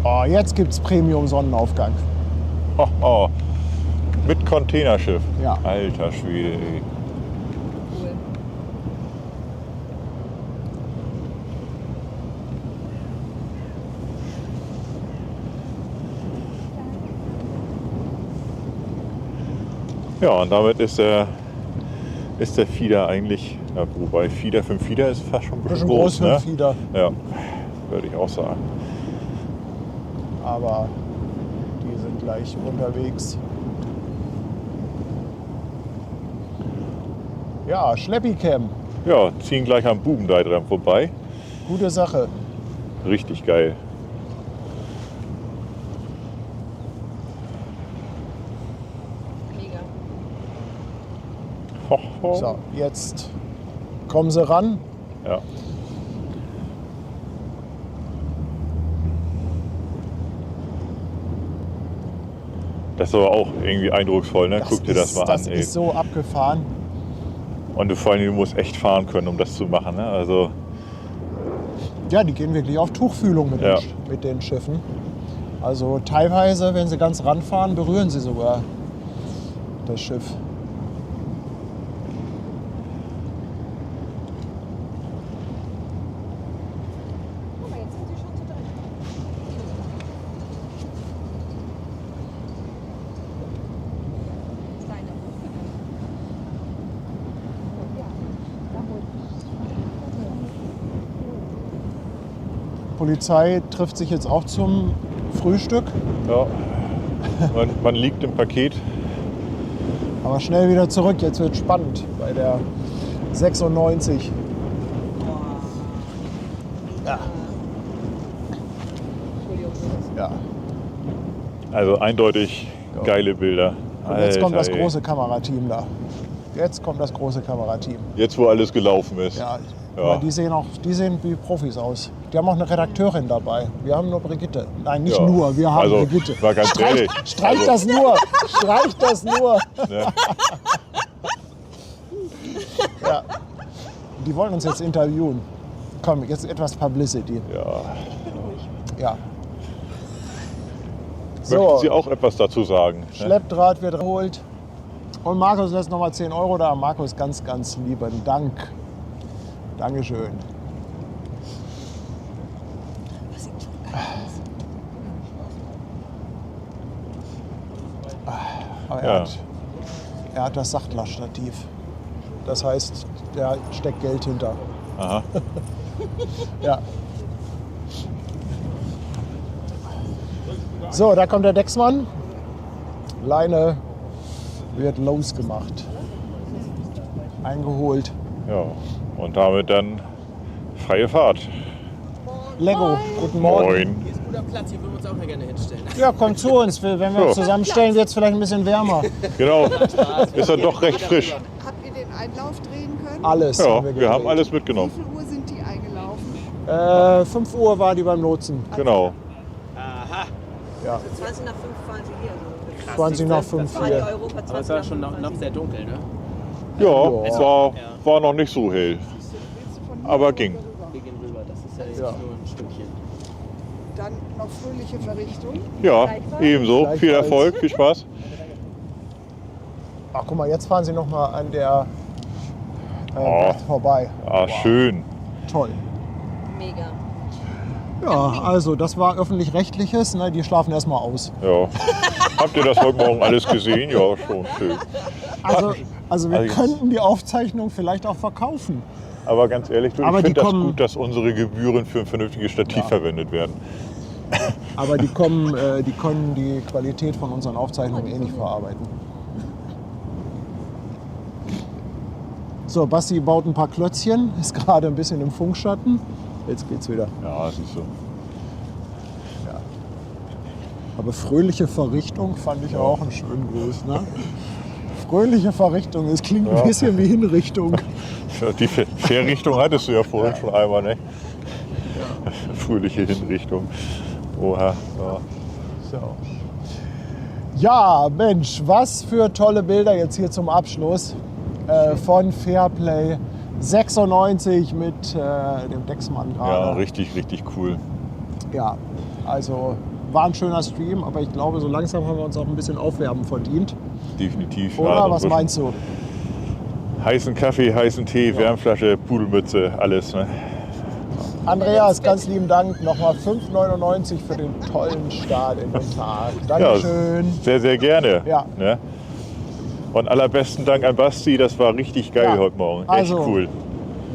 Oh, jetzt gibt's Premium-Sonnenaufgang. Oh, oh. Mit Containerschiff. Ja. Alter Schwede, ey. Cool. Ja, und damit ist der Fieder eigentlich, ja, wobei 5 Fieder ist fast schon ein bisschen groß, für ne? ein Fieder. Ja, würde ich auch sagen. Aber die sind gleich unterwegs. Ja, Schleppicam. Ja, ziehen gleich am Bubendeich dran vorbei. Gute Sache. Richtig geil. Mega. Ho, ho. So, jetzt kommen sie ran. Ja. Das ist aber auch irgendwie eindrucksvoll, ne? Guck dir das mal Das an. Ey. ist so abgefahren. Und vor allem, du musst echt fahren können, um das zu machen. Ne? Also, Ja, die gehen wirklich auf Tuchfühlung Ja. mit den Schiffen. Also teilweise, wenn sie ganz ranfahren, berühren sie sogar das Schiff. Guck mal, jetzt sind sie schon zu dritt. Das ist deine. Ja, da holt. Polizei trifft sich jetzt auch zum Frühstück, ja. Man liegt im Paket. aber schnell wieder zurück. Jetzt wird spannend bei der 96. Ja. Ja. Also eindeutig geile Bilder. Und jetzt kommt das Alter, große Kamerateam da. Jetzt kommt das große Kamerateam. Jetzt, wo alles gelaufen ist. Ja, Ja. aber die sehen wie Profis aus. Die haben auch eine Redakteurin dabei. Wir haben nur Brigitte. Nein, nicht Ja. nur, wir haben Also, Brigitte. war ganz ehrlich. Streich Also, das nur! Streich das nur! ne? Ja. Die wollen uns jetzt interviewen. Komm, jetzt etwas Publicity. Ja. Ja. Möchten Sie So, auch etwas dazu sagen? Ne? Schleppdraht wird geholt. Und Markus lässt nochmal 10 € da. Markus, ganz, ganz lieben Dank. Dankeschön. Aber Ja. er hat das Sachtlerstativ. Das heißt, da steckt Geld hinter. Aha. Ja. So, da kommt der Decksmann. Leine wird losgemacht. Eingeholt. Ja. Und damit dann freie Fahrt. Lego, guten Morgen. Moin. Hier ist guter Platz, hier würden wir uns auch mal gerne hinstellen. Ja, kommt zu uns. Wenn wir uns So. zusammenstellen, wird es vielleicht ein bisschen wärmer. Genau. Ist dann doch recht frisch. Habt ihr den Einlauf drehen können? Alles Ja, haben wir wir haben gedreht. alles Wie mitgenommen. viel Uhr sind die eingelaufen? 5 Uhr war die beim Lotsen. Genau. Aha. Ja, 20 nach 5 fahren sie hier. Also 20 nach 5 das war die hier. Europa 20 Aber es war nach schon 5 noch sehr dunkel, ne? Ja, war noch nicht so hell. Aber ging. Wir gehen rüber, das ist ja jetzt Ja. nur ein Stückchen. Dann noch fröhliche Verrichtung. Ja, ebenso. Viel Gleichfalls. Erfolg, viel Spaß. Ach, guck mal, jetzt fahren sie noch mal an der Oh. Beth vorbei. Ah, schön. Toll. Mega. Ja, also das war öffentlich-rechtliches. Ne? Die schlafen erstmal aus. Ja. Habt ihr das heute Morgen alles gesehen? Ja, schon schön. Also wir Also- könnten die Aufzeichnung vielleicht auch verkaufen. Aber ganz ehrlich, du, Aber ich die finde das kommen- gut, dass unsere Gebühren für ein vernünftiges Stativ verwendet werden. Aber die können die Qualität von unseren Aufzeichnungen eh nicht verarbeiten. So, Basti baut ein paar Klötzchen, ist gerade ein bisschen im Funkschatten. Jetzt geht's wieder. Ja, siehst du. Aber fröhliche Verrichtung fand ich auch einen schönen Gruß. Ne? Fröhliche Verrichtung, es klingt ein bisschen wie Hinrichtung. Die Fährrichtung hattest du ja vorhin schon einmal, ne? Fröhliche Hinrichtung. Oha. Ja. So. Ja, Mensch, was für tolle Bilder jetzt hier zum Abschluss von Fairplay 96 mit dem Decksmann Ja, gerade. richtig, richtig cool. Ja, also war ein schöner Stream, aber ich glaube, so langsam haben wir uns auch ein bisschen Aufwärmen verdient. Definitiv. Oder Ja, was meinst du? Heißen Kaffee, heißen Tee, Wärmflasche, Pudelmütze, alles. Ne? Andreas, ganz lieben Dank. Nochmal 5,99 für den tollen Start in den Tag. Dankeschön. Sehr, sehr gerne. Ja. Ne? Und allerbesten Dank an Basti, das war richtig geil Ja, heute Morgen. Echt also- cool.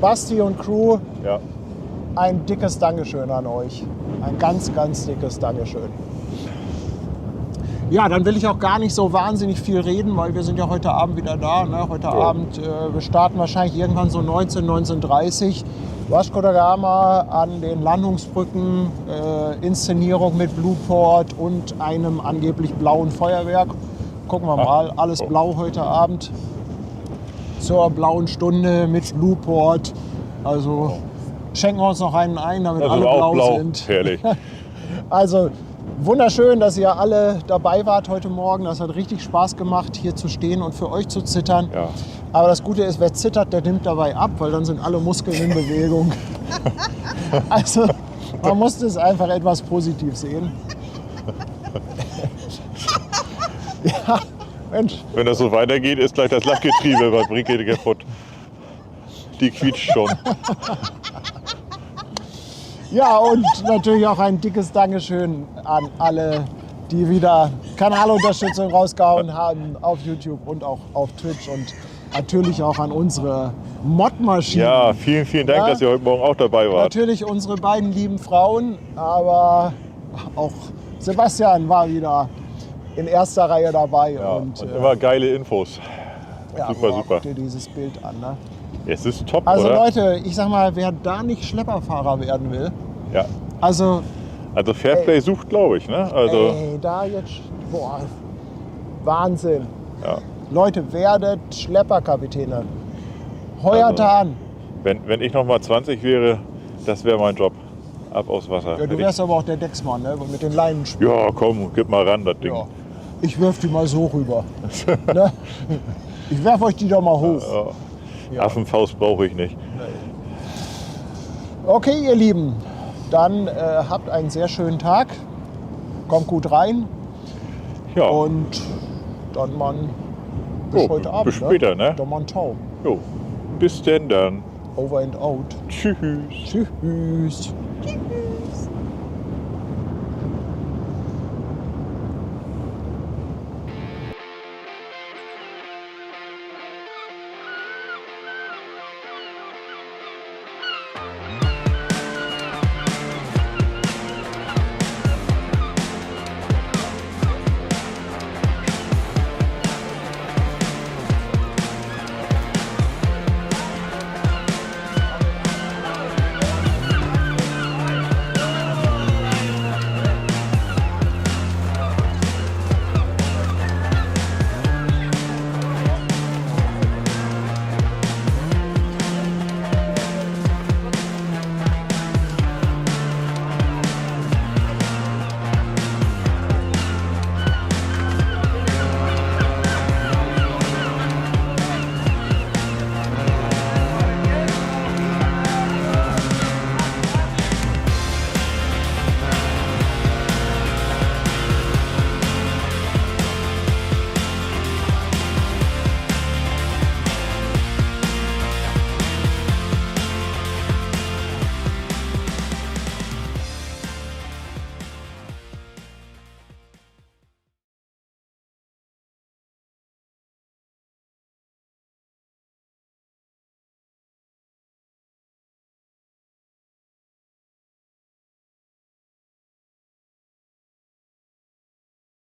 Basti und Crew, Ja. ein dickes Dankeschön an euch. Ein ganz, ganz dickes Dankeschön. Ja, dann will ich auch gar nicht so wahnsinnig viel reden, weil wir sind ja heute Abend wieder da. Ne? Heute Abend, wir starten wahrscheinlich irgendwann so 19:30 Vasco da Gama an den Landungsbrücken, Inszenierung mit Blueport und einem angeblich blauen Feuerwerk. Gucken wir mal, alles blau heute Abend. Zur blauen Stunde mit Blueport. Also schenken wir uns noch einen ein, damit Also alle auch blau. sind. Herrlich. Also wunderschön, dass ihr alle dabei wart heute Morgen. Das hat richtig Spaß gemacht, hier zu stehen und für euch zu zittern. Ja. Aber das Gute ist, wer zittert, der nimmt dabei ab, weil dann sind alle Muskeln in Bewegung. Also man muss das einfach etwas positiv sehen. Ja, Mensch. Wenn das so weitergeht, ist gleich das Lachgetriebe bei Brigitte kaputt. Die quietscht schon. Ja, und natürlich auch ein dickes Dankeschön an alle, die wieder Kanalunterstützung rausgehauen haben auf YouTube und auch auf Twitch und natürlich auch an unsere Mod-Maschinen. Ja, vielen, vielen Dank, Ja. dass ihr heute Morgen auch dabei wart. Natürlich unsere beiden lieben Frauen, aber auch Sebastian war wieder in erster Reihe dabei. Ja, und und immer geile Infos. ja, super, boah, super. guck dir dieses Bild an. Ne? Es ist top, Also oder? Leute, ich sag mal, wer da nicht Schlepperfahrer werden will, Ja. also Also Fairplay sucht, glaube ich. Ne? Also, ey, da jetzt, boah, Wahnsinn. ja. Leute, werdet Schlepperkapitäne. Heuert Also, an. Wenn ich noch mal 20 wäre, das wäre mein Job. Ab aufs Wasser. Ja, du Hätte ich- wärst aber auch der Decksmann, ne? Mit den Leinen spielen. Ja, komm, gib mal ran, das Ding. Ja. Ich werf die mal so rüber. Ne? Ich werf euch die doch mal hoch. Ja. Affenfaust brauche ich nicht. Okay, ihr Lieben, dann habt einen sehr schönen Tag. Kommt gut rein Ja, und dann mal bis Oh, heute Abend. bis später, ne? Dann mal ein Tau. jo. Bis denn dann. Over and out. Tschüss. Tschüss.